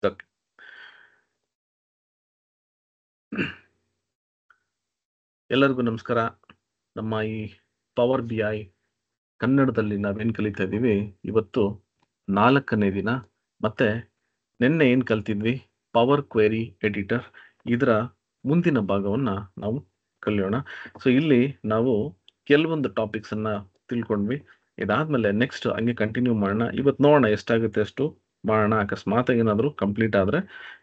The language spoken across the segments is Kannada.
ಓಕೆ. ಎಲ್ಲರಿಗೂ ನಮಸ್ಕಾರ. ನಮ್ಮ ಈ ಪವರ್ ಬಿ ಐ ಕನ್ನಡದಲ್ಲಿ ನಾವೇನು ಕಲಿತಾ ಇದ್ದೀವಿ, ಇವತ್ತು 4ನೇ ದಿನ. ಮತ್ತೆ ನಿನ್ನೆ ಏನು ಕಲ್ತಿದ್ವಿ, ಪವರ್ ಕ್ವೆರಿ ಎಡಿಟರ್, ಇದರ ಮುಂದಿನ ಭಾಗವನ್ನು ನಾವು ಕಲಿಯೋಣ. ಸೊ ಇಲ್ಲಿ ನಾವು ಕೆಲವೊಂದು ಟಾಪಿಕ್ಸನ್ನು ತಿಳ್ಕೊಂಡ್ವಿ. ಇದಾದ್ಮೇಲೆ ನೆಕ್ಸ್ಟ್ ಹಂಗೆ ಕಂಟಿನ್ಯೂ ಮಾಡೋಣ. ಇವತ್ತು ನೋಡೋಣ ಎಷ್ಟಾಗುತ್ತೆ ಅಷ್ಟು ಮಾಡೋಣ. ಅಕಸ್ಮಾತ್ ಏನಾದರೂ ಕಂಪ್ಲೀಟ್ ಆದರೆ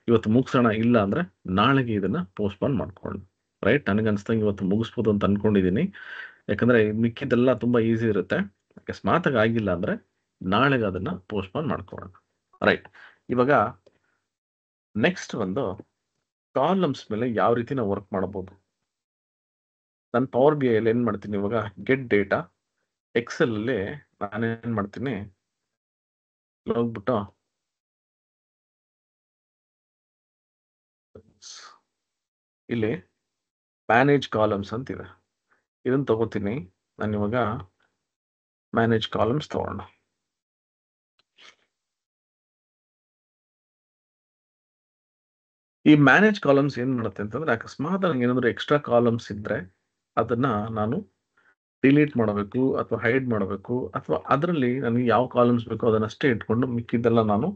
ಇವತ್ತು ಮುಗಿಸೋಣ, ಇಲ್ಲ ಅಂದರೆ ನಾಳೆಗೆ ಇದನ್ನು ಪೋಸ್ಟ್ಪೋನ್ ಮಾಡ್ಕೊಳ್ಳೋಣ. ರೈಟ್, ನನಗನ್ಸ್ದಂಗೆ ಇವತ್ತು ಮುಗಿಸ್ಬೋದು ಅಂತ ಅಂದ್ಕೊಂಡಿದ್ದೀನಿ. ಯಾಕಂದರೆ ಮಿಕ್ಕಿದ್ದೆಲ್ಲ ತುಂಬ ಈಸಿ ಇರುತ್ತೆ. ಅಕಸ್ಮಾತ್ ಆಗಿಲ್ಲ ಅಂದರೆ ನಾಳೆಗೆ ಅದನ್ನು ಪೋಸ್ಟ್ಪೋನ್ ಮಾಡ್ಕೊಳ್ಳೋಣ. ರೈಟ್, ಇವಾಗ ನೆಕ್ಸ್ಟ್ ಒಂದು ಕಾಲಮ್ಸ್ ಮೇಲೆ ಯಾವ ರೀತಿ ನಾವು ವರ್ಕ್ ಮಾಡ್ಬೋದು. ನಾನು ಪವರ್ ಬಿ ಐಯಲ್ಲಿ ಏನು ಮಾಡ್ತೀನಿ, ಇವಾಗ ಗೆಟ್ ಡೇಟಾ ಎಕ್ಸೆಲಲ್ಲಿ ನಾನೇನು ಮಾಡ್ತೀನಿ, ಹೋಗ್ಬಿಟ್ಟು ಇಲ್ಲಿ ಮ್ಯಾನೇಜ್ ಕಾಲಮ್ಸ್ ಅಂತಿದೆ, ಇದನ್ನು ತಗೋತೀನಿ. ನಾನು ಇವಾಗ ಮ್ಯಾನೇಜ್ ಕಾಲಮ್ಸ್ ತಗೋಣ. ಈ ಮ್ಯಾನೇಜ್ ಕಾಲಮ್ಸ್ ಏನು ಮಾಡುತ್ತೆ ಅಂತಂದ್ರೆ, ಅಕಸ್ಮಾತ್ ನನಗೆ ಏನಾದರೂ ಎಕ್ಸ್ಟ್ರಾ ಕಾಲಮ್ಸ್ ಇದ್ದರೆ ಅದನ್ನು ನಾನು ಡಿಲೀಟ್ ಮಾಡಬೇಕು ಅಥವಾ ಹೈಡ್ ಮಾಡಬೇಕು, ಅಥವಾ ಅದರಲ್ಲಿ ನನಗೆ ಯಾವ ಕಾಲಮ್ಸ್ ಬೇಕೋ ಅದನ್ನಷ್ಟೇ ಇಟ್ಕೊಂಡು ಮಿಕ್ಕಿದ್ದೆಲ್ಲ ನಾನು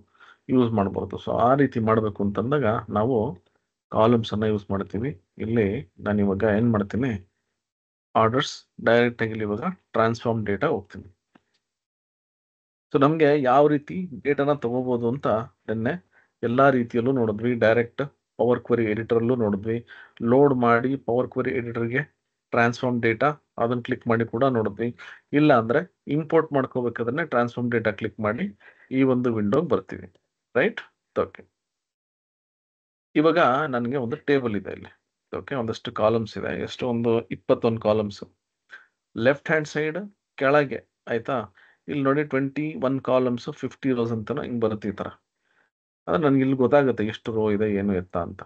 ಯೂಸ್ ಮಾಡ್ಬೋದು. ಸೊ ಆ ರೀತಿ ಮಾಡಬೇಕು ಅಂತಂದಾಗ ನಾವು ಕಾಲಮ್ಸನ್ನು ಯೂಸ್ ಮಾಡ್ತೀವಿ. ಇಲ್ಲಿ ನಾನು ಇವಾಗ ಏನು ಮಾಡ್ತೀನಿ, ಆರ್ಡರ್ಸ್ ಡೈರೆಕ್ಟಾಗಿ ಇವಾಗ ಟ್ರಾನ್ಸ್ಫಾರ್ಮ್ ಡೇಟಾ ಹೋಗ್ತೀನಿ. ಸೊ ನಮಗೆ ಯಾವ ರೀತಿ ಡೇಟಾನ ತಗೋಬೋದು ಅಂತ ನಿನ್ನೆ ಎಲ್ಲ ರೀತಿಯಲ್ಲೂ ನೋಡಿದ್ವಿ. ಡೈರೆಕ್ಟ್ ಪವರ್ ಕ್ವೆರಿ ಎಡಿಟರಲ್ಲೂ ನೋಡಿದ್ವಿ, ಲೋಡ್ ಮಾಡಿ ಪವರ್ ಕ್ವೆರಿ ಎಡಿಟರ್ಗೆ ಟ್ರಾನ್ಸ್ಫಾರ್ಮ್ ಡೇಟಾ ಅದನ್ನು ಕ್ಲಿಕ್ ಮಾಡಿ ಕೂಡ ನೋಡಿದ್ವಿ. ಇಲ್ಲ ಅಂದರೆ ಇಂಪೋರ್ಟ್ ಮಾಡ್ಕೋಬೇಕಾದ್ರೆ ಟ್ರಾನ್ಸ್ಫಾರ್ಮ್ ಡೇಟಾ ಕ್ಲಿಕ್ ಮಾಡಿ ಈ ಒಂದು ವಿಂಡೋಗೆ ಬರ್ತೀವಿ. Right, okay. ಇವಾಗ ನನಗೆ ಒಂದು ಟೇಬಲ್ ಇದೆ ಇಲ್ಲಿ. ಓಕೆ, ಒಂದಷ್ಟು ಕಾಲಮ್ಸ್ ಇದೆ, ಎಷ್ಟು ಒಂದು 21 ಕಾಲಮ್ಸ್. ಲೆಫ್ಟ್ ಹ್ಯಾಂಡ್ ಸೈಡ್ ಕೆಳಗೆ ಆಯಿತಾ, ಇಲ್ಲಿ ನೋಡಿ 21 ಕಾಲಮ್ಸು 50 ರೋಸ್ ಅಂತ ಹಿಂಗೆ ಬರುತ್ತೆ ಈ ಥರ. ಅದು ನನಗೆ ಇಲ್ಲಿ ಗೊತ್ತಾಗುತ್ತೆ ಎಷ್ಟು ರೋ ಇದೆ ಏನು ಎತ್ತ ಅಂತ.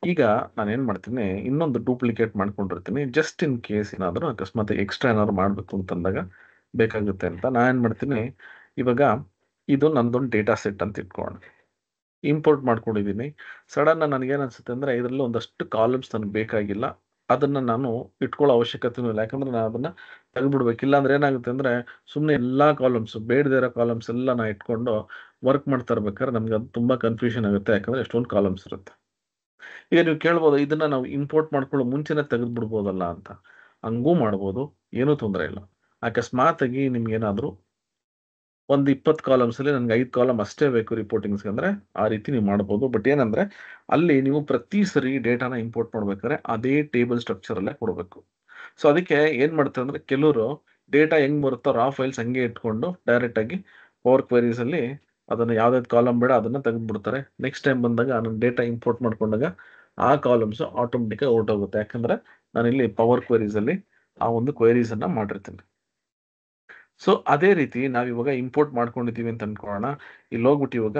ಈಗ ನಾನೇನು ಮಾಡ್ತೀನಿ, ಇನ್ನೊಂದು ಡೂಪ್ಲಿಕೇಟ್ ಮಾಡ್ಕೊಂಡಿರ್ತೀನಿ, ಜಸ್ಟ್ ಇನ್ ಕೇಸ್ ಏನಾದರೂ ಅಕಸ್ಮಾತ್ ಎಕ್ಸ್ಟ್ರಾ ಏನಾದ್ರು ಮಾಡಬೇಕು ಅಂತಂದಾಗ ಬೇಕಾಗುತ್ತೆ ಅಂತ. ನಾನೇನು ಮಾಡ್ತೀನಿ, ಇವಾಗ ಇದು ನಂದೊಂದು ಡೇಟಾ ಸೆಟ್ ಅಂತ ಇಟ್ಕೊಳ್ಳೋಣ. ಇಂಪೋರ್ಟ್ ಮಾಡ್ಕೊಂಡಿದ್ದೀನಿ. ಸಡನ್ ನನಗೇನು ಅನಿಸುತ್ತೆ ಅಂದರೆ, ಇದರಲ್ಲಿ ಒಂದಷ್ಟು ಕಾಲಮ್ಸ್ ನನಗೆ ಬೇಕಾಗಿಲ್ಲ, ಅದನ್ನು ನಾನು ಇಟ್ಕೊಳ್ಳೋ ಅವಶ್ಯಕತೆಯೂ ಇಲ್ಲ. ಯಾಕಂದರೆ ನಾನು ಅದನ್ನು ತೆಗೆದುಬಿಡ್ಬೇಕು. ಇಲ್ಲಾಂದ್ರೆ ಏನಾಗುತ್ತೆ ಅಂದರೆ, ಸುಮ್ಮನೆ ಎಲ್ಲ ಕಾಲಮ್ಸು ಬೇಡದೇ ಇರೋ ಕಾಲಮ್ಸ್ ಎಲ್ಲ ನಾನು ಇಟ್ಕೊಂಡು ವರ್ಕ್ ಮಾಡ್ತಾ ಇರ್ಬೇಕಾದ್ರೆ ನಮ್ಗೆ ಅದು ತುಂಬ ಕನ್ಫ್ಯೂಷನ್ ಆಗುತ್ತೆ. ಯಾಕಂದರೆ ಎಷ್ಟೊಂದು ಕಾಲಮ್ಸ್ ಇರುತ್ತೆ. ಈಗ ನೀವು ಕೇಳ್ಬೋದು, ಇದನ್ನು ನಾವು ಇಂಪೋರ್ಟ್ ಮಾಡ್ಕೊಳ್ಳೋ ಮುಂಚೆನೇ ತೆಗೆದುಬಿಡ್ಬೋದಲ್ಲ ಅಂತ. ಹಂಗೂ ಮಾಡ್ಬೋದು, ಏನೂ ತೊಂದರೆ ಇಲ್ಲ. ಅಕಸ್ಮಾತಾಗಿ ನಿಮ್ಗೇನಾದರೂ ಒಂದು 20 ಕಾಲಮ್ಸಲ್ಲಿ ನನಗೆ 5 ಕಾಲಮ್ ಅಷ್ಟೇ ಬೇಕು ರಿಪೋರ್ಟಿಂಗ್ಸ್ಗೆ ಅಂದರೆ ಆ ರೀತಿ ನೀವು ಮಾಡ್ಬೋದು. ಬಟ್ ಏನಂದರೆ, ಅಲ್ಲಿ ನೀವು ಪ್ರತಿ ಸರಿ ಡೇಟಾನ ಇಂಪೋರ್ಟ್ ಮಾಡ್ಬೇಕಾದ್ರೆ ಅದೇ ಟೇಬಲ್ ಸ್ಟ್ರಕ್ಚರಲ್ಲೇ ಕೊಡಬೇಕು. ಸೊ ಅದಕ್ಕೆ ಏನು ಮಾಡ್ತಾರೆ ಅಂದರೆ, ಕೆಲವರು ಡೇಟಾ ಹೆಂಗೆ ಬರುತ್ತೋ ರಾ ಫೈಲ್ಸ್ ಹಂಗೆ ಇಟ್ಕೊಂಡು ಡೈರೆಕ್ಟಾಗಿ ಪವರ್ ಕ್ವೆರೀಸಲ್ಲಿ ಅದನ್ನು ಯಾವುದಾದ್ರು ಕಾಲಮ್ ಬೇಡ ಅದನ್ನು ತೆಗೆದುಬಿಡ್ತಾರೆ. ನೆಕ್ಸ್ಟ್ ಟೈಮ್ ಬಂದಾಗ ನಾನು ಡೇಟಾ ಇಂಪೋರ್ಟ್ ಮಾಡ್ಕೊಂಡಾಗ ಆ ಕಾಲಮ್ಸು ಆಟೋಮೆಟಿಕ್ಕಾಗಿ ಹೊರಟೋಗುತ್ತೆ. ಯಾಕಂದರೆ ನಾನಿಲ್ಲಿ ಪವರ್ ಕ್ವೆರೀಸಲ್ಲಿ ಆ ಒಂದು ಕ್ವೆರೀಸನ್ನು ಮಾಡಿರ್ತೀನಿ. ಸೊ ಅದೇ ರೀತಿ ನಾವಿವಾಗ ಇಂಪೋರ್ಟ್ ಮಾಡ್ಕೊಂಡಿದ್ದೀವಿ ಅಂತ ಅಂದ್ಕೊಳ್ಳೋಣ. ಇಲ್ಲಿ ಹೋಗ್ಬಿಟ್ಟು ಇವಾಗ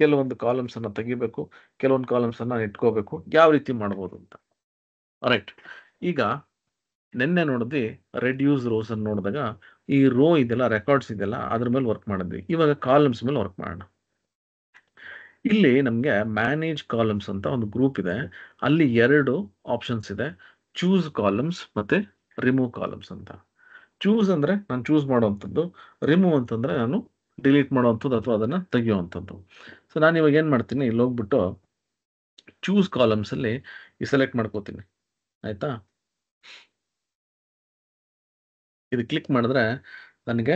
ಕೆಲವೊಂದು ಕಾಲಮ್ಸನ್ನು ತೆಗಿಬೇಕು, ಕೆಲವೊಂದು ಕಾಲಮ್ಸನ್ನು ಇಟ್ಕೋಬೇಕು. ಯಾವ ರೀತಿ ಮಾಡ್ಬೋದು ಅಂತ. ರೈಟ್, ಈಗ ನಿನ್ನೆ ನೋಡಿದ್ವಿ ರೆಡ್ಯೂಸ್ ರೋಸ್ ಅನ್ನು ನೋಡಿದಾಗ ಈ ರೋ ಇದೆಲ್ಲ ರೆಕಾರ್ಡ್ಸ್ ಇದೆಲ್ಲ ಅದ್ರ ಮೇಲೆ ವರ್ಕ್ ಮಾಡಿದ್ವಿ. ಇವಾಗ ಕಾಲಮ್ಸ್ ಮೇಲೆ ವರ್ಕ್ ಮಾಡೋಣ. ಇಲ್ಲಿ ನಮಗೆ ಮ್ಯಾನೇಜ್ ಕಾಲಮ್ಸ್ ಅಂತ ಒಂದು ಗ್ರೂಪ್ ಇದೆ. ಅಲ್ಲಿ 2 ಆಪ್ಷನ್ಸ್ ಇದೆ, ಚೂಸ್ ಕಾಲಮ್ಸ್ ಮತ್ತು ರಿಮೂವ್ ಕಾಲಮ್ಸ್ ಅಂತ. ಚೂಸ್ ಅಂದರೆ ನಾನು ಚೂಸ್ ಮಾಡೋವಂಥದ್ದು, ರಿಮೂವ್ ಅಂತಂದರೆ ನಾನು ಡಿಲೀಟ್ ಮಾಡೋವಂಥದ್ದು ಅಥವಾ ಅದನ್ನು ತೆಗಿಯೋವಂಥದ್ದು. ಸೊ ನಾನು ಇವಾಗ ಏನು ಮಾಡ್ತೀನಿ, ಇಲ್ಲಿ ಹೋಗ್ಬಿಟ್ಟು ಚೂಸ್ ಕಾಲಮ್ಸಲ್ಲಿ ಈ ಸೆಲೆಕ್ಟ್ ಮಾಡ್ಕೋತೀನಿ. ಆಯಿತಾ, ಇದು ಕ್ಲಿಕ್ ಮಾಡಿದ್ರೆ ನನಗೆ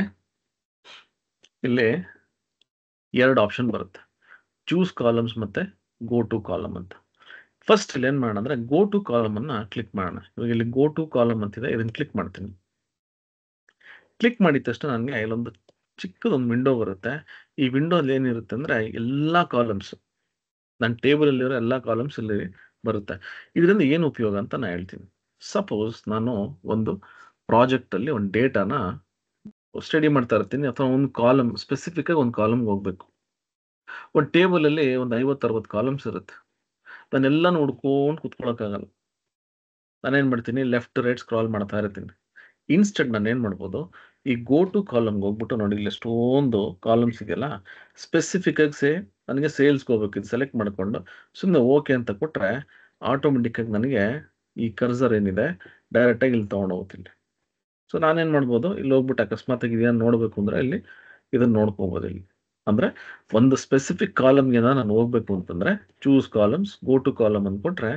ಇಲ್ಲಿ 2 ಆಪ್ಷನ್ ಬರುತ್ತೆ, ಚೂಸ್ ಕಾಲಮ್ಸ್ ಮತ್ತು ಗೋ ಟು ಕಾಲಮ್ ಅಂತ. ಫಸ್ಟ್ ಇಲ್ಲಿ ಏನು ಮಾಡೋಣ ಅಂದರೆ, ಗೋ ಟು ಕಾಲಮನ್ನು ಕ್ಲಿಕ್ ಮಾಡೋಣ. ಇವಾಗ ಇಲ್ಲಿ ಗೋ ಟು ಕಾಲಮ್ ಅಂತಿದೆ, ಇದನ್ನು ಕ್ಲಿಕ್ ಮಾಡ್ತೀನಿ. ಕ್ಲಿಕ್ ಮಾಡಿದ ತಕ್ಷಣ ನನಗೆ ಇಲ್ಲೊಂದು ಚಿಕ್ಕದೊಂದು ವಿಂಡೋ ಬರುತ್ತೆ. ಈ ವಿಂಡೋಲ್ಲಿ ಏನಿರುತ್ತೆ ಅಂದರೆ, ಎಲ್ಲ ಕಾಲಮ್ಸ್ ನನ್ನ ಟೇಬಲಲ್ಲಿರೋ ಎಲ್ಲ ಕಾಲಮ್ಸ್ ಇಲ್ಲಿ ಬರುತ್ತೆ. ಇದರಿಂದ ಏನು ಉಪಯೋಗ ಅಂತ ನಾನು ಹೇಳ್ತೀನಿ. ಸಪೋಸ್ ನಾನು ಒಂದು ಪ್ರಾಜೆಕ್ಟಲ್ಲಿ ಒಂದು ಡೇಟಾನ ಸ್ಟಡಿ ಮಾಡ್ತಾ ಇರ್ತೀನಿ, ಅಥವಾ ಒಂದು ಕಾಲಮ್ ಸ್ಪೆಸಿಫಿಕ್ಕಾಗಿ ಒಂದು ಕಾಲಮ್ಗೆ ಹೋಗಬೇಕು. ಒಂದು ಟೇಬಲಲ್ಲಿ ಒಂದು 50-60 ಕಾಲಮ್ಸ್ ಇರುತ್ತೆ. ನಾನೆಲ್ಲ ನೋಡ್ಕೊಂಡು ಕೂತ್ಕೊಳ್ಳೋಕ್ಕಾಗಲ್ಲ. ನಾನೇನು ಮಾಡ್ತೀನಿ, ಲೆಫ್ಟ್ ರೈಟ್ ಸ್ಕ್ರಾಲ್ ಮಾಡ್ತಾ ಇರ್ತೀನಿ. ಇನ್ಸ್ಟೆಡ್ ನಾನು ಏನು ಮಾಡ್ಬೋದು, ಈ ಗೋ ಟು ಕಾಲಮ್ಗೆ ಹೋಗ್ಬಿಟ್ಟು ನೋಡಿ, ಇಲ್ಲಿ ಎಷ್ಟೊಂದು ಕಾಲಮ್ಸ್ ಇದೆಯಲ್ಲ, ಸ್ಪೆಸಿಫಿಕ್ ಆಗಿ ನನಗೆ ಸೇಲ್ಸ್ಗೆ ಹೋಗ್ಬೇಕು, ಇದು ಸೆಲೆಕ್ಟ್ ಮಾಡಿಕೊಂಡು ಸುಮ್ಮನೆ ಓಕೆ ಅಂತ ಕೊಟ್ಟರೆ ಆಟೋಮೆಟಿಕ್ ಆಗಿ ನನಗೆ ಈ ಕರ್ಸರ್ ಏನಿದೆ ಡೈರೆಕ್ಟಾಗಿ ಇಲ್ಲಿ ತೊಗೊಂಡು ಹೋಗ್ತೀನಿ. ಸೊ ನಾನೇನು ಮಾಡ್ಬೋದು, ಇಲ್ಲಿ ಹೋಗ್ಬಿಟ್ಟು ಅಕಸ್ಮಾತ್ ಇದೆಯಾ ನೋಡಬೇಕು ಅಂದರೆ ಇಲ್ಲಿ ಇದನ್ನು ನೋಡ್ಕೋಬೋದು. ಇಲ್ಲಿ ಅಂದರೆ ಒಂದು ಸ್ಪೆಸಿಫಿಕ್ ಕಾಲಮ್ಗೆ ನಾನು ಹೋಗ್ಬೇಕು ಅಂತಂದರೆ choose columns, go to column ಅಂದ್ಕೊಟ್ರೆ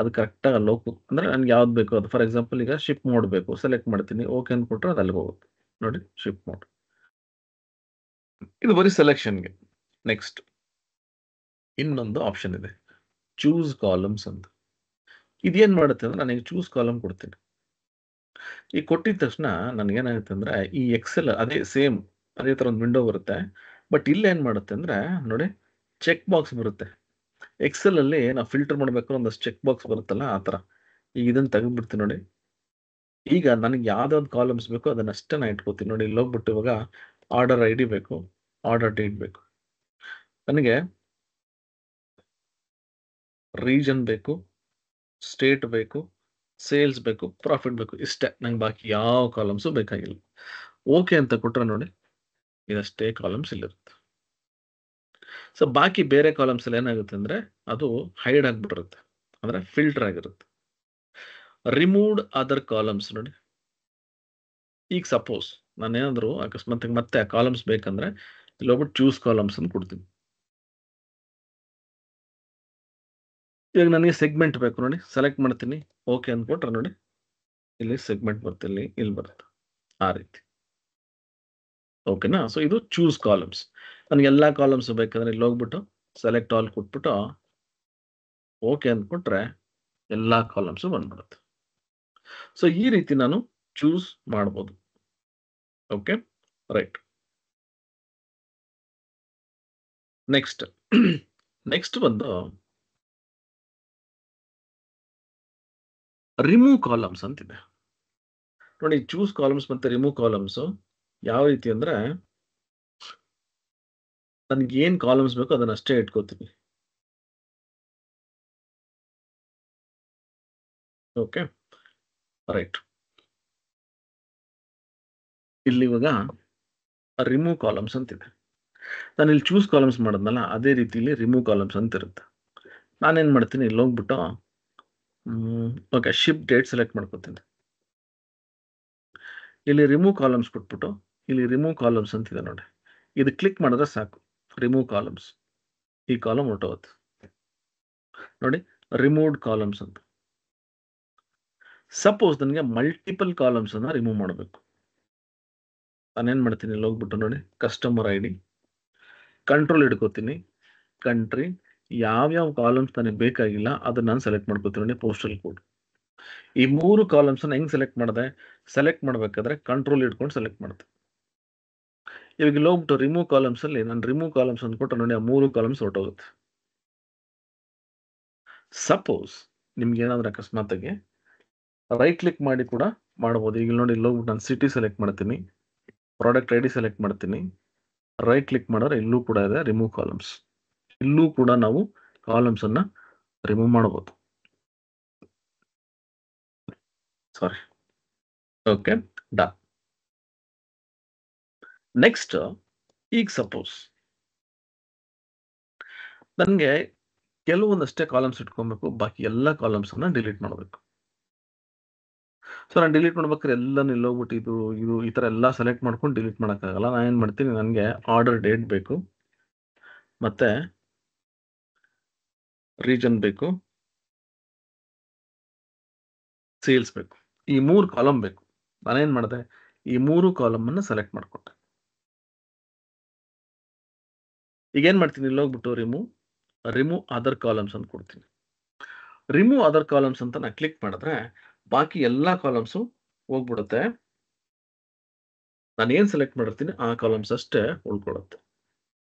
ಅದು ಕರೆಕ್ಟಾಗಿ ಅಲ್ಲಿ ಹೋಗ್ಬೇಕು. ಅಂದರೆ ನನಗೆ ಯಾವ್ದು ಬೇಕು ಅದು, ಫಾರ್ ಎಕ್ಸಾಂಪಲ್ ಈಗ ಶಿಪ್ ಮಾಡಬೇಕು, ಸೆಲೆಕ್ಟ್ ಮಾಡ್ತೀನಿ, ಓಕೆ ಅಂದ್ಕೊಟ್ರೆ ಅದು ಅಲ್ಲಿಗೆ ಹೋಗುತ್ತೆ. ನೋಡಿ ಶಿಪ್ ಮೋಡ್, ಇದು ಬರೀ ಸೆಲೆಕ್ಷನ್ಗೆ. ನೆಕ್ಸ್ಟ್ ಇನ್ನೊಂದು ಆಪ್ಷನ್ ಇದೆ, ಚೂಸ್ ಕಾಲಮ್ಸ್ ಅಂತ. ಇದೇನು ಮಾಡುತ್ತೆ ಅಂದರೆ ನನಗೆ ಚೂಸ್ ಕಾಲಮ್ ಕೊಡ್ತೀನಿ. ಈ ಕೊಟ್ಟಿದ ತಕ್ಷಣ ನನಗೇನಾಗುತ್ತೆ ಅಂದರೆ ಈ ಎಕ್ಸೆಲ್ ಅದೇ ಸೇಮ್ ಅದೇ ಥರ ಒಂದು ವಿಂಡೋ ಬರುತ್ತೆ. ಬಟ್ ಇಲ್ಲಿ ಏನು ಮಾಡುತ್ತೆ ಅಂದರೆ ನೋಡಿ, ಚೆಕ್ ಬಾಕ್ಸ್ ಬರುತ್ತೆ. ಎಕ್ಸೆಲಲ್ಲಿ ನಾವು ಫಿಲ್ಟರ್ ಮಾಡಬೇಕು ಒಂದಷ್ಟು ಚೆಕ್ ಬಾಕ್ಸ್ ಬರುತ್ತಲ್ಲ, ಆ ಥರ. ಈಗ ಇದನ್ನು ತೆಗೆದುಬಿಡ್ತೀನಿ ನೋಡಿ. ಈಗ ನನಗೆ ಯಾವ್ದಾವ್ದು ಕಾಲಮ್ಸ್ ಬೇಕೋ ಅದನ್ನಷ್ಟೇ ನಾನು ಇಟ್ಕೋತೀನಿ. ನೋಡಿ, ಇಲ್ಲಿ ಹೋಗ್ಬಿಟ್ಟು ಇವಾಗ ಆರ್ಡರ್ ಐ ಡಿ ಬೇಕು, ಆರ್ಡರ್ ಡೇಟ್ ಬೇಕು, ನನಗೆ ರೀಜನ್ ಬೇಕು, ಸ್ಟೇಟ್ ಬೇಕು, ಸೇಲ್ಸ್ ಬೇಕು, ಪ್ರಾಫಿಟ್ ಬೇಕು, ಇಷ್ಟೇ. ನಂಗೆ ಬಾಕಿ ಯಾವ ಕಾಲಮ್ಸು ಬೇಕಾಗಿಲ್ಲ. ಓಕೆ ಅಂತ ಕೊಟ್ಟರೆ ನೋಡಿ, ಇದಷ್ಟೇ ಕಾಲಮ್ಸ್ ಇಲ್ಲಿರುತ್ತೆ. ಸೊ ಬಾಕಿ ಬೇರೆ ಕಾಲಮ್ಸ್ ಅಲ್ಲಿ ಏನಾಗುತ್ತೆ ಅಂದರೆ ಅದು ಹೈಡ್ ಆಗಿಬಿಟ್ಟಿರುತ್ತೆ, ಅಂದರೆ ಫಿಲ್ಟರ್ ಆಗಿರುತ್ತೆ. ರಿಮೂವ್ಡ್ ಅದರ್ ಕಾಲಮ್ಸ್ ನೋಡಿ. ಈಗ ಸಪೋಸ್ ನಾನೇನಾದರೂ ಅಕಸ್ಮಾತ್ ಮತ್ತೆ ಆ ಕಾಲಮ್ಸ್ ಬೇಕಂದ್ರೆ ಇಲ್ಲಿ ಹೋಗ್ಬಿಟ್ಟು ಚೂಸ್ ಕಾಲಮ್ಸ್ ಅಂತ ಕೊಡ್ತೀನಿ. ಈಗ ನನಗೆ ಸೆಗ್ಮೆಂಟ್ ಬೇಕು ನೋಡಿ, ಸೆಲೆಕ್ಟ್ ಮಾಡ್ತೀನಿ, ಓಕೆ ಅಂದ್ಕೊಟ್ರೆ ನೋಡಿ ಇಲ್ಲಿ ಸೆಗ್ಮೆಂಟ್ ಬರುತ್ತೆ, ಇಲ್ಲಿ ಬರುತ್ತೆ ಆ ರೀತಿ. ಓಕೆನಾ? ಸೊ ಇದು ಚೂಸ್ ಕಾಲಮ್ಸ್. ನನಗೆ ಎಲ್ಲ ಕಾಲಮ್ಸ್ ಬೇಕಂದ್ರೆ ಇಲ್ಲಿ ಹೋಗ್ಬಿಟ್ಟು ಸೆಲೆಕ್ಟ್ ಆಲ್ ಕೊಟ್ಬಿಟ್ಟು ಓಕೆ ಅಂದ್ಕೊಟ್ರೆ ಎಲ್ಲ ಕಾಲಮ್ಸು ಬಂದ್ಬಿಡುತ್ತೆ. ಸೊ ಈ ರೀತಿ ನಾನು ಚೂಸ್ ಮಾಡ್ಬೋದು. Okay, right. ನೆಕ್ಸ್ಟ್ ನೆಕ್ಸ್ಟ್ ಬಂದು ರಿಮೂವ್ ಕಾಲಮ್ಸ್ ಅಂತಿದೆ ನೋಡಿ. ಚೂಸ್ ಕಾಲಮ್ಸ್ ಮತ್ತೆ ರಿಮೂವ್ ಕಾಲಮ್ಸ್ ಯಾವ ರೀತಿ ಅಂದ್ರೆ, ನನಗೆ ಏನ್ ಕಾಲಮ್ಸ್ ಬೇಕೋ ಅದನ್ನ ಅಷ್ಟೇ ಇಟ್ಕೋತೀನಿ. Okay, right. ಇಲ್ಲಿ ಇವಾಗ ರಿಮೂವ್ ಕಾಲಮ್ಸ್ ಅಂತಿದೆ. ನಾನು ಇಲ್ಲಿ ಚೂಸ್ ಕಾಲಮ್ಸ್ ಮಾಡಿದ್ನಲ್ಲ, ಅದೇ ರೀತಿಯಲ್ಲಿ ರಿಮೂವ್ ಕಾಲಮ್ಸ್ ಅಂತ ಇರುತ್ತೆ. ನಾನೇನು ಮಾಡ್ತೀನಿ, ಇಲ್ಲಿ ಹೋಗ್ಬಿಟ್ಟು ಓಕೆ ಶಿಪ್ ಡೇಟ್ ಸೆಲೆಕ್ಟ್ ಮಾಡ್ಕೊತೀನಿ. ಇಲ್ಲಿ ರಿಮೂವ್ ಕಾಲಮ್ಸ್ ಕೊಟ್ಬಿಟ್ಟು ಇಲ್ಲಿ ರಿಮೂವ್ ಕಾಲಮ್ಸ್ ಅಂತಿದೆ ನೋಡಿ, ಇದು ಕ್ಲಿಕ್ ಮಾಡಿದ್ರೆ ಸಾಕು, ರಿಮೂವ್ ಕಾಲಮ್ಸ್. ಈ ಕಾಲಮ್ ಹೊರಟೋಗುತ್ತೆ ನೋಡಿ, ರಿಮೂವ್ಡ್ ಕಾಲಮ್ಸ್ ಅಂತ. ಸಪೋಸ್ ನನಗೆ ಮಲ್ಟಿಪಲ್ ಕಾಲಮ್ಸ್ ಅನ್ನ ರಿಮೂವ್ ಮಾಡಬೇಕು, ನಾನೇನು ಮಾಡ್ತೀನಿ, ಇಲ್ಲಿ ಹೋಗ್ಬಿಟ್ಟು ನೋಡಿ ಕಸ್ಟಮರ್ ಐ ಡಿ, ಕಂಟ್ರೋಲ್ ಹಿಡ್ಕೋತೀನಿ, ಕಂಟ್ರಿ, ಯಾವ್ಯಾವ ಕಾಲಮ್ಸ್ ನನಗೆ ಬೇಕಾಗಿಲ್ಲ ಅದನ್ನ ನಾನು ಸೆಲೆಕ್ಟ್ ಮಾಡ್ಕೋತೀನಿ ನೋಡಿ, ಪೋಸ್ಟಲ್ ಕೋಡ್. ಈ 3 ಕಾಲಮ್ಸ್ ಹೆಂಗ್ ಸೆಲೆಕ್ಟ್ ಮಾಡಿದೆ, ಸೆಲೆಕ್ಟ್ ಮಾಡಬೇಕಾದ್ರೆ ಕಂಟ್ರೋಲ್ ಇಟ್ಕೊಂಡು ಸೆಲೆಕ್ಟ್ ಮಾಡುತ್ತೆ. ಇವಾಗ ಇಲ್ಲಿ ಹೋಗ್ಬಿಟ್ಟು ರಿಮೂವ್ ಕಾಲಮ್ಸ್ ಅಲ್ಲಿ ನಾನು ರಿಮೂವ್ ಕಾಲಮ್ಸ್ ಅಂದ್ಕೊಟ್ಟು ನೋಡಿ, ಆ 3 ಕಾಲಮ್ಸ್ ಹೊರಟೋಗುತ್ತೆ. ಸಪೋಸ್ ನಿಮ್ಗೆ ಏನಾದ್ರೆ ಅಕಸ್ಮಾತಾಗಿ ರೈಟ್ ಕ್ಲಿಕ್ ಮಾಡಿ ಕೂಡ ಮಾಡಬಹುದು. ಈಗ ನೋಡಿ, ಇಲ್ಲಿ ಹೋಗ್ಬಿಟ್ಟು ನಾನು ಸಿಟಿ ಸೆಲೆಕ್ಟ್ ಮಾಡ್ತೀನಿ, ಪ್ರಾಡಕ್ಟ್ ಐ ಡಿ ಸೆಲೆಕ್ಟ್ ಮಾಡ್ತೀನಿ, ರೈಟ್ ಕ್ಲಿಕ್ ಮಾಡಿದ್ರೆ ಇಲ್ಲೂ ಕೂಡ ಇದೆ ರಿಮೂವ್ ಕಾಲಮ್ಸ್. ಇಲ್ಲೂ ಕೂಡ ನಾವು ಕಾಲಮ್ಸ್ ಅನ್ನ ರಿಮೂವ್ ಮಾಡಬಹುದು. ಸಾರಿ. Okay, done. ನೆಕ್ಸ್ಟ್, ಈಗ ಸಪೋಸ್ ನನಗೆ ಕೆಲವೊಂದಷ್ಟೇ ಕಾಲಮ್ಸ್ ಇಟ್ಕೊಬೇಕು, ಬಾಕಿ ಎಲ್ಲ ಕಾಲಮ್ಸ್ ಅನ್ನ ಡಿಲೀಟ್ ಮಾಡಬೇಕು. ಸೊ ನಾನು ಡಿಲೀಟ್ ಮಾಡ್ಬೇಕಾದ್ರೆ ಎಲ್ಲಾನು ಇಲ್ಲಿ ಹೋಗ್ಬಿಟ್ಟು ಇದು ಈ ತರ ಎಲ್ಲ ಸೆಲೆಕ್ಟ್ ಮಾಡ್ಕೊಂಡು ಡಿಲೀಟ್ ಮಾಡೋಕ್ಕಾಗಲ್ಲ. ನಾನು ಏನು ಮಾಡ್ತೀನಿ, ನನಗೆ ಆರ್ಡರ್ ಡೇಟ್ ಬೇಕು, ಮತ್ತೆ ರೀಜನ್ ಬೇಕು, ಸೇಲ್ಸ್ ಬೇಕು, ಈ 3 ಕಾಲಮ್ ಬೇಕು. ನಾನೇನು ಮಾಡಿದೆ, ಈ 3 ಕಾಲಮ್ ಅನ್ನು ಸೆಲೆಕ್ಟ್ ಮಾಡ್ಕೊಟ್ಟೆ. ಈಗ ಏನು ಮಾಡ್ತೀನಿ, ಇಲ್ಲಿ ಹೋಗ್ಬಿಟ್ಟು ರಿಮೂವ್ ಅದರ್ ಕಾಲಮ್ಸ್ ಅಂತ ಕೊಡ್ತೀನಿ. ರಿಮೂವ್ ಅದರ್ ಕಾಲಮ್ಸ್ ಅಂತ ನಾನು ಕ್ಲಿಕ್ ಮಾಡಿದ್ರೆ ಬಾಕಿ ಎಲ್ಲ ಕಾಲಮ್ಸು ಹೋಗ್ಬಿಡುತ್ತೆ. ನಾನು ಏನು ಸೆಲೆಕ್ಟ್ ಮಾಡಿರ್ತೀನಿ ಆ ಕಾಲಮ್ಸ್ ಅಷ್ಟೇ ಉಳ್ಕೊಳ್ಳುತ್ತೆ.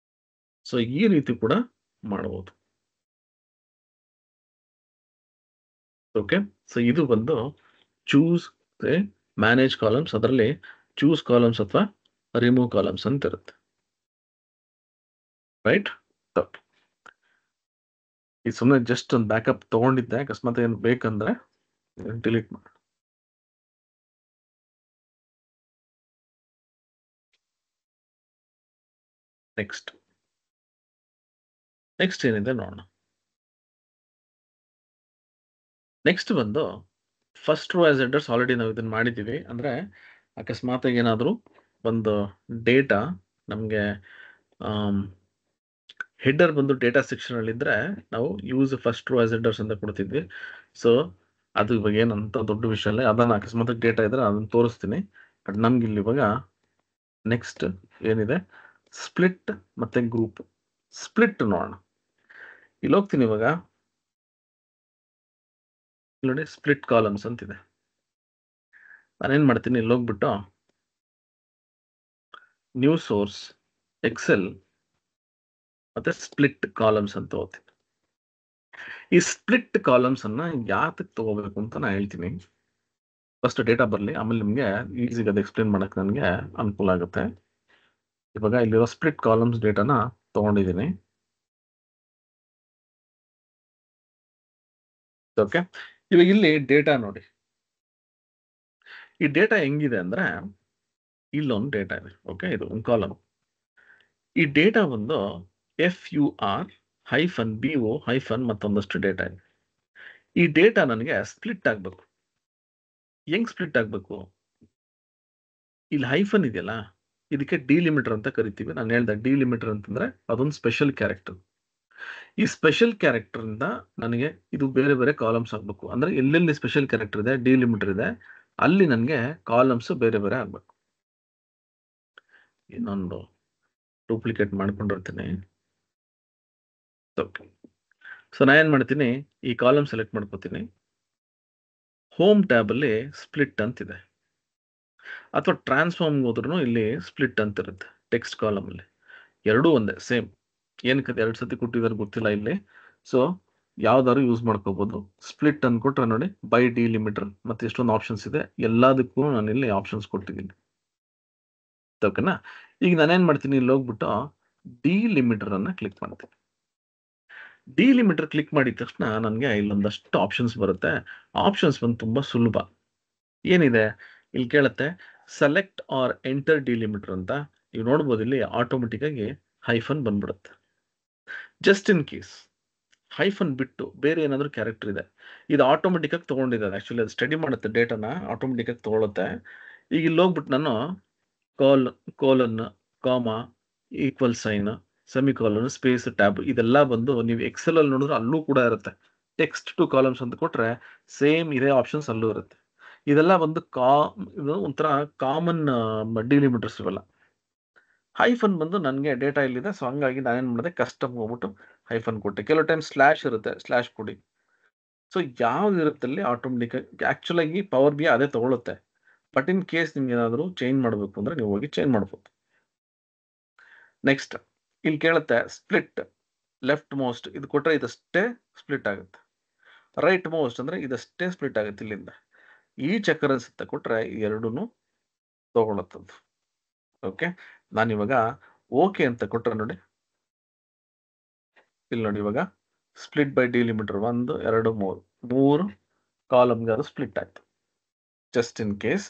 ಸೊ ಈ ರೀತಿ ಕೂಡ ಮಾಡಬಹುದು. ಓಕೆ, ಸೊ ಇದು ಬಂದು ಚೂಸ್ ಮ್ಯಾನೇಜ್ ಕಾಲಮ್ಸ್, ಅದರಲ್ಲಿ ಚೂಸ್ ಕಾಲಮ್ಸ್ ಅಥವಾ ರಿಮೂವ್ ಕಾಲಮ್ಸ್ ಅಂತ ಇರುತ್ತೆ. ರೈಟ್, ಈ ಸುಮ್ಮನೆ ಜಸ್ಟ್ ಒಂದು ಬ್ಯಾಕಪ್ ತಗೊಂಡಿದ್ದೆ, ಅಕಸ್ಮಾತ್ ಏನು ಬೇಕಂದ್ರೆ ಡಿಲೀಟ್ ಮಾಡಿ. ನೆಕ್ಸ್ಟ್ ಏನಿದೆ ನೋಡೋಣ. ನೆಕ್ಸ್ಟ್ ಬಂದು first row as headers already ನಾವು ಇದನ್ನ ಮಾಡಿದ್ದೀವಿ. ಅಂದರೆ ಅಕಸ್ಮಾತಾಗಿ ಏನಾದರೂ ಒಂದು ಡೇಟಾ ನಮಗೆ ಹೆಡರ್ ಬಂದು ಡೇಟಾ ಸೆಕ್ಷನಲ್ಲಿದ್ದರೆ ನಾವು use first row as headers ಅಂತ ಕೊಡ್ತಿದ್ವಿ. ಸೊ ಅದು ಇವಾಗ ಏನಂತ ದೊಡ್ಡ ವಿಷಯ ಅಲ್ಲ. ಅದನ್ನು ಅಕಸ್ಮಾತ್ ಡೇಟಾ ಇದ್ದರೆ ಅದನ್ನು ತೋರಿಸ್ತೀನಿ. ಬಟ್ ನಮ್ಗೆ ಇಲ್ಲಿ ಇವಾಗ ನೆಕ್ಸ್ಟ್ ಏನಿದೆ ಸ್ಪ್ಲಿಟ್ ಮತ್ತು ಗ್ರೂಪ್. ಸ್ಪ್ಲಿಟ್ ನೋಡೋಣ. ಇಲ್ಲಿ ಹೋಗ್ತೀನಿ ಇವಾಗ. ನೋಡಿ ಸ್ಪ್ಲಿಟ್ ಕಾಲಮ್ಸ್ ಅಂತಿದೆ. ನಾನೇನು ಮಾಡ್ತೀನಿ, ಇಲ್ಲಿ ಹೋಗ್ಬಿಟ್ಟು ನ್ಯೂ ಸೋರ್ಸ್ ಎಕ್ಸೆಲ್ ಮತ್ತೆ ಸ್ಪ್ಲಿಟ್ ಕಾಲಮ್ಸ್ ಅಂತ ಹೋಗ್ತೀನಿ. ಈ ಸ್ಪ್ಲಿಟ್ ಕಾಲಮ್ಸ್ ಅನ್ನ ಯಾತಕ್ಕೆ ತಗೋಬೇಕು ಅಂತ ನಾನು ಹೇಳ್ತೀನಿ. ಫಸ್ಟ್ ಡೇಟಾ ಬರಲಿ, ಆಮೇಲೆ ನಿಮಗೆ ಈಸಿಗೆ ಅದು ಎಕ್ಸ್ಪ್ಲೇನ್ ಮಾಡಕ್ಕೆ ನನಗೆ ಅನುಕೂಲ ಆಗುತ್ತೆ. ಇವಾಗ ಇಲ್ಲಿರೋ ಸ್ಪ್ಲಿಟ್ ಕಾಲಮ್ಸ್ ಡೇಟಾನ ತಗೊಂಡಿದ್ದೀನಿ. ಓಕೆ, ಇವಾಗ ಇಲ್ಲಿ ಡೇಟಾ ನೋಡಿ. ಈ ಡೇಟಾ ಹೆಂಗಿದೆ ಅಂದ್ರೆ ಇಲ್ಲೊಂದು ಡೇಟಾ ಇದೆ. ಓಕೆ, ಇದು ಒಂದು ಕಾಲಮ್. ಈ ಡೇಟಾ ಒಂದು FUR-BO- ಮತ್ತೊಂದಷ್ಟು ಡೇಟಾ ಇದೆ. ಈ ಡೇಟಾ ನನಗೆ ಸ್ಪ್ಲಿಟ್ ಆಗಬೇಕು. ಹೆಂಗ್ ಸ್ಪ್ಲಿಟ್ ಆಗಬೇಕು? ಇಲ್ಲಿ ಹೈಫನ್ ಇದೆಯಲ್ಲ, ಇದಕ್ಕೆ ಡಿಲಿಮಿಟರ್ ಅಂತ ಕರಿತೀವಿ. ನಾನು ಹೇಳ್ದೆ ಡಿಲಿಮಿಟರ್ ಅಂತಂದ್ರೆ ಅದೊಂದು ಸ್ಪೆಷಲ್ ಕ್ಯಾರೆಕ್ಟರ್. ಈ ಸ್ಪೆಷಲ್ ಕ್ಯಾರೆಕ್ಟರ್ ಇಂದ ನನಗೆ ಇದು ಬೇರೆ ಬೇರೆ ಕಾಲಮ್ಸ್ ಆಗಬೇಕು. ಅಂದ್ರೆ ಎಲ್ಲೆಲ್ಲಿ ಸ್ಪೆಷಲ್ ಕ್ಯಾರೆಕ್ಟರ್ ಇದೆ, ಡಿಲಿಮಿಟರ್ ಇದೆ, ಅಲ್ಲಿ ನನಗೆ ಕಾಲಮ್ಸ್ ಬೇರೆ ಬೇರೆ ಆಗಬೇಕು. ಇನ್ನೊಂದು ಡೂಪ್ಲಿಕೇಟ್ ಮಾಡ್ಕೊಂಡಿರ್ತೀನಿ. ಓಕೆ, ಸೊ ನಾನು ಏನು ಮಾಡ್ತೀನಿ, ಈ ಕಾಲಮ್ ಸೆಲೆಕ್ಟ್ ಮಾಡ್ಕೋತೀನಿ. ಹೋಮ್ ಟ್ಯಾಬ್ ಅಲ್ಲಿ ಸ್ಪ್ಲಿಟ್ ಅಂತಿದೆ, ಅಥವಾ ಟ್ರಾನ್ಸ್ಫಾರ್ಮ್ಗೆ ಹೋದ್ರೂ ಇಲ್ಲಿ ಸ್ಪ್ಲಿಟ್ ಅಂತ ಇರುತ್ತೆ. ಟೆಕ್ಸ್ಟ್ ಕಾಲಮ್ ಅಲ್ಲಿ ಎರಡೂ ಒಂದೇ, ಸೇಮ್. ಏನಕ್ಕೆ ಎರಡು ಸತಿ ಕೊಟ್ಟಿದ್ದಾರೆ ಗೊತ್ತಿಲ್ಲ ಇಲ್ಲಿ. ಸೊ ಯಾವ್ದಾದ್ರು ಯೂಸ್ ಮಾಡ್ಕೋಬಹುದು. ಸ್ಪ್ಲಿಟ್ ಅನ್ಕೊಟ್ರೆ ನೋಡಿ, ಬೈ ಡಿಲಿಮಿಟರ್ ಮತ್ತೆ ಎಷ್ಟೊಂದು ಆಪ್ಷನ್ಸ್ ಇದೆ. ಎಲ್ಲದಕ್ಕೂ ನಾನು ಇಲ್ಲಿ ಆಪ್ಷನ್ಸ್ ಕೊಟ್ಟಿದ್ದೀನಿ. ಓಕೆನಾ? ಈಗ ನಾನೇನ್ ಮಾಡ್ತೀನಿ, ಇಲ್ಲಿ ಹೋಗ್ಬಿಟ್ಟು ಡಿಲಿಮಿಟರ್ ಅನ್ನ ಕ್ಲಿಕ್ ಮಾಡ್ತೀನಿ. ಡಿಲಿಮಿಟರ್ ಕ್ಲಿಕ್ ಮಾಡಿದ ತಕ್ಷಣ ನನಗೆ ಇಲ್ಲೊಂದಷ್ಟು ಆಪ್ಷನ್ಸ್ ಬರುತ್ತೆ. ಆಪ್ಷನ್ಸ್ ಬಂದು ತುಂಬಾ ಸುಲಭ. ಏನಿದೆ ಇಲ್ಲಿ ಕೇಳುತ್ತೆ, ಸೆಲೆಕ್ಟ್ ಆರ್ ಎಂಟರ್ ಡಿಲಿಮಿಟರ್ ಅಂತ. ನೀವು ನೋಡ್ಬೋದು ಇಲ್ಲಿ ಆಟೋಮೆಟಿಕ್ ಆಗಿ ಹೈಫನ್ ಬಂದ್ಬಿಡುತ್ತೆ. ಜಸ್ಟ್ ಇನ್ ಕೇಸ್ ಹೈಫನ್ ಬಿಟ್ಟು ಬೇರೆ ಏನಾದರೂ ಕ್ಯಾರೆಕ್ಟರ್ ಇದೆ, ಇದು ಆಟೋಮೆಟಿಕ್ ಆಗಿ ತೊಗೊಂಡಿದ್ದಾರೆ. ಆ್ಯಕ್ಚುಲಿ ಅದು ಸ್ಟಡಿ ಮಾಡುತ್ತೆ, ಡೇಟಾನ ಆಟೋಮೆಟಿಕ್ ಆಗಿ ತೊಗೊಳುತ್ತೆ. ಈಗ ಇಲ್ಲಿ ಹೋಗ್ಬಿಟ್ಟು ನಾನು colon, comma, equal sign, semicolon, space, tab ಇದೆಲ್ಲ ಬಂದು ನೀವು ಎಕ್ಸೆಲ್ ಅಲ್ಲಿ ನೋಡಿದ್ರೆ ಅಲ್ಲೂ ಕೂಡ ಇರುತ್ತೆ. ಟೆಕ್ಸ್ಟ್ ಟು ಕಾಲಮ್ಸ್ ಅಂತ ಕೊಟ್ರೆ ಸೇಮ್ ಇದೇ ಆಪ್ಷನ್ಸ್ ಅಲ್ಲೂ ಇರುತ್ತೆ. ಇದೆಲ್ಲ ಬಂದು ಇದು ಒಂಥರ ಕಾಮನ್ ಡಿಲಿಮಿಟರ್ಸ್ ಇವೆಲ್ಲ. ಹೈಫನ್ ಬಂದು ನನಗೆ ಡೇಟಾ ಇಲ್ಲಿದೆ, ಸೊ ಹಂಗಾಗಿ ನಾನೇನು ಮಾಡಿದೆ, ಕಸ್ಟಮ್ ಹೋಗ್ಬಿಟ್ಟು ಹೈಫನ್ ಕೊಟ್ಟೆ. ಕೆಲವು ಟೈಮ್ ಸ್ಲ್ಯಾಶ್ ಇರುತ್ತೆ, ಸ್ಲ್ಯಾಶ್ ಕೊಡಿ. ಸೊ ಯಾವ್ದು ಇರುತ್ತೆ ಅಲ್ಲಿ ಆಟೋಮೆಟಿಕ್ ಆಗಿ ಆಗಿ ಪವರ್ ಬಿ ಅದೇ ತಗೊಳುತ್ತೆ. ಬಟ್ ಇನ್ ಕೇಸ್ ನಿಮ್ಗೆ ಏನಾದರೂ ಚೇಂಜ್ ಮಾಡಬೇಕು ಅಂದ್ರೆ ನೀವು ಹೋಗಿ ಚೇಂಜ್ ಮಾಡ್ಬೋದು. ನೆಕ್ಸ್ಟ್ ಇಲ್ಲಿ ಕೇಳುತ್ತೆ ಸ್ಪ್ಲಿಟ್ ಲೆಫ್ಟ್ ಮೋಸ್ಟ್, ಇದು ಕೊಟ್ಟರೆ ಇದಷ್ಟೇ ಸ್ಪ್ಲಿಟ್ ಆಗುತ್ತೆ. ರೈಟ್ ಮೋಸ್ಟ್ ಅಂದ್ರೆ ಇದಷ್ಟೇ ಸ್ಪ್ಲಿಟ್ ಆಗುತ್ತೆ ಇಲ್ಲಿಂದ. ಈ ಚಕ್ಕರನ್ಸ್ ಅಂತ ಕೊಟ್ರೆ ಎರಡೂ ತಗೊಳತ್ತದ್ದು. ಓಕೆ, ನಾನಿವಾಗ ಓಕೆ ಅಂತ ಕೊಟ್ಟರೆ ನೋಡಿ, ಇಲ್ಲಿ ನೋಡಿ ಇವಾಗ ಸ್ಪ್ಲಿಟ್ ಬೈ ಡಿಲಿಮಿಟರ್ 1 2 3 ಕಾಲಮ್ಗೆ ಅದು ಸ್ಪ್ಲಿಟ್ ಆಯ್ತು. ಜಸ್ಟ್ ಇನ್ ಕೇಸ್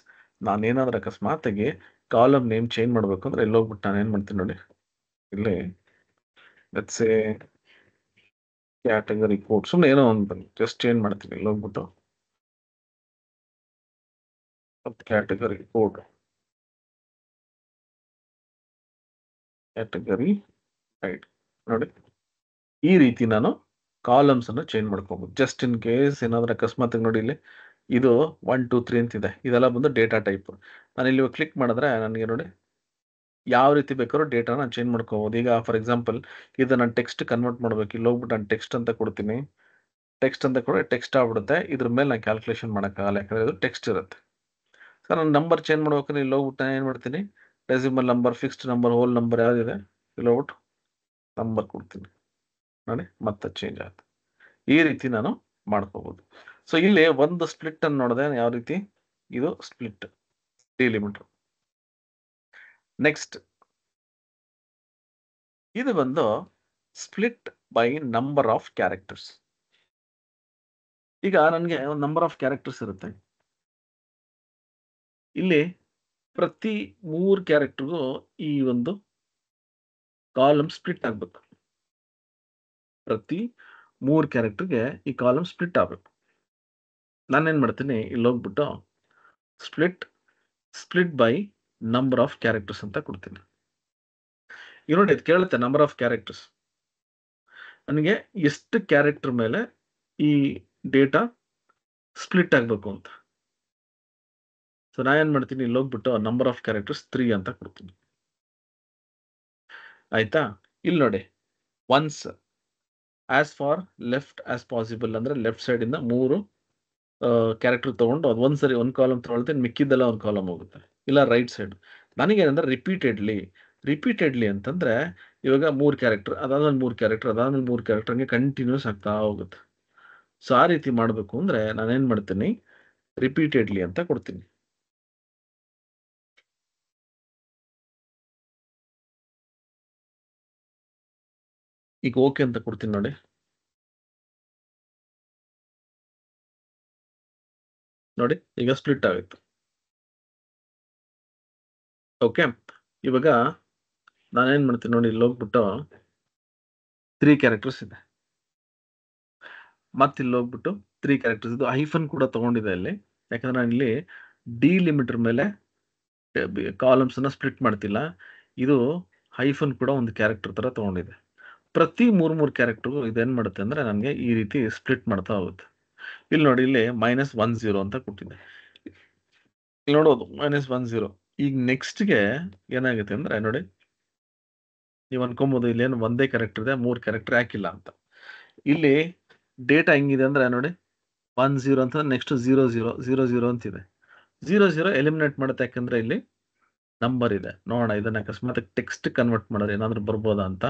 ನಾನೇನಾದ್ರೂ ಅಕಸ್ಮಾತಾಗಿ ಕಾಲಮ್ ನೇಮ್ ಚೇಂಜ್ ಮಾಡಬೇಕು ಅಂದ್ರೆ ಇಲ್ಲಿ ಹೋಗ್ಬಿಟ್ಟು ನಾನು ಏನು ಮಾಡ್ತೀನಿ ನೋಡಿ, ಇಲ್ಲಿ ಲೆಟ್ಸ್ ಸೇ ಕ್ಯಾಟಗರಿ ಕೋಡ್, ಸುಮ್ಮನೆ ಏನೋ ಒಂದು ಜಸ್ಟ್ ಚೇಂಜ್ ಮಾಡ್ತೀನಿ. ಇಲ್ಲಿ ಹೋಗ್ಬಿಟ್ಟು ಕ್ಯಾಟಗರಿ ಕೋಡ್, ಕ್ಯಾಟಗರಿ ರೈಟ್. ನೋಡಿ ಈ ರೀತಿ ನಾನು ಕಾಲಮ್ಸ್ ಅನ್ನು ಚೇಂಜ್ ಮಾಡ್ಕೋಬಹುದು. ಜಸ್ಟ್ ಇನ್ ಕೇಸ್ ಏನಾದ್ರೂ ಅಕಸ್ಮಾತ್ ನೋಡಿ, ಇಲ್ಲಿ ಇದು 1 2 3 ಅಂತಿದೆ, ಇದೆಲ್ಲ ಬಂದು ಡೇಟಾ ಟೈಪ್. ನಾನು ಇಲ್ಲಿ ಕ್ಲಿಕ್ ಮಾಡಿದ್ರೆ ನನಗೆ ನೋಡಿ ಯಾವ ರೀತಿ ಬೇಕಾದ್ರೂ ಡೇಟಾ ನಾನು ಚೇಂಜ್ ಮಾಡ್ಕೋಬಹುದು. ಈಗ ಫಾರ್ ಎಕ್ಸಾಂಪಲ್ ಇದು ನಾನು ಟೆಕ್ಸ್ಟ್ ಕನ್ವರ್ಟ್ ಮಾಡಬೇಕು, ಇಲ್ಲಿ ಹೋಗ್ಬಿಟ್ಟು ನಾನು ಟೆಕ್ಸ್ಟ್ ಅಂತ ಕೊಡ್ತೀನಿ. ಟೆಕ್ಸ್ಟ್ ಅಂತ ಕೊಟ್ಟರೆ ಟೆಕ್ಸ್ಟ್ ಆಗ್ಬಿಡುತ್ತೆ. ಇದ್ರ ಮೇಲೆ ನಾನು ಕ್ಯಾಲ್ಕುಲೇಷನ್ ಮಾಡೋಕ್ಕಾಗಲ್ಲ, ಯಾಕಂದ್ರೆ ಇದು ಟೆಕ್ಸ್ಟ್ ಇರುತ್ತೆ. ಸೊ ನಾನು ನಂಬರ್ ಚೇಂಜ್ ಮಾಡ್ಬೇಕಂದ್ರೆ ಇಲ್ಲಿ ಹೋಗ್ಬಿಟ್ಟು ನಾನು ಏನು ಮಾಡ್ತೀನಿ, decimal number, fixed number, whole number ಯಾವುದಿದೆ ಇಲ್ಲಿ ಹೋಗ್ಬಿಟ್ಟು ನಂಬರ್ ಕೊಡ್ತೀನಿ. ನೋಡಿ ಮತ್ತೆ ಚೇಂಜ್ ಆಯ್ತು. ಈ ರೀತಿ ನಾನು ಮಾಡ್ಕೋಬಹುದು. ಸೊ ಇಲ್ಲಿ ಒಂದು ಸ್ಪ್ಲಿಟ್ ಅನ್ನು ನೋಡಿದೆ ಯಾವ ರೀತಿ, ಇದು ಸ್ಪ್ಲಿಟ್ ಡಿಲಿಮಿಟರ್. ನೆಕ್ಸ್ಟ್ ಇದು ಬಂದು split by number of characters. ಈಗ ನನಗೆ ಒಂದು ನಂಬರ್ ಆಫ್ ಕ್ಯಾರೆಕ್ಟರ್ಸ್ ಇರುತ್ತೆ. ಇಲ್ಲಿ ಪ್ರತಿ 3 ಕ್ಯಾರೆಕ್ಟರ್ಗೂ ಈ ಒಂದು ಕಾಲಮ್ ಸ್ಪ್ಲಿಟ್ ಆಗ್ಬೇಕು. ಪ್ರತಿ 3 ಕ್ಯಾರೆಕ್ಟರ್ಗೆ ಈ ಕಾಲಮ್ ಸ್ಪ್ಲಿಟ್ ಆಗ್ಬೇಕು. ನಾನೇನ್ ಮಾಡ್ತೀನಿ, ಇಲ್ಲಿ ಹೋಗ್ಬಿಟ್ಟು split by number of characters ಅಂತ ಕೊಡ್ತೀನಿ. ಈಗ ನೋಡಿ, ಇದು ಕೇಳುತ್ತೆ ನಂಬರ್ ಆಫ್ ಕ್ಯಾರೆಕ್ಟರ್ಸ್. ನನಗೆ ಎಷ್ಟು ಕ್ಯಾರೆಕ್ಟರ್ ಮೇಲೆ ಈ ಡೇಟಾ ಸ್ಪ್ಲಿಟ್ ಆಗಬೇಕು ಅಂತ. ಸೊ ನಾ ಏನ್ ಮಾಡ್ತೀನಿ, ಇಲ್ಲಿ ಹೋಗ್ಬಿಟ್ಟು ನಂಬರ್ ಆಫ್ ಕ್ಯಾರೆಕ್ಟರ್ಸ್ 3 ಅಂತ ಕೊಡ್ತೀನಿ. ಆಯ್ತಾ? ಇಲ್ಲಿ ನೋಡಿ, once as for left as possible ಅಂದ್ರೆ ಲೆಫ್ಟ್ ಸೈಡ್ ಇಂದ 3 ಕ್ಯಾರೆಕ್ಟರ್ ತಗೊಂಡು ಅದು ಒಂದ್ಸರಿ ಒಂದು ಕಾಲಮ್ ತಗೊಳ್ತೇನೆ, ಮಿಕ್ಕಿದ್ದೆಲ್ಲ ಒಂದು ಕಾಲಮ್ ಹೋಗುತ್ತೆ. ಇಲ್ಲ ರೈಟ್ ಸೈಡ್. ನನಗೇನಂದ್ರೆ ರಿಪೀಟೆಡ್ಲಿ ಅಂತಂದ್ರೆ ಇವಾಗ 3 ಕ್ಯಾರೆಕ್ಟರ್, ಅದಾದ್ಮೇಲೆ 3 ಕ್ಯಾರೆಕ್ಟರ್, ಅದಾದ್ಮೇಲೆ 3 ಕ್ಯಾರೆಕ್ಟರ್, ಹಂಗೆ ಕಂಟಿನ್ಯೂಸ್ ಆಗ್ತಾ ಹೋಗುತ್ತೆ. ಸೊ ಆ ರೀತಿ ಮಾಡಬೇಕು ಅಂದ್ರೆ ನಾನೇನ್ ಮಾಡ್ತೀನಿ, ರಿಪೀಟೆಡ್ಲಿ ಅಂತ ಕೊಡ್ತೀನಿ. ಈಗ ಓಕೆ ಅಂತ ಕೊಡ್ತೀನಿ ನೋಡಿ. ನೋಡಿ, ಈಗ ಸ್ಪ್ಲಿಟ್ ಆಗುತ್ತೆ. ಓಕೆ, ಇವಾಗ ನಾನೇನ್ ಮಾಡ್ತೀನಿ ನೋಡಿ, ಇಲ್ಲಿ ಹೋಗ್ಬಿಟ್ಟು 3 ಕ್ಯಾರೆಕ್ಟರ್ಸ್ ಇದೆ. ಮತ್ತೆ ಇಲ್ಲಿ ಹೋಗ್ಬಿಟ್ಟು 3 ಕ್ಯಾರೆಕ್ಟರ್ಸ್, ಇದು ಹೈಫನ್ ಕೂಡ ತಗೊಂಡಿದೆ ಇಲ್ಲಿ. ಯಾಕಂದ್ರೆ ನಾನು ಇಲ್ಲಿ ಡಿಲಿಮಿಟರ್ ಮೇಲೆ ಕಾಲಮ್ಸ್ ಅನ್ನ ಸ್ಪ್ಲಿಟ್ ಮಾಡ್ತಿಲ್ಲ. ಇದು ಹೈಫನ್ ಕೂಡ ಒಂದು ಕ್ಯಾರೆಕ್ಟರ್ ತರ ತಗೊಂಡಿದೆ. ಪ್ರತಿ 3 ಕ್ಯಾರೆಕ್ಟರ್ ಇದೇನ್ ಮಾಡುತ್ತೆ ಅಂದ್ರೆ ನನಗೆ ಈ ರೀತಿ ಸ್ಪ್ಲಿಟ್ ಮಾಡ್ತಾ ಹೋಗುತ್ತೆ. ಇಲ್ಲಿ ನೋಡಿ, ಇಲ್ಲಿ -10 ಅಂತ ಕೊಟ್ಟಿದೆ. ಇಲ್ಲಿ ನೋಡೋದು -10. ಈಗ ನೆಕ್ಸ್ಟ್ಗೆ ಏನಾಗುತ್ತೆ ಅಂದ್ರೆ ನೋಡಿ, ನೀವು ಅನ್ಕೊಬಹುದು ಇಲ್ಲಿ ಏನು ಒಂದೇ ಕ್ಯಾರೆಕ್ಟರ್ ಇದೆ, 3 ಕ್ಯಾರೆಕ್ಟರ್ ಹಾಕಿಲ್ಲ ಅಂತ. ಇಲ್ಲಿ ಡೇಟಾ ಹೆಂಗಿದೆ ಅಂದ್ರೆ ನೋಡಿ, 10 ಅಂತ ನೆಕ್ಸ್ಟ್ 00 ಅಂತಿದೆ. 00 ಎಲಿಮಿನೇಟ್ ಮಾಡುತ್ತೆ, ಯಾಕಂದ್ರೆ ಇಲ್ಲಿ ನಂಬರ್ ಇದೆ. ನೋಡೋಣ, ಇದನ್ನ ಅಕಸ್ಮಾತ್ ಟೆಕ್ಸ್ಟ್ ಕನ್ವರ್ಟ್ ಮಾಡಿದ್ರೆ ಏನಾದ್ರು ಬರ್ಬೋದಾ ಅಂತ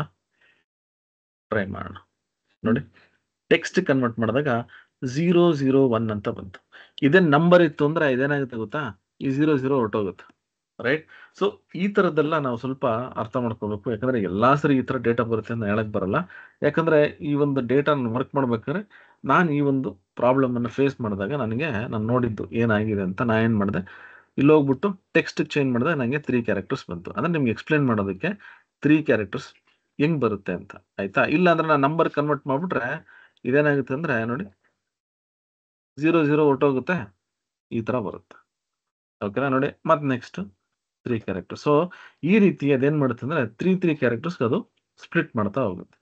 ಟ್ರೈ ಮಾಡೋಣ. ನೋಡಿ, ಟೆಕ್ಸ್ಟ್ ಕನ್ವರ್ಟ್ ಮಾಡಿದಾಗ 001 ಅಂತ ಬಂತು. ಇದೇ ನಂಬರ್ ಇತ್ತು ಅಂದ್ರೆ ಇದೇನಾಗುತ್ತೆ ಗೊತ್ತಾ, ಈ 00 ಹೊರಟೋಗುತ್ತೆ. ರೈಟ್? ಸೊ ಈ ತರದ್ದೆಲ್ಲ ನಾವು ಸ್ವಲ್ಪ ಅರ್ಥ ಮಾಡ್ಕೋಬೇಕು. ಯಾಕಂದ್ರೆ ಎಲ್ಲಾ ಸರಿ ಈ ತರ ಡೇಟಾ ಬರುತ್ತೆ ಅಂತ ಹೇಳಕ್ ಬರಲ್ಲ. ಯಾಕಂದ್ರೆ ಈ ಒಂದು ಡೇಟಾ ವರ್ಕ್ ಮಾಡ್ಬೇಕಾದ್ರೆ ನಾನು ಈ ಒಂದು ಪ್ರಾಬ್ಲಮ್ ಅನ್ನು ಫೇಸ್ ಮಾಡಿದಾಗ ನಾನು ನೋಡಿದ್ದು ಏನಾಗಿದೆ ಅಂತ ನಾ ಏನ್ ಮಾಡಿದೆ, ಇಲ್ಲಿ ಹೋಗ್ಬಿಟ್ಟು ಟೆಕ್ಸ್ಟ್ ಚೇಂಜ್ ಮಾಡಿದಾಗ ನನಗೆ 3 ಕ್ಯಾರೆಕ್ಟರ್ಸ್ ಬಂತು. ಅಂದ್ರೆ ನಿಮ್ಗೆ ಎಕ್ಸ್ಪ್ಲೇನ್ ಮಾಡೋದಕ್ಕೆ 3 ಕ್ಯಾರೆಕ್ಟರ್ಸ್ ಹೆಂಗ್ ಬರುತ್ತೆ ಅಂತ. ಆಯ್ತಾ? ಇಲ್ಲ ಅಂದ್ರೆ ನಾನು ನಂಬರ್ ಕನ್ವರ್ಟ್ ಮಾಡ್ಬಿಟ್ರೆ ಇದೇನಾಗುತ್ತೆ ಅಂದ್ರೆ ನೋಡಿ, 00 ಹೊರಟೋಗುತ್ತೆ, ಈ ತರ ಬರುತ್ತೆ. ಓಕೆನಾ? ನೋಡಿ, ಮತ್ತೆ ನೆಕ್ಸ್ಟ್ 3 ಕ್ಯಾರೆಕ್ಟರ್. ಸೊ ಈ ರೀತಿ ಅದೇನ್ ಮಾಡುತ್ತೆ ಅಂದ್ರೆ 3 ಕ್ಯಾರೆಕ್ಟರ್ಸ್ ಅದು ಸ್ಪ್ಲಿಟ್ ಮಾಡ್ತಾ ಹೋಗುತ್ತೆ.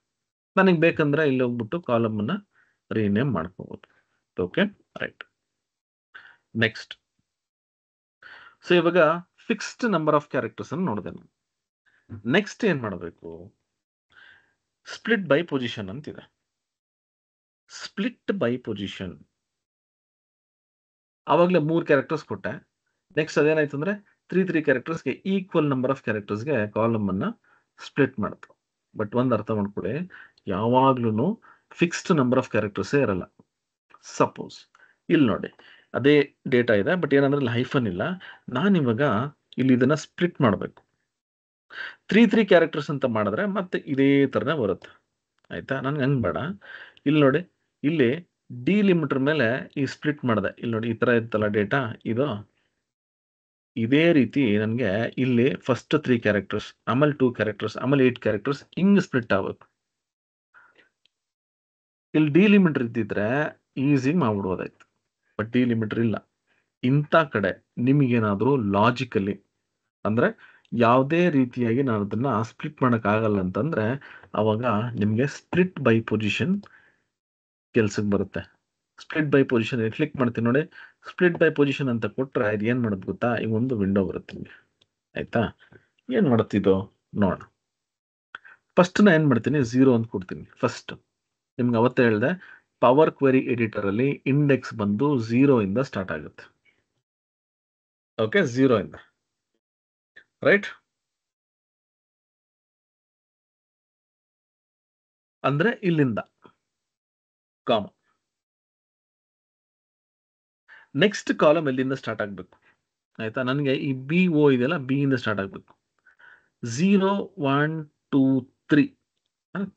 ನನಗೆ ಬೇಕಂದ್ರೆ ಇಲ್ಲಿ ಹೋಗ್ಬಿಟ್ಟು ಕಾಲಮ್ ಅನ್ನ ರೀನೇಮ್ ಮಾಡ್ಕೋಬಹುದು. Okay, right. ನೆಕ್ಸ್ಟ್, ಸೊ ಇವಾಗ ಫಿಕ್ಸ್ಡ್ ನಂಬರ್ ಆಫ್ ಕ್ಯಾರೆಕ್ಟರ್ಸ್ ಅನ್ನು ನೋಡಿದೆ ನಾನು. ನೆಕ್ಸ್ಟ್ ಏನ್ ಮಾಡಬೇಕು, ಸ್ಪ್ಲಿಟ್ ಬೈ ಪೊಸಿಷನ್ ಅಂತಿದೆ. ಸ್ಪ್ಲಿಟ್ ಬೈ ಪೊಸಿಷನ್ ಅವಾಗಲೇ 3 ಕ್ಯಾರೆಕ್ಟರ್ಸ್ ಕೊಟ್ಟೆ. ನೆಕ್ಸ್ಟ್ ಅದೇನಾಯ್ತು ಅಂದ್ರೆ 3 ಕ್ಯಾರೆಕ್ಟರ್ಸ್ಗೆ ಈಕ್ವಲ್ ನಂಬರ್ ಆಫ್ ಕ್ಯಾರೆಕ್ಟರ್ಸ್ಗೆ ಕಾಲಮ್ ಅನ್ನ ಸ್ಪ್ಲಿಟ್ ಮಾಡ್ತು. ಬಟ್ ಒಂದು ಅರ್ಥ ಮಾಡ್ಕೊಳ್ಳಿ, ಯಾವಾಗ್ಲೂ ಫಿಕ್ಸ್ಡ್ ನಂಬರ್ ಆಫ್ ಕ್ಯಾರೆಕ್ಟರ್ಸೇ ಇರಲ್ಲ. ಸಪೋಸ್ ಇಲ್ಲಿ ನೋಡಿ, ಅದೇ ಡೇಟಾ ಇದೆ, ಬಟ್ ಏನಂದ್ರೆ ಇಲ್ಲಿ ಹೈಫನ್ ಇಲ್ಲ. ನಾನು ಇವಾಗ ಇಲ್ಲಿ ಇದನ್ನ ಸ್ಪ್ಲಿಟ್ ಮಾಡಬೇಕು. 3 ಕ್ಯಾರೆಕ್ಟರ್ಸ್ ಅಂತ ಮಾಡಿದ್ರೆ ಮತ್ತೆ ಇದೇ ತರನೇ ಬರುತ್ತೆ. ಆಯ್ತಾ? ನನ್ಗೆ ಹಂಗ್ ಬೇಡ. ಇಲ್ಲಿ ನೋಡಿ, ಇಲ್ಲಿ ಡಿಲಿಮಿಟರ್ ಮೇಲೆ ಈ ಸ್ಪ್ಲಿಟ್ ಮಾಡಿದೆ. ಇಲ್ಲಿ ನೋಡಿ, ಈ ತರ ಇತ್ತಲ್ಲ ಡೇಟಾ, ಇದು ಇದೇ ರೀತಿ ನನಗೆ ಇಲ್ಲಿ ಫಸ್ಟ್ 3 ಕ್ಯಾರೆಕ್ಟರ್ಸ್, ಆಮೇಲೆ 2 ಕ್ಯಾರೆಕ್ಟರ್ಸ್, ಆಮೇಲೆ 8 ಕ್ಯಾರೆಕ್ಟರ್ಸ್ ಹಿಂಗ್ ಸ್ಪ್ಲಿಟ್ ಆಗ್ಬೇಕು. ಇಲ್ಲಿ ಡಿಲಿಮಿಟರ್ ಇದ್ದಿದ್ರೆ ಈಸಿ ಮಾಡ್ಬಿಡ್ಬೋದಾಯ್ತು. ಬಟ್ ಡಿಲಿಮಿಟರ್ ಇಲ್ಲ. ಇಂಥ ಕಡೆ ನಿಮಗೇನಾದ್ರೂ ಲಾಜಿಕಲಿ ಅಂದ್ರೆ ಯಾವುದೇ ರೀತಿಯಾಗಿ ನಾನು ಅದನ್ನ ಸ್ಪ್ಲಿಟ್ ಮಾಡಕ್ ಆಗಲ್ಲ ಅಂತಂದ್ರೆ ಅವಾಗ ನಿಮ್ಗೆ ಸ್ಪ್ಲಿಟ್ ಬೈ ಪೊಸಿಷನ್ ಕೆಲ್ಸಕ್ಕೆ ಬರುತ್ತೆ. ಸ್ಪ್ಲಿಟ್ ಬೈ ಪೊಸಿಷನ್ ಕ್ಲಿಕ್ ಮಾಡ್ತೀನಿ ನೋಡಿ, ಸ್ಪ್ಲಿಟ್ ಬೈ ಪೊಸಿಷನ್ ಅಂತ ಕೊಟ್ರೆ ಇದು ಏನ್ ಮಾಡೋದು ಗೊತ್ತಾ, ಈ ಒಂದು ವಿಂಡೋ ಬರುತ್ತೆ ನಿಮಗೆ. ಆಯ್ತಾ? ಏನ್ ಮಾಡುತ್ತಿದ್ದು ನೋಡ. ಫಸ್ಟ್ ನಾ ಏನ್ ಮಾಡ್ತೀನಿ, 0 ಅಂತ ಕೊಡ್ತೀನಿ. ಫಸ್ಟ್ ನಿಮ್ಗೆ ಅವತ್ತೇ ಹೇಳಿದೆ, ಪವರ್ ಕ್ವೆರಿ ಎಡಿಟರ್ ಅಲ್ಲಿ ಇಂಡೆಕ್ಸ್ ಬಂದು 0 ಇಂದ ಸ್ಟಾರ್ಟ್ ಆಗುತ್ತೆ. ಓಕೆ, 0 ಇಂದ. ರೈಟ್? ಅಂದ್ರೆ ಇಲ್ಲಿಂದ ಕಾಮ. ನೆಕ್ಸ್ಟ್ ಕಾಲಮ್ ಎಲ್ಲಿಂದ ಸ್ಟಾರ್ಟ್ ಆಗ್ಬೇಕು. ಆಯ್ತಾ? ನನಗೆ ಈ BO ಇದೆಯಲ್ಲ, ಬಿ ಇಂದ ಸ್ಟಾರ್ಟ್ ಆಗ್ಬೇಕು. 0 1 2 3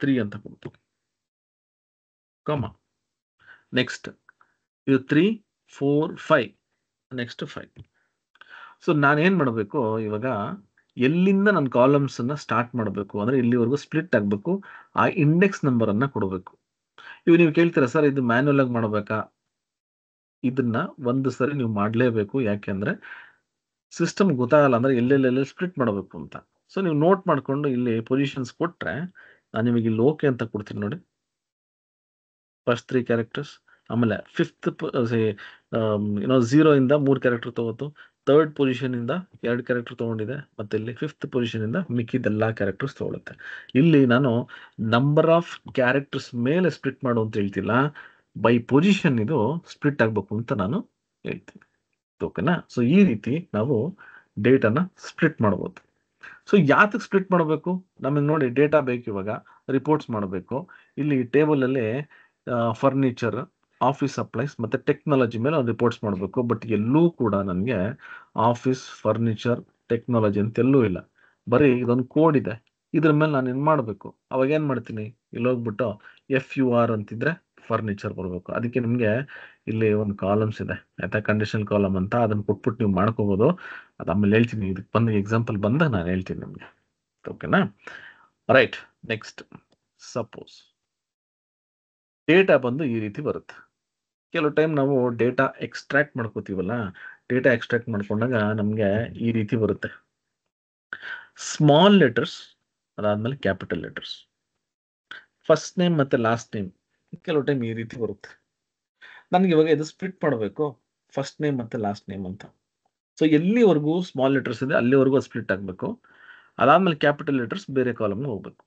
3 ಅಂತ ಕೊಡ್ತು, ಕಾಮ. ನೆಕ್ಸ್ಟ್ ಇದು 3 4 5, ನೆಕ್ಸ್ಟ್ 5. ಸೊ ನಾನು ಏನ್ ಮಾಡಬೇಕು ಇವಾಗ, ಎಲ್ಲಿಂದ ನಾನು ಕಾಲಮ್ಸ್ ಅನ್ನ ಸ್ಟಾರ್ಟ್ ಮಾಡಬೇಕು ಅಂದ್ರೆ ಇಲ್ಲಿವರೆಗೂ ಸ್ಪ್ಲಿಟ್ ಆಗಬೇಕು, ಆ ಇಂಡೆಕ್ಸ್ ನಂಬರ್ ಅನ್ನ ಕೊಡಬೇಕು. ಇವು ನೀವು ಕೇಳ್ತೀರಾ ಸರ್ ಇದು ಮ್ಯಾನ್ಯಲ್ ಆಗಿ ಮಾಡಬೇಕಾ? ಇದನ್ನ ಒಂದು ಸರಿ ನೀವು ಮಾಡಲೇಬೇಕು. ಯಾಕೆಂದ್ರೆ ಸಿಸ್ಟಮ್ ಗೊತ್ತಾಗಲ್ಲ ಅಂದ್ರೆ ಎಲ್ಲೆಲ್ಲೆಲ್ಲ ಸ್ಪ್ಲಿಟ್ ಮಾಡಬೇಕು ಅಂತ. ಸೊ ನೀವು ನೋಟ್ ಮಾಡ್ಕೊಂಡು ಇಲ್ಲಿ ಪೊಸಿಷನ್ಸ್ ಕೊಟ್ರೆ ನಾನು ನಿಮಗೆ ಇಲ್ಲಿ ಓಕೆ ಅಂತ ಕೊಡ್ತೀನಿ ನೋಡಿ. ಫಸ್ಟ್ 3 ಕ್ಯಾರೆಕ್ಟರ್ಸ್, ಆಮೇಲೆ ಫಿಫ್ತ್ ಏನೋ 0 ಇಂದ 3 ಕ್ಯಾರೆಕ್ಟರ್ ತಗೋತು, ಥರ್ಡ್ ಪೊಸಿಷನ್ ಇಂದ 2 ಕ್ಯಾರೆಕ್ಟರ್ ತಗೊಂಡಿದೆ, ಮತ್ತೆ ಇಲ್ಲಿ ಫಿಫ್ತ್ ಪೊಸಿಷನ್ ಇಂದ ಮಿಕ್ಕಿದೆಲ್ಲ ಕ್ಯಾರೆಕ್ಟರ್ಸ್ ತಗೊಳುತ್ತೆ. ಇಲ್ಲಿ ನಾನು ನಂಬರ್ ಆಫ್ ಕ್ಯಾರೆಕ್ಟರ್ಸ್ ಮೇಲೆ ಸ್ಪ್ಲಿಟ್ ಮಾಡು ಅಂತ ಹೇಳ್ತಿಲ್ಲ, ಬೈ ಪೊಸಿಷನ್ ಇದು ಸ್ಪ್ಲಿಟ್ ಆಗಬೇಕು ಅಂತ ನಾನು ಹೇಳ್ತೀನಿ. ಓಕೆನಾ? ಸೊ ಈ ರೀತಿ ನಾವು ಡೇಟಾನ ಸ್ಪ್ಲಿಟ್ ಮಾಡ್ಬೋದು. ಸೊ ಯಾತಕ್ಕೆ ಸ್ಪ್ಲಿಟ್ ಮಾಡಬೇಕು? ನಮಗೆ ನೋಡಿ ಡೇಟಾ ಬೇಕು, ಇವಾಗ ರಿಪೋರ್ಟ್ಸ್ ಮಾಡಬೇಕು. ಇಲ್ಲಿ ಟೇಬಲ್ ಅಲ್ಲಿ ಫರ್ನಿಚರ್, ಆಫೀಸ್ ಸಪ್ಲೈಸ್ ಮತ್ತೆ ಟೆಕ್ನಾಲಜಿ ಮೇಲೆ ಒಂದು ರಿಪೋರ್ಟ್ಸ್ ಮಾಡಬೇಕು. ಬಟ್ ಎಲ್ಲೂ ಕೂಡ ನನಗೆ ಆಫೀಸ್, ಫರ್ನಿಚರ್, ಟೆಕ್ನಾಲಜಿ ಅಂತ ಎಲ್ಲೂ ಇಲ್ಲ, ಬರೀ ಇದೊಂದು ಕೋಡ್ ಇದೆ. ಇದ್ರ ಮೇಲೆ ನಾನು ಏನು ಮಾಡಬೇಕು? ಅವಾಗ ಏನು ಮಾಡ್ತೀನಿ, ಇಲ್ಲಿ ಹೋಗ್ಬಿಟ್ಟು FUR ಅಂತಿದ್ರೆ ಫರ್ನಿಚರ್ ಬರಬೇಕು. ಅದಕ್ಕೆ ನಿಮಗೆ ಇಲ್ಲಿ ಒಂದು ಕಾಲಮ್ಸ್ ಇದೆ ಆಯ್ತಾ, ಕಂಡೀಷನಲ್ ಕಾಲಮ್ ಅಂತ, ಅದನ್ನ ಕೊಟ್ಬಿಟ್ಟು ನೀವು ಮಾಡ್ಕೋಬಹುದು. ಅದು ಆಮೇಲೆ ಹೇಳ್ತೀನಿ, ಇದಕ್ಕೆ ಬಂದ ಎಕ್ಸಾಂಪಲ್ ಬಂದಾಗ ನಾನು ಹೇಳ್ತೀನಿ ನಿಮಗೆ. ಓಕೆನಾ? ರೈಟ್. ನೆಕ್ಸ್ಟ್, ಸಪೋಸ್ ಡೇಟಾ ಬಂದು ಈ ರೀತಿ ಬರುತ್ತೆ. ಕೆಲವು ಟೈಮ್ ನಾವು ಡೇಟಾ ಎಕ್ಸ್ಟ್ರಾಕ್ಟ್ ಮಾಡ್ಕೋತೀವಲ್ಲ, ಡೇಟಾ ಎಕ್ಸ್ಟ್ರಾಕ್ಟ್ ಮಾಡ್ಕೊಂಡಾಗ ನಮಗೆ ಈ ರೀತಿ ಬರುತ್ತೆ. ಸ್ಮಾಲ್ ಲೆಟರ್ಸ್, ಅದಾದ್ಮೇಲೆ ಕ್ಯಾಪಿಟಲ್ ಲೆಟರ್ಸ್, ಫಸ್ಟ್ ನೇಮ್ ಮತ್ತೆ ಲಾಸ್ಟ್ ನೇಮ್ ಕೆಲವು ಟೈಮ್ ಈ ರೀತಿ ಬರುತ್ತೆ. ನನಗೆ ಇವಾಗ ಇದು ಸ್ಪ್ಲಿಟ್ ಮಾಡಬೇಕು, ಫಸ್ಟ್ ನೇಮ್ ಮತ್ತೆ ಲಾಸ್ಟ್ ನೇಮ್ ಅಂತ. ಸೊ ಎಲ್ಲಿವರೆಗೂ ಸ್ಮಾಲ್ ಲೆಟರ್ಸ್ ಇದೆ ಅಲ್ಲಿವರೆಗೂ ಸ್ಪ್ಲಿಟ್ ಆಗಬೇಕು. ಅದಾದ್ಮೇಲೆ ಕ್ಯಾಪಿಟಲ್ ಲೆಟರ್ಸ್ ಬೇರೆ ಕಾಲಮ್ಗೆ ಹೋಗ್ಬೇಕು.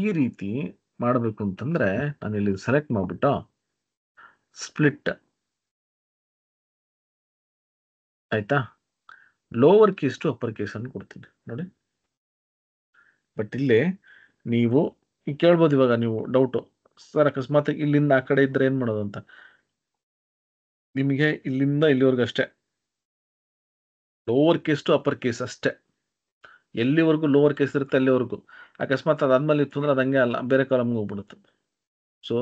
ಈ ರೀತಿ ಮಾಡಬೇಕು ಅಂತಂದ್ರೆ ನಾನು ಇಲ್ಲಿ ಸೆಲೆಕ್ಟ್ ಮಾಡ್ಬಿಟ್ಟು ಸ್ಪ್ಲಿಟ್ ಆಯ್ತಾ, lower case to upper case ಅನ್ನು ಕೊಡ್ತೀನಿ ನೋಡಿ. ಬಟ್ ಇಲ್ಲಿ ನೀವು ಈಗ ಕೇಳ್ಬೋದು, ಇವಾಗ ನೀವು ಡೌಟು, ಸರ್ ಅಕಸ್ಮಾತ್ ಇಲ್ಲಿಂದ ಆ ಕಡೆ ಇದ್ರೆ ಏನ್ ಮಾಡೋದು ಅಂತ. ನಿಮಗೆ ಇಲ್ಲಿಂದ ಇಲ್ಲಿವರೆಗೂ ಅಷ್ಟೇ, lower case to upper case ಅಷ್ಟೇ. ಎಲ್ಲಿವರೆಗೂ ಲೋವರ್ ಕೇಸ್ ಇರುತ್ತೆ ಅಲ್ಲಿವರೆಗೂ. ಅಕಸ್ಮಾತ್ ಅದಾದ್ಮೇಲೆ ಇತ್ತು ಅಂದ್ರೆ ಅದು ಹಂಗೆ ಅಲ್ಲ, ಬೇರೆ ಕಾಲಮ್ಗೆ ಹೋಗ್ಬಿಡುತ್ತೆ. ಸೊ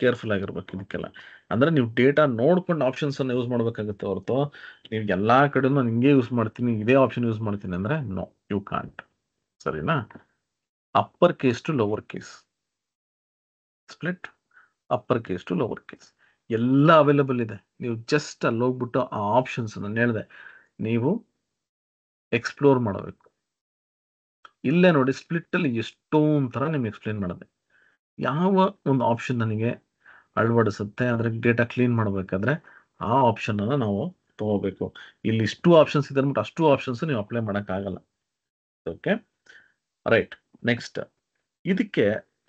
ಕೇರ್ಫುಲ್ ಆಗಿರ್ಬೇಕು ಇದಕ್ಕೆಲ್ಲ. ಅಂದ್ರೆ ನೀವು ಡೇಟಾ ನೋಡ್ಕೊಂಡು ಆಪ್ಷನ್ಸ್ ಅನ್ನು ಯೂಸ್ ಮಾಡ್ಬೇಕಾಗುತ್ತೆ ಹೊರತು ನೀವು ಎಲ್ಲಾ ಕಡೆನೂ ಹಿಂಗೆ ಯೂಸ್ ಮಾಡ್ತೀನಿ, ಇದೇ ಆಪ್ಷನ್ ಯೂಸ್ ಮಾಡ್ತೀನಿ ಅಂದ್ರೆ ನೋ, ಯು ಕಾಂಟ್. ಸರಿನಾ? Upper case to lower case split, upper case to lower case ಎಲ್ಲ ಅವೈಲಬಲ್ ಇದೆ. ನೀವು ಜಸ್ಟ್ ಅಲ್ಲಿ ಹೋಗ್ಬಿಟ್ಟು ಆ ಆಪ್ಷನ್ಸ್ ನಾನು ಹೇಳಿದೆ ನೀವು ಎಕ್ಸ್ಪ್ಲೋರ್ ಮಾಡಬೇಕು. ಇಲ್ಲೇ ನೋಡಿ ಸ್ಪ್ಲಿಟ್ ಅಲ್ಲಿ ಎಷ್ಟೊಂದು ತರ ನಿಮ್ಗೆ ಎಕ್ಸ್ಪ್ಲೇನ್ ಮಾಡಿದೆ. ಯಾವ ಒಂದು ಆಪ್ಷನ್ ನನಗೆ ಅಳವಡಿಸುತ್ತೆ ಅಂದ್ರೆ ಡೇಟಾ ಕ್ಲೀನ್ ಮಾಡಬೇಕಾದ್ರೆ ಆ ಆಪ್ಷನ್ ಅನ್ನ ನಾವು ತಗೋಬೇಕು. ಇಲ್ಲಿ ಇಷ್ಟು ಆಪ್ಷನ್ಸ್ ಇದೆ ಅಂದ್ಬಿಟ್ಟು ಅಷ್ಟು ಆಪ್ಷನ್ಸ್ ನೀವು ಅಪ್ಲೈ ಮಾಡೋಕ್ಕಾಗಲ್ಲ. Okay, right. ನೆಕ್ಸ್ಟ್, ಇದಕ್ಕೆ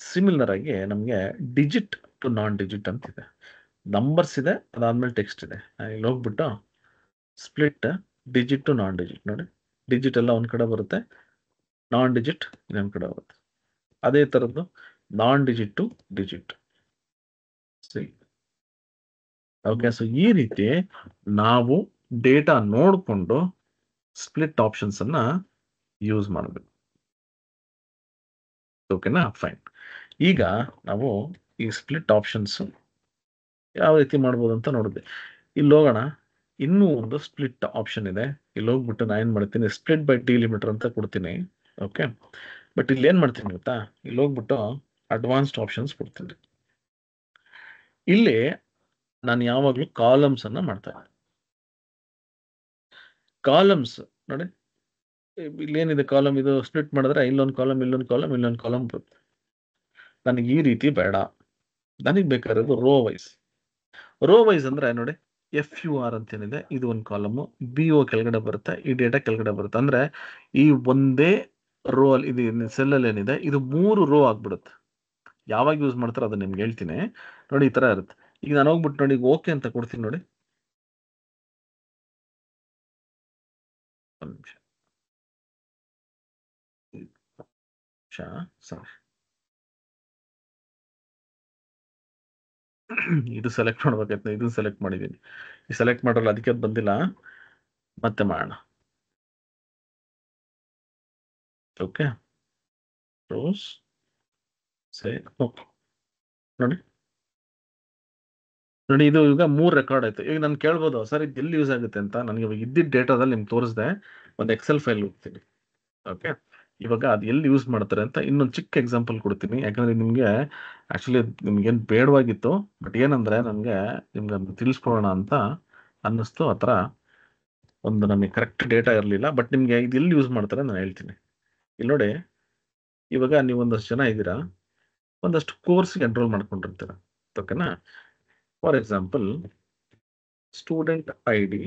ಸಿಮಿಲರ್ ಆಗಿ ನಮಗೆ ಡಿಜಿಟ್ ಟು ನಾನ್ ಡಿಜಿಟ್ ಅಂತಿದೆ. ನಂಬರ್ಸ್ ಇದೆ, ಅದಾದ್ಮೇಲೆ ಟೆಕ್ಸ್ಟ್ ಇದೆ. ಇಲ್ಲಿ ಹೋಗ್ಬಿಟ್ಟು split digit to non digit ನೋಡಿ. ಡಿಜಿಟ್ ಎಲ್ಲ ಒಂದ್ ಕಡೆ ಬರುತ್ತೆ, ನಾನ್ ಡಿಜಿಟ್ ಇನ್ನೊಂದ್ ಕಡೆ ಬರುತ್ತೆ. ಅದೇ ತರದ್ದು non digit to digit. Okay, so ಈ ರೀತಿ ನಾವು ಡೇಟಾ ನೋಡಿಕೊಂಡು ಸ್ಪ್ಲಿಟ್ ಆಪ್ಷನ್ಸ್ ಅನ್ನ ಯೂಸ್ ಮಾಡಬೇಕು. ಓಕೆನಾ? ಫೈನ್. ಈಗ ನಾವು ಈ ಸ್ಪ್ಲಿಟ್ ಆಪ್ಷನ್ಸ್ ಯಾವ ರೀತಿ ಮಾಡ್ಬೋದು ಅಂತ ನೋಡಿದ್ವಿ. ಇಲ್ಲಿ ಹೋಗೋಣ, ಇನ್ನೂ ಒಂದು ಸ್ಪ್ಲಿಟ್ ಆಪ್ಷನ್ ಇದೆ. ಇಲ್ಲಿ ಹೋಗ್ಬಿಟ್ಟು ನಾನು ಏನ್ ಮಾಡ್ತೀನಿ, ಸ್ಪ್ಲಿಟ್ ಬೈ ಡಿಲಿಮಿಟರ್ ಅಂತ ಕೊಡ್ತೀನಿ. ಓಕೆ, ಬಟ್ ಇಲ್ಲಿ ಏನ್ ಮಾಡ್ತೀನಿ ಗೊತ್ತಾ, ಇಲ್ಲಿ ಹೋಗ್ಬಿಟ್ಟು ಅಡ್ವಾನ್ಸ್ಡ್ ಆಪ್ಷನ್ಸ್ ಕೊಡ್ತೀನಿ. ಇಲ್ಲಿ ನಾನು ಯಾವಾಗಲೂ ಕಾಲಮ್ಸ್ ಅನ್ನ ಮಾಡ್ತಾ ಇದ್ದೀನಿ. ಕಾಲಮ್ಸ್ ನೋಡಿ, ಇಲ್ಲಿ ಏನಿದೆ ಕಾಲಮ್, ಇದು ಸ್ಪ್ಲಿಟ್ ಮಾಡಿದ್ರೆ ಇಲ್ಲೊಂದು ಕಾಲಮ್, ಇಲ್ಲೊಂದು ಕಾಲಮ್, ಇಲ್ಲೊಂದು ಕಾಲಮ್ ಬರುತ್ತೆ. ನನಗೆ ಈ ರೀತಿ ಬೇಡ, ನನಗೆ ಬೇಕಾಗಿರೋದು ರೋ ವೈಸ್. ರೋ ವೈಸ್ ಅಂದ್ರೆ ನೋಡಿ, FUR ಅಂತ ಏನಿದೆ ಇದು ಒಂದು ಕಾಲಮ್, BO ಕೆಳಗಡೆ ಬರುತ್ತೆ, ಈ ಡೇಟಾ ಕೆಳಗಡೆ ಬರುತ್ತೆ. ಅಂದ್ರೆ ಈ ಒಂದೇ ರೋ ಅಲ್ಲಿ ಇದು ಸೆಲ್ ಅಲ್ಲಿ ಏನಿದೆ ಇದು 3 ರೋ ಆಗ್ಬಿಡುತ್ತೆ. ಯಾವಾಗ ಯೂಸ್ ಮಾಡ್ತಾರೆ ಅದನ್ನ ನಿಮ್ಗೆ ಹೇಳ್ತೀನಿ ನೋಡಿ. ಈ ತರ ಇರುತ್ತೆ. ಈಗ ನಾನು ಹೋಗ್ಬಿಟ್ಟು ನೋಡಿ ಓಕೆ ಅಂತ ಕೊಡ್ತೀನಿ ನೋಡಿ. ಒಂದು ನಿಮಿಷ ಸಾರಿ, ಇದು ಸೆಲೆಕ್ಟ್ ಮಾಡ್ಬೇಕಾಯ್ತು, ಇದನ್ನ ಸೆಲೆಕ್ಟ್ ಮಾಡಿದ್ದೀನಿ. ಈ ಸೆಲೆಕ್ಟ್ ಮಾಡಲ್ಲ, ಅದಕ್ಕೆ ಅದು ಬಂದಿಲ್ಲ, ಮತ್ತೆ ಮಾಡೋಣ. ಓಕೆ, ರೋಸ್ ಸೇ ಓಕೆ ನೋಡಿ. ನೋಡಿ ಇದು ಈಗ 3 ರೆಕಾರ್ಡ್ ಆಯ್ತು. ಈಗ ನಾನು ಕೇಳ್ಬೋದು ಸರ್ ಇದು ಎಲ್ಲಿ ಯೂಸ್ ಆಗುತ್ತೆ ಅಂತ. ನನಗೆ ಇವಾಗ ಇದ್ದಿದ್ದ ಡೇಟಾದಲ್ಲಿ ನಿಮ್ಗೆ ತೋರಿಸಿದೆ, ಒಂದು ಎಕ್ಸೆಲ್ ಫೈಲ್ ಹೋಗ್ತೀನಿ. ಓಕೆ. ಇವಾಗ ಅದು ಎಲ್ಲಿ ಯೂಸ್ ಮಾಡ್ತಾರೆ ಅಂತ ಇನ್ನೊಂದು ಚಿಕ್ಕ ಎಕ್ಸಾಂಪಲ್ ಕೊಡ್ತೀನಿ. ಯಾಕಂದ್ರೆ ನಿಮ್ಗೆ ಆಕ್ಚುಲಿ ನಿಮ್ಗೇನು ಬೇಡವಾಗಿತ್ತು, ಬಟ್ ಏನಂದ್ರೆ ನನಗೆ ನಿಮ್ಗೆ ಅದನ್ನ ತಿಳಿಸ್ಕೊಡೋಣ ಅಂತ ಅನ್ನಿಸ್ತು. ಆ ಥರ ಒಂದು ನಮಗೆ ಕರೆಕ್ಟ್ ಡೇಟಾ ಇರಲಿಲ್ಲ, ಬಟ್ ನಿಮ್ಗೆ ಇದು ಎಲ್ಲಿ ಯೂಸ್ ಮಾಡ್ತಾರೆ ನಾನು ಹೇಳ್ತೀನಿ. ಇಲ್ಲಿ ನೋಡಿ, ಇವಾಗ ನೀವು ಒಂದಷ್ಟು ಜನ ಇದ್ದೀರಾ, ಒಂದಷ್ಟು ಕೋರ್ಸ್ಗೆ ಎನ್ರೋಲ್ ಮಾಡ್ಕೊಂಡಿರ್ತೀರ. ಓಕೆನಾ? For example, student I D,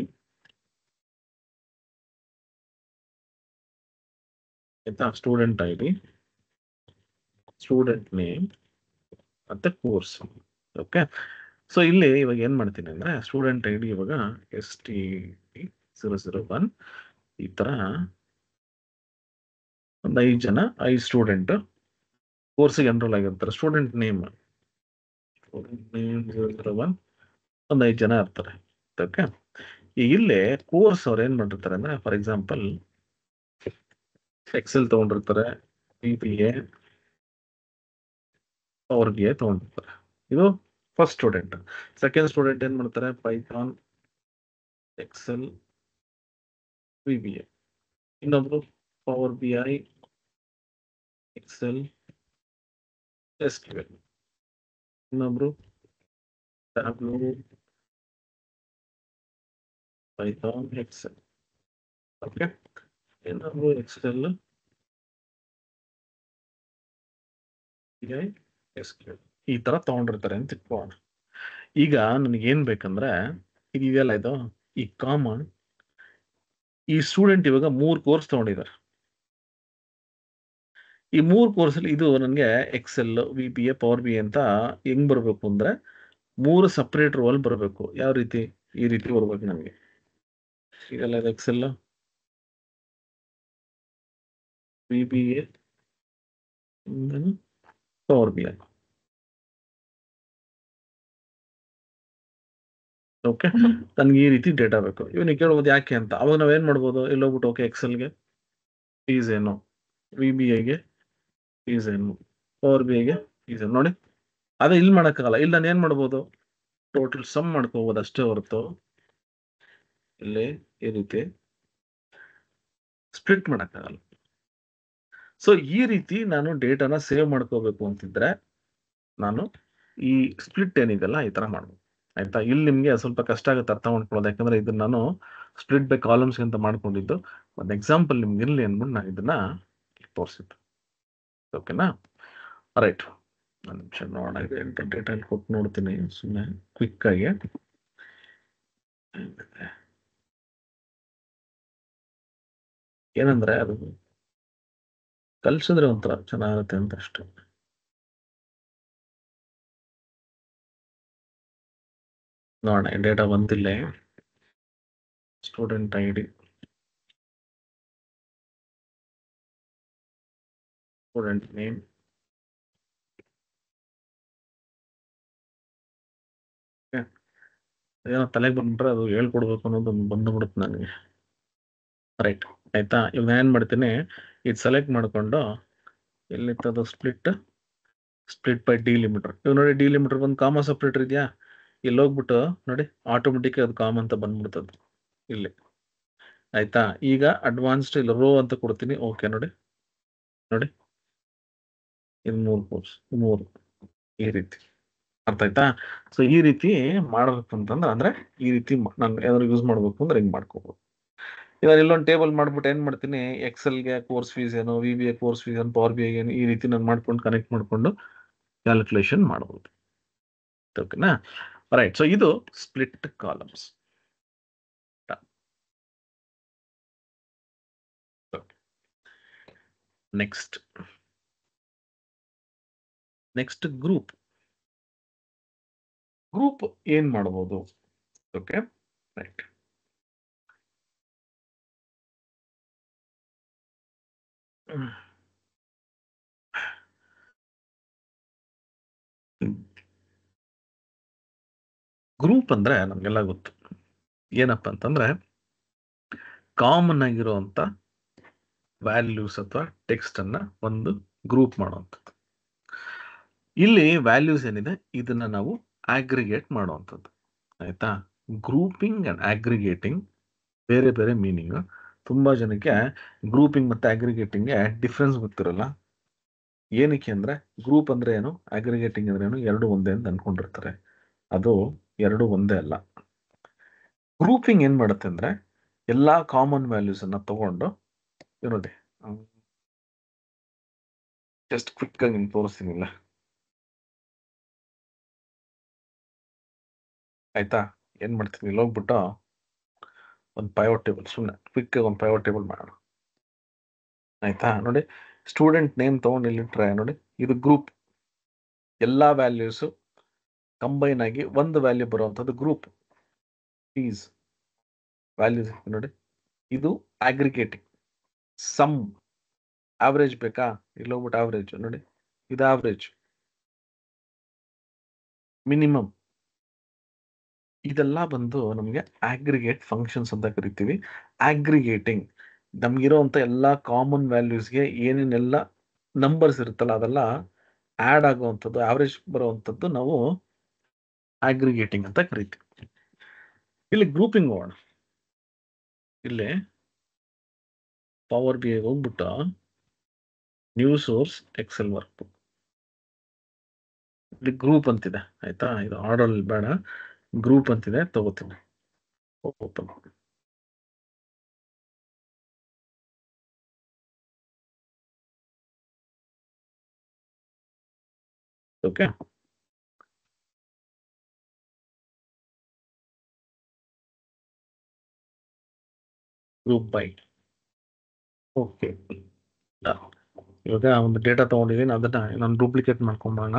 ಆಯ್ತಾ? Student I D, student name ಮತ್ತೆ ಕೋರ್ಸ್. ಓಕೆ. ಸೊ ಇಲ್ಲಿ ಇವಾಗ ಏನ್ ಮಾಡ್ತೀನಿ ಅಂದ್ರೆ, ಸ್ಟೂಡೆಂಟ್ ಐ ಡಿ ಇವಾಗ ST001 ಈ ತರ ಒಂದು 5 ಜನ 5 ಸ್ಟೂಡೆಂಟ್ ಕೋರ್ಸ್ಗೆ ಎನ್ರೋಲ್ ಆಗಿರ್ತಾರೆ. ಸ್ಟೂಡೆಂಟ್ ನೇಮ್ 001 ಒಂದು 5 ಜನ ಇರ್ತಾರೆ. ಓಕೆ. ಇಲ್ಲಿ ಕೋರ್ಸ್ ಅವ್ರು ಏನ್ ಮಾಡಿರ್ತಾರೆ ಅಂದ್ರೆ, ಫಾರ್ ಎಕ್ಸಾಂಪಲ್ ಎಕ್ಸೆಲ್ ತಗೊಂಡಿರ್ತಾರೆ, BBA, ಪವರ್ BI ತಗೊಂಡಿರ್ತಾರೆ. ಇದು ಫಸ್ಟ್ ಸ್ಟೂಡೆಂಟ್. ಸೆಕೆಂಡ್ ಸ್ಟೂಡೆಂಟ್ ಏನ್ ಮಾಡ್ತಾರೆ, ಪೈಥಾನ್, ಎಕ್ಸೆಲ್, BBA. ಇನ್ನೊಬ್ರು ಪವರ್ BI, ಎಕ್ಸೆಲ್, SQL. ಇನ್ನೊಬ್ರು ಟ್ಯಾಬ್ಲೂ, ಪೈಥಾನ್, ಎಕ್ಸೆಲ್. ಓಕೆ. ಇನ್ನೊಬ್ರು ಎಕ್ಸೆಲ್, BI, SQL. ಈ ತರ ತಗೊಂಡಿರ್ತಾರೆ ಅಂತ ಇಟ್ಕೋಣ. ಈಗ ನನಗೆ ಏನ್ ಬೇಕಂದ್ರೆ, ಇದೆಯಲ್ಲ ಇದು, ಈ ಕಾಮನ್, ಈ ಸ್ಟೂಡೆಂಟ್ ಇವಾಗ 3 ಕೋರ್ಸ್ ತಗೊಂಡಿದ್ದಾರೆ. ಈ 3 ಕೋರ್ಸ್ ಅಲ್ಲಿ ಇದು ನನಗೆ ಎಕ್ಸೆಲ್, VBA, ಪವರ್ BI ಅಂತ ಹೆಂಗ್ ಬರಬೇಕು ಅಂದ್ರೆ, 3 ಸಪರೇಟ್ ರೋಲ್ ಬರಬೇಕು. ಯಾವ ರೀತಿ? ಈ ರೀತಿ ಬರ್ಬೇಕು ನನಗೆ. ಇದೆಲ್ಲ ಇದು Excel, VBA, Power BI. Okay. ನನ್ಗೆ ಈ ರೀತಿ ಡೇಟಾ ಬೇಕು. ಇವನಿಗೆ ಕೇಳ್ಬೋದು ಯಾಕೆ ಅಂತ. ಅವಾಗ ನಾವೇನ್ ಮಾಡ್ಬೋದು, ಇಲ್ಲಿ ಹೋಗ್ಬಿಟ್ಟು ಓಕೆ ಎಕ್ಸೆಲ್ಗೆ ಫೀಸ್ ಏನು, VBAಗೆ ಫೀಸ್ ಏನು, ಪವರ್ BIಗೆ ಫೀಸ್ ಏನು ನೋಡಿ. ಅದೇ ಇಲ್ಲಿ ಮಾಡೋಕ್ಕಾಗಲ್ಲ. ಇಲ್ಲಿ ನಾನು ಏನ್ ಮಾಡ್ಬೋದು, ಟೋಟಲ್ ಸಮ್ ಮಾಡ್ಕೋಬಹುದು ಅಷ್ಟೇ ಹೊರತು ಇಲ್ಲಿ ಈ ರೀತಿ ಸ್ಪ್ಲಿಟ್ ಮಾಡೋಕ್ಕಾಗಲ್ಲ. ಸೊ ಈ ರೀತಿ ನಾನು ಡೇಟಾನ ಸೇವ್ ಮಾಡ್ಕೋಬೇಕು ಅಂತಿದ್ರೆ ನಾನು ಈ ಸ್ಪ್ಲಿಟ್ ಏನಿದೆಲ್ಲ ಈ ತರ ಮಾಡ್ಬೋದು. ಆಯ್ತಾ? ಇಲ್ಲಿ ನಿಮ್ಗೆ ಸ್ವಲ್ಪ ಕಷ್ಟ ಆಗುತ್ತೆ ಅರ್ಥ ಮಾಡ್ಕೊಳ್ಳೋದು, ಯಾಕಂದ್ರೆ ಇದನ್ನ ನಾನು ಸ್ಪ್ಲಿಟ್ ಬೈ ಕಾಲಮ್ಸ್ ಅಂತ ಮಾಡ್ಕೊಂಡಿದ್ದು. ಒಂದು ಎಕ್ಸಾಂಪಲ್ ನಿಮ್ಗೆ ಇರಲಿ ಅಂದ್ಬಿಟ್ಟು ನಾನು ಇದನ್ನ ತೋರಿಸಿದ್ದು. ಓಕೆನಾ? ರೈಟ್. ಒಂದು ನಿಮಿಷ ನೋಡೋಣ, ಡೇಟಾ ಕೊಟ್ಟು ನೋಡ್ತೀನಿ ಸುಮ್ಮನೆ ಕ್ವಿಕ್ ಆಗಿ. ಏನಂದ್ರೆ ಅದು ಕಲ್ಸಿದ್ರೆ ಒಂಥರ ಚೆನ್ನಾಗುತ್ತೆ ಅಂತ ಅಷ್ಟೇ. ನೋಡೋಣ, ಡೇಟಾ ಬಂದಿಲ್ಲ. Student I D, student name, ಏನೋ ತಲೆಗೆ ಬಂದ್ಬಿಟ್ರೆ ಅದು ಹೇಳ್ಕೊಡ್ಬೇಕು ಅನ್ನೋದು ಬಂದ್ಬಿಡುತ್ತೆ ನನಗೆ. ರೈಟ್. ಆಯ್ತಾ? ಇವಾಗ ನಾನು ಏನ್ ಮಾಡ್ತೀನಿ, ಇದು ಸೆಲೆಕ್ಟ್ ಮಾಡ್ಕೊಂಡು ಎಲ್ಲಿತ್ತದು ಸ್ಪ್ಲಿಟ್ ಬೈ ಡಿಲಿಮಿಟರ್. ಇವಾಗ ನೋಡಿ, ಡಿಲಿಮಿಟರ್ ಒಂದು ಕಾಮ ಸಪ್ರೇಟರ್ ಇದೆಯಾ, ಇಲ್ಲಿ ಹೋಗ್ಬಿಟ್ಟು ನೋಡಿ ಆಟೋಮೆಟಿಕ್ ಅದು ಕಾಮ್ ಅಂತ ಬಂದ್ಬಿಡ್ತದೆ ಇಲ್ಲಿ. ಆಯ್ತಾ? ಈಗ ಅಡ್ವಾನ್ಸ್ಡ್ ಇಲ್ಲಿ ರೋ ಅಂತ ಕೊಡ್ತೀನಿ. ಓಕೆ ನೋಡಿ ಇದು 3 ಕೋರ್ಸ್, 3 ಈ ರೀತಿ. ಅರ್ಥ ಆಯ್ತಾ? ಸೊ ಈ ರೀತಿ ಮಾಡಬೇಕು ಅಂತಂದ್ರೆ, ಅಂದ್ರೆ ಈ ರೀತಿ ನಾನು ಏನಾದ್ರು ಯೂಸ್ ಮಾಡ್ಬೇಕು ಅಂದ್ರೆ ಹಿಂಗ್ ಮಾಡ್ಕೋಬಹುದು. ಇವಾಗ ಇಲ್ಲೊಂದು ಟೇಬಲ್ ಮಾಡ್ಬಿಟ್ಟು ಏನ್ ಮಾಡ್ತೀನಿ, ಎಕ್ಸೆಲ್ಗೆ ಕೋರ್ಸ್ ಫೀಸ್ ಏನು, VBA ಕೋರ್ಸ್ ಫೀಸ್ ಏನು, ಪವರ್ BI ಏನು, ಈ ರೀತಿ ನಾನು ಮಾಡ್ಕೊಂಡು ಕನೆಕ್ಟ್ ಮಾಡ್ಕೊಂಡು ಕ್ಯಾಲ್ಕುಲೇಷನ್ ಮಾಡಬಹುದು. ಓಕೆನಾ? ರೈಟ್. ಸೊ ಇದು ಸ್ಪ್ಲಿಟ್ ಕಾಲಮ್ಸ್. ನೆಕ್ಸ್ಟ್ ಗ್ರೂಪ್ ಏನ್ ಮಾಡಬಹುದು? ಓಕೆ. ರೈಟ್. ಗ್ರೂಪ್ ಅಂದ್ರೆ ನಮ್ಗೆಲ್ಲ ಗೊತ್ತು ಏನಪ್ಪ ಅಂತಂದ್ರೆ, ಕಾಮನ್ ಆಗಿರುವಂತ ವ್ಯಾಲ್ಯೂಸ್ ಅಥವಾ ಟೆಕ್ಸ್ಟ್ ಅನ್ನ ಒಂದು ಗ್ರೂಪ್ ಮಾಡುವಂಥದ್ದು. ಇಲ್ಲಿ ವ್ಯಾಲ್ಯೂಸ್ ಏನಿದೆ ಇದನ್ನ ನಾವು ಆಗ್ರಿಗೇಟ್ ಮಾಡುವಂಥದ್ದು. ಆಯ್ತಾ? ಗ್ರೂಪಿಂಗ್ ಅಂಡ್ ಆಗ್ರಿಗೇಟಿಂಗ್ ಬೇರೆ ಬೇರೆ ಮೀನಿಂಗ್. ತುಂಬಾ ಜನಕ್ಕೆ ಗ್ರೂಪಿಂಗ್ ಮತ್ತೆ ಅಗ್ರಿಗೇಟಿಂಗ್ಗೆ ಡಿಫ್ರೆನ್ಸ್ ಗೊತ್ತಿರಲ್ಲ. ಏನಕ್ಕೆ ಅಂದ್ರೆ ಗ್ರೂಪ್ ಅಂದ್ರೆ ಏನು, ಅಗ್ರಿಗೇಟಿಂಗ್ ಅಂದ್ರೆ ಏನು, ಎರಡು ಒಂದೇ ಅಂತ ಅನ್ಕೊಂಡಿರ್ತಾರೆ. ಅದು ಎರಡು ಒಂದೇ ಅಲ್ಲ. ಗ್ರೂಪಿಂಗ್ ಏನ್ ಮಾಡುತ್ತೆ ಅಂದ್ರೆ ಎಲ್ಲಾ ಕಾಮನ್ ವ್ಯಾಲ್ಯೂಸ್ ಅನ್ನ ತಗೊಂಡು ನೋಡಿ, ಜಸ್ಟ್ ಕ್ವಿಕ್ ಆಗಿ ನಿಮ್ಗೆ ತೋರಿಸ್ತೀನಿಲ್ಲ, ಆಯ್ತಾ? ಏನ್ ಮಾಡ್ತೀನಿ, ಇಲ್ಲಿ ಹೋಗ್ಬಿಟ್ಟು ಒಂದು ಪೈವಟ್ ಟೇಬಲ್, ಸುಮ್ಮನೆ ಕ್ವಿಕ್ ಆಗಿ ಒಂದು ಪೈವಟ್ ಟೇಬಲ್ ಮಾಡೋಣ, ಆಯ್ತಾ? ನೋಡಿ, ಸ್ಟೂಡೆಂಟ್ ನೇಮ್ ತಗೊಂಡು ಇಲ್ಲಿಟ್ರೆ ನೋಡಿ, ಇದು ಗ್ರೂಪ್. ಎಲ್ಲಾ ವ್ಯಾಲ್ಯೂಸ್ ಕಂಬೈನ್ ಆಗಿ ಒಂದು ವ್ಯಾಲ್ಯೂ ಬರುವಂತದ್ದು ಗ್ರೂಪ್. ಈಸ್ ವ್ಯಾಲ್ಯೂಸ್ ನೋಡಿ, ಇದು ಅಗ್ರಿಗೇಟಿಂಗ್. ಸಮ್ ಆವರೇಜ್ ಬೇಕಾ, ಇಲ್ಲಿ ಹೋಗ್ಬಿಟ್ಟು ಆವರೇಜ್ ನೋಡಿ, ಇದು ಆವರೇಜ್. ಮಿನಿಮಮ್, ಇದೆಲ್ಲ ಬಂದು ನಮಗೆ ಅಗ್ರಿಗೇಟ್ ಫಂಕ್ಷನ್ಸ್ ಅಂತ ಕರಿತೀವಿ. ಅಗ್ರಿಗೇಟಿಂಗ್ ನಮ್ಗಿರೋಂಥ ಎಲ್ಲಾ ಕಾಮನ್ ವ್ಯಾಲ್ಯೂಸ್ಗೆ ಏನೇನೆಲ್ಲ ನಂಬರ್ಸ್ ಇರುತ್ತಲ್ಲ ಅದೆಲ್ಲ ಆಡ್ ಆಗುವಂಥದ್ದು, ಆವರೇಜ್ ಬರುವಂಥದ್ದು ನಾವು ಅಗ್ರಿಗೇಟಿಂಗ್ ಅಂತ ಕರಿತೀವಿ. ಇಲ್ಲಿ ಗ್ರೂಪಿಂಗ್ ಹೋಗೋಣ. ಇಲ್ಲಿ ಪವರ್ ಬಿ ಹೋಗ್ಬಿಟ್ಟು ನ್ಯೂ ಸೋರ್ಸ್ ಎಕ್ಸೆಲ್ ವರ್ಕ್, ಇಲ್ಲಿ ಗ್ರೂಪ್ ಅಂತಿದೆ, ಆಯ್ತಾ? ಇದು ಆರ್ಡರ್ ಬೇಡ, ಗ್ರೂಪ್ ಅಂತಿದೆ, ತಗೋತೀನಿ. Open. Okay, group by. Okay, ಇವಾಗ ಒಂದು ಡೇಟಾ ತಗೊಂಡಿದ್ದೀನಿ, ಅದನ್ನ ನಾನು ಡೂಪ್ಲಿಕೇಟ್ ಮಾಡ್ಕೊಂಬೋಣ.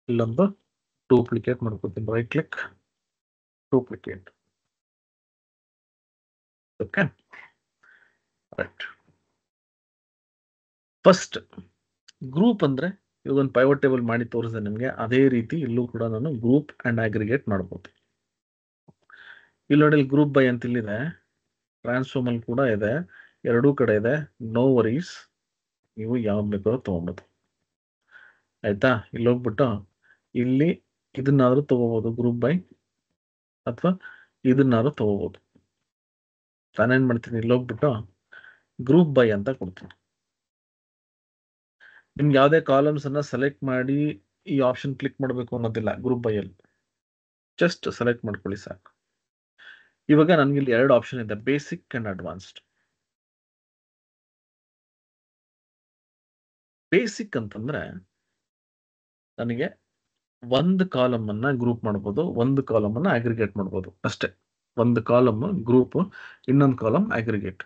ಇಲ್ಲೊಂದು ಡೂಪ್ಲಿಕೇಟ್ ಮಾಡ್ಕೊತೀನಿ, right click, duplicate. Okay, right. First group ಅಂದ್ರೆ ಇವಾಗ ಒಂದು ಪೈವಟ್ ಟೇಬಲ್ ಮಾಡಿ ತೋರಿಸಿದೆ ನಿಮಗೆ, ಅದೇ ರೀತಿ ಇಲ್ಲೂ ಕೂಡ ನಾನು ಗ್ರೂಪ್ ಅಂಡ್ ಅಗ್ರಿಗೇಟ್ ಮಾಡ್ಬೋದು. ಇಲ್ಲಿ ನೋಡಿ, ಗ್ರೂಪ್ ಬೈ ಅಂತ ಇಲ್ಲಿದೆ, ಟ್ರಾನ್ಸ್ಫಾರ್ಮ್ ಅಲ್ಲಿ ಕೂಡ ಇದೆ, ಎರಡೂ ಕಡೆ ಇದೆ. ನೋ ವರೀಸ್, ನೀವು ಯಾವ್ದು ಬೇಕಾದ್ರೂ ತಗೊಬೋದು, ಆಯ್ತಾ? ಇಲ್ಲಿ ಹೋಗ್ಬಿಟ್ಟು ಇಲ್ಲಿ ಇದನ್ನಾದ್ರೂ ತಗೋಬಹುದು ಗ್ರೂಪ್ ಬೈ, ಅಥವಾ ಇದನ್ನಾದ್ರೂ ತಗೋಬಹುದು. ನಾನೇನ್ ಮಾಡ್ತೀನಿ, ಇಲ್ಲಿ ಹೋಗ್ಬಿಟ್ಟು ಗ್ರೂಪ್ ಬೈ ಅಂತ ಕೊಡ್ತೀನಿ. ನಿಮ್ಗೆ ಯಾವುದೇ ಕಾಲಮ್ಸ್ ಅನ್ನ ಸೆಲೆಕ್ಟ್ ಮಾಡಿ ಈ ಆಪ್ಷನ್ ಕ್ಲಿಕ್ ಮಾಡಬೇಕು ಅನ್ನೋದಿಲ್ಲ ಗ್ರೂಪ್ ಬೈ ಅಲ್ಲಿ, ಜಸ್ಟ್ ಸೆಲೆಕ್ಟ್ ಮಾಡ್ಕೊಳ್ಳಿ ಸಾಕು. ಇವಾಗ ನನ್ಗೆ ಇಲ್ಲಿ ಎರಡು ಆಪ್ಷನ್ ಇದೆ, ಬೇಸಿಕ್ ಅಂಡ್ ಅಡ್ವಾನ್ಸ್ಡ್. ಬೇಸಿಕ್ ಅಂತಂದ್ರೆ ನನಗೆ ಒಂದು ಕಾಲಮ್ ಅನ್ನ ಗ್ರೂಪ್ ಮಾಡ್ಬೋದು, ಒಂದು ಕಾಲಮ್ ಅನ್ನ ಅಗ್ರಿಗೇಟ್ ಮಾಡ್ಬೋದು ಅಷ್ಟೇ. ಒಂದು ಕಾಲಮ್ ಗ್ರೂಪ್, ಇನ್ನೊಂದು ಕಾಲಮ್ ಅಗ್ರಿಗೇಟ್.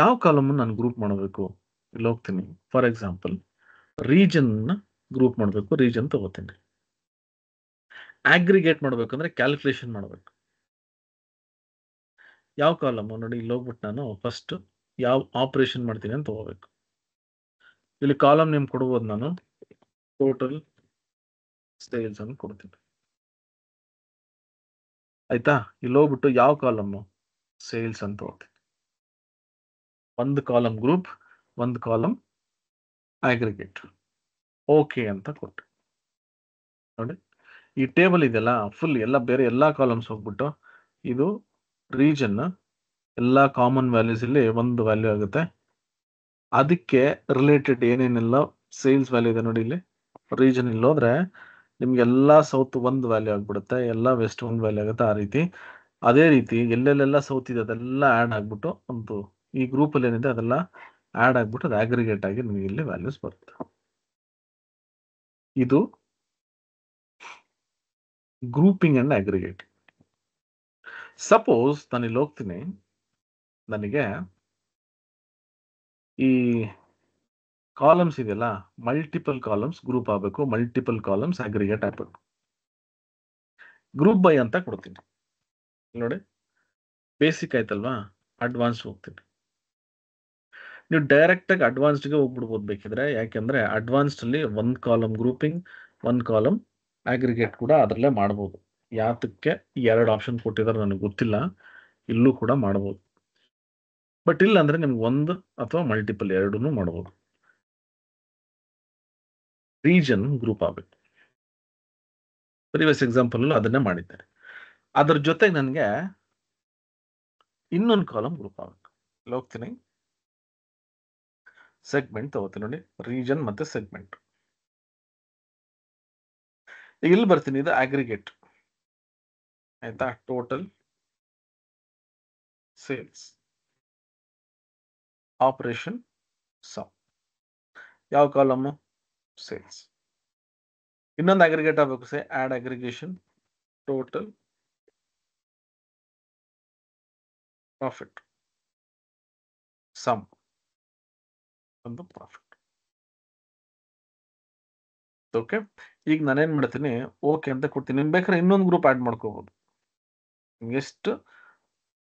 ಯಾವ ಕಾಲಮ್ ನಾನು ಗ್ರೂಪ್ ಮಾಡಬೇಕು, ಇಲ್ಲಿ ಹೋಗ್ತೀನಿ. ಫಾರ್ ಎಕ್ಸಾಂಪಲ್ ರೀಜನ್ ಗ್ರೂಪ್ ಮಾಡಬೇಕು, ರೀಜನ್ ತಗೋತೀನಿ. ಅಗ್ರಿಗೇಟ್ ಮಾಡ್ಬೇಕಂದ್ರೆ ಕ್ಯಾಲ್ಕುಲೇಷನ್ ಮಾಡಬೇಕು. ಯಾವ ಕಾಲಮ್ ನೋಡಿ, ಇಲ್ಲಿ ಹೋಗ್ಬಿಟ್ಟು ನಾನು ಫಸ್ಟ್ ಯಾವ ಆಪರೇಷನ್ ಮಾಡ್ತೀನಿ ಅಂತ ತಗೋಬೇಕು. ಇಲ್ಲಿ ಕಾಲಮ್ ನೇಮ್ ಕೊಡ್ಬೋದು, ನಾನು ಟೋಟಲ್ ಸೇಲ್ಸ್ ಅನ್ನು ಕೊಡ್ತೀನಿ, ಆಯ್ತಾ? ಇಲ್ಲಿ ಹೋಗ್ಬಿಟ್ಟು ಯಾವ ಕಾಲಮ್, ಸೇಲ್ಸ್ ಅಂತ ತಗೋತೀನಿ. ಒಂದು ಕಾಲಮ್ ಗ್ರೂಪ್, ಒಂದು ಕಾಲಮ್ ಅಗ್ರಿಗೇಟ್. ಓಕೆ ಅಂತ ಕೊಟ್ಟು ನೋಡಿ, ಈ ಟೇಬಲ್ ಇದೆಲ್ಲ ಫುಲ್ ಎಲ್ಲ ಬೇರೆ ಎಲ್ಲಾ ಕಾಲಮ್ಸ್ ಹೋಗ್ಬಿಟ್ಟು ಇದು ರೀಜನ್, ಎಲ್ಲಾ ಕಾಮನ್ ವ್ಯಾಲ್ಯೂಸ್ ಇಲ್ಲಿ ಒಂದು ವ್ಯಾಲ್ಯೂ ಆಗುತ್ತೆ. ಅದಕ್ಕೆ ರಿಲೇಟೆಡ್ ಏನೇನೆಲ್ಲ ಸೇಲ್ಸ್ ವ್ಯಾಲ್ಯೂ ಇದೆ ನೋಡಿ, ಇಲ್ಲಿ ರೀಜನ್ ಇಲ್ಲಿ ಹೋದ್ರೆ ನಿಮ್ಗೆಲ್ಲಾ ಸೌತ್ ಒಂದು ವ್ಯಾಲ್ಯೂ ಆಗ್ಬಿಡುತ್ತೆ, ಎಲ್ಲ ವೆಸ್ಟ್ ಒಂದು ವ್ಯಾಲ್ಯೂ ಆಗುತ್ತೆ. ಆ ರೀತಿ ಅದೇ ರೀತಿ ಎಲ್ಲೆಲ್ಲೆಲ್ಲ ಸೌತ್ ಇದೆ ಅದೆಲ್ಲ ಆಡ್ ಆಗ್ಬಿಟ್ಟು ಒಂದು ಈ ಗ್ರೂಪ್ ಅಲ್ಲಿ ಏನಿದೆ ಅದೆಲ್ಲ ಆಡ್ ಆಗ್ಬಿಟ್ಟು ಅದು ಅಗ್ರಿಗೇಟ್ ಆಗಿ ನಿಮಗೆ ಇಲ್ಲಿ ವ್ಯಾಲ್ಯೂಸ್ ಬರುತ್ತೆ. ಇದು ಗ್ರೂಪಿಂಗ್ ಅಂಡ್ ಅಗ್ರಿಗೇಟ್. ಸಪೋಸ್ ನಾನು ಇಲ್ಲಿ ಹೋಗ್ತೀನಿ, ನನಗೆ ಈ ಕಾಲಮ್ಸ್ ಇದೆಯಲ್ಲ, ಮಲ್ಟಿಪಲ್ ಕಾಲಮ್ಸ್ ಗ್ರೂಪ್ ಆಗಬೇಕು, ಮಲ್ಟಿಪಲ್ ಕಾಲಮ್ಸ್ ಅಗ್ರಿಗೇಟ್ ಆಗಬೇಕು. ಗ್ರೂಪ್ ಬೈ ಅಂತ ಕೊಡ್ತೀನಿ ನೋಡಿ, ಬೇಸಿಕ್ ಆಯ್ತಲ್ವಾ, ಅಡ್ವಾನ್ಸ್ ಹೋಗ್ತೀನಿ. ನೀವು ಡೈರೆಕ್ಟ್ ಆಗಿ ಅಡ್ವಾನ್ಸ್ಡ್ಗೆ ಹೋಗ್ಬಿಡ್ಬೋದು ಬೇಕಿದ್ರೆ, ಯಾಕೆಂದ್ರೆ ಅಡ್ವಾನ್ಸ್ಡ್ ಅಲ್ಲಿ ಒಂದು ಕಾಲಮ್ ಗ್ರೂಪಿಂಗ್, ಒಂದು ಕಾಲಮ್ ಅಗ್ರಿಗೇಟ್ ಕೂಡ ಅದರಲ್ಲೇ ಮಾಡ್ಬೋದು. ಯಾತಕ್ಕೆ ಎರಡು ಆಪ್ಷನ್ ಕೊಟ್ಟಿದ್ದಾರೆ ನನಗೆ ಗೊತ್ತಿಲ್ಲ, ಇಲ್ಲೂ ಕೂಡ ಮಾಡ್ಬೋದು. ಬಟ್ ಇಲ್ಲ ಅಂದ್ರೆ ನಿಮ್ಗೆ ಒಂದು ಅಥವಾ ಮಲ್ಟಿಪಲ್ ಎರಡೂ ಮಾಡ್ಬೋದು. ರೀಜನ್ ಗ್ರೂಪ್ ಆಗಬೇಕು. ಪ್ರೀವಿಯಸ್ ಎಕ್ಸಾಂಪಲ್ ಅದನ್ನೇ ಮಾಡಿದ್ದೇನೆ. ಅದ್ರ ಜೊತೆಗೆ ನನಗೆ ಇನ್ನೊಂದು ಕಾಲಮ್ ಗ್ರೂಪ್ ಆಗಬೇಕು. ಇಲ್ಲಿ ಹೋಗ್ತೀನಿ, ಸೆಗ್ಮೆಂಟ್ ತಗೋತೀನಿ ನೋಡಿ, ರೀಜನ್ ಮತ್ತೆ ಸೆಗ್ಮೆಂಟ್. ಇಲ್ಲಿ ಬರ್ತೀನಿ, ಇದು ಅಗ್ರಿಗೇಟ್ ಆಯ್ತಾ, ಟೋಟಲ್ ಸೇಲ್ಸ್ ಆಪರೇಷನ್ ಸಮ್. ಯಾವ ಕಾಲಮ್? ಸೇಲ್ಸ್. ಇನ್ನೊಂದು ಅಗ್ರಿಗೇಟ್ ಆಗಬೇಕು, say add aggregation total profit sum ಒಂದು ಪ್ರಾಫಿಟ್. ಓಕೆ, ಈಗ ನಾನೇನ್ ಮಾಡ್ತೀನಿ, ಓಕೆ ಅಂತ ಕೊಡ್ತೀನಿ. ನಿಮ್ಗೆ ಬೇಕಾದ್ರೆ ಇನ್ನೊಂದು ಗ್ರೂಪ್ ಆಡ್ ಮಾಡ್ಕೋಬಹುದು. ನಿಮ್ಗೆ ಎಷ್ಟು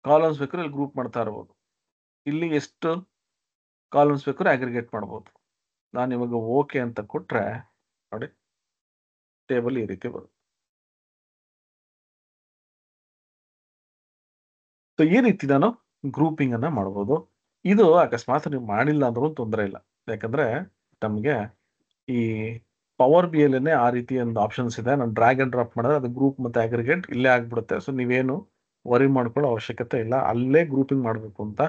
ಕಾಲಮ್ಸ್ ಬೇಕಾದ್ರೆ ಇಲ್ಲಿ ಗ್ರೂಪ್ ಮಾಡ್ತಾ ಇರ್ಬೋದು. ಇಲ್ಲಿ ಎಷ್ಟು ಕಾಲಮ್ಸ್ ಬೇಕಾದ್ರೆ ಅಗ್ರಿಗೇಟ್ ಮಾಡ್ಬೋದು. ನಾನು ಇವಾಗ ಓಕೆ ಅಂತ ಕೊಟ್ರೆ ನೋಡಿ, ಟೇಬಲ್ ಈ ರೀತಿ ಬರುತ್ತೆ. ಸೊ ಈ ರೀತಿ ನಾನು ಗ್ರೂಪಿಂಗ್ ಅನ್ನ ಮಾಡ್ಬೋದು. ಇದು ಅಕಸ್ಮಾತ್ ನೀವು ಮಾಡಿಲ್ಲ ಅಂದ್ರೂ ತೊಂದರೆ ಇಲ್ಲ, ಯಾಕಂದ್ರೆ ನಮಗೆ ಈ ಪವರ್ ಬಿ ಅಲ್ಲೇ ಆ ರೀತಿ ಒಂದು ಆಪ್ಷನ್ಸ್ ಇದೆ. ನಾನು ಡ್ರ್ಯಾಗ್ ಅಂಡ್ ಡ್ರಾಪ್ ಮಾಡಿದ್ರೆ ಅದು ಗ್ರೂಪ್ ಮತ್ತೆ ಅಗ್ರಿಗೇಟ್ ಇಲ್ಲೇ ಆಗ್ಬಿಡುತ್ತೆ. ಸೊ ನೀವೇನು ವರಿ ಮಾಡ್ಕೊಳ್ಳೋ ಅವಶ್ಯಕತೆ ಇಲ್ಲ, ಅಲ್ಲೇ ಗ್ರೂಪಿಂಗ್ ಮಾಡಬೇಕು ಅಂತ.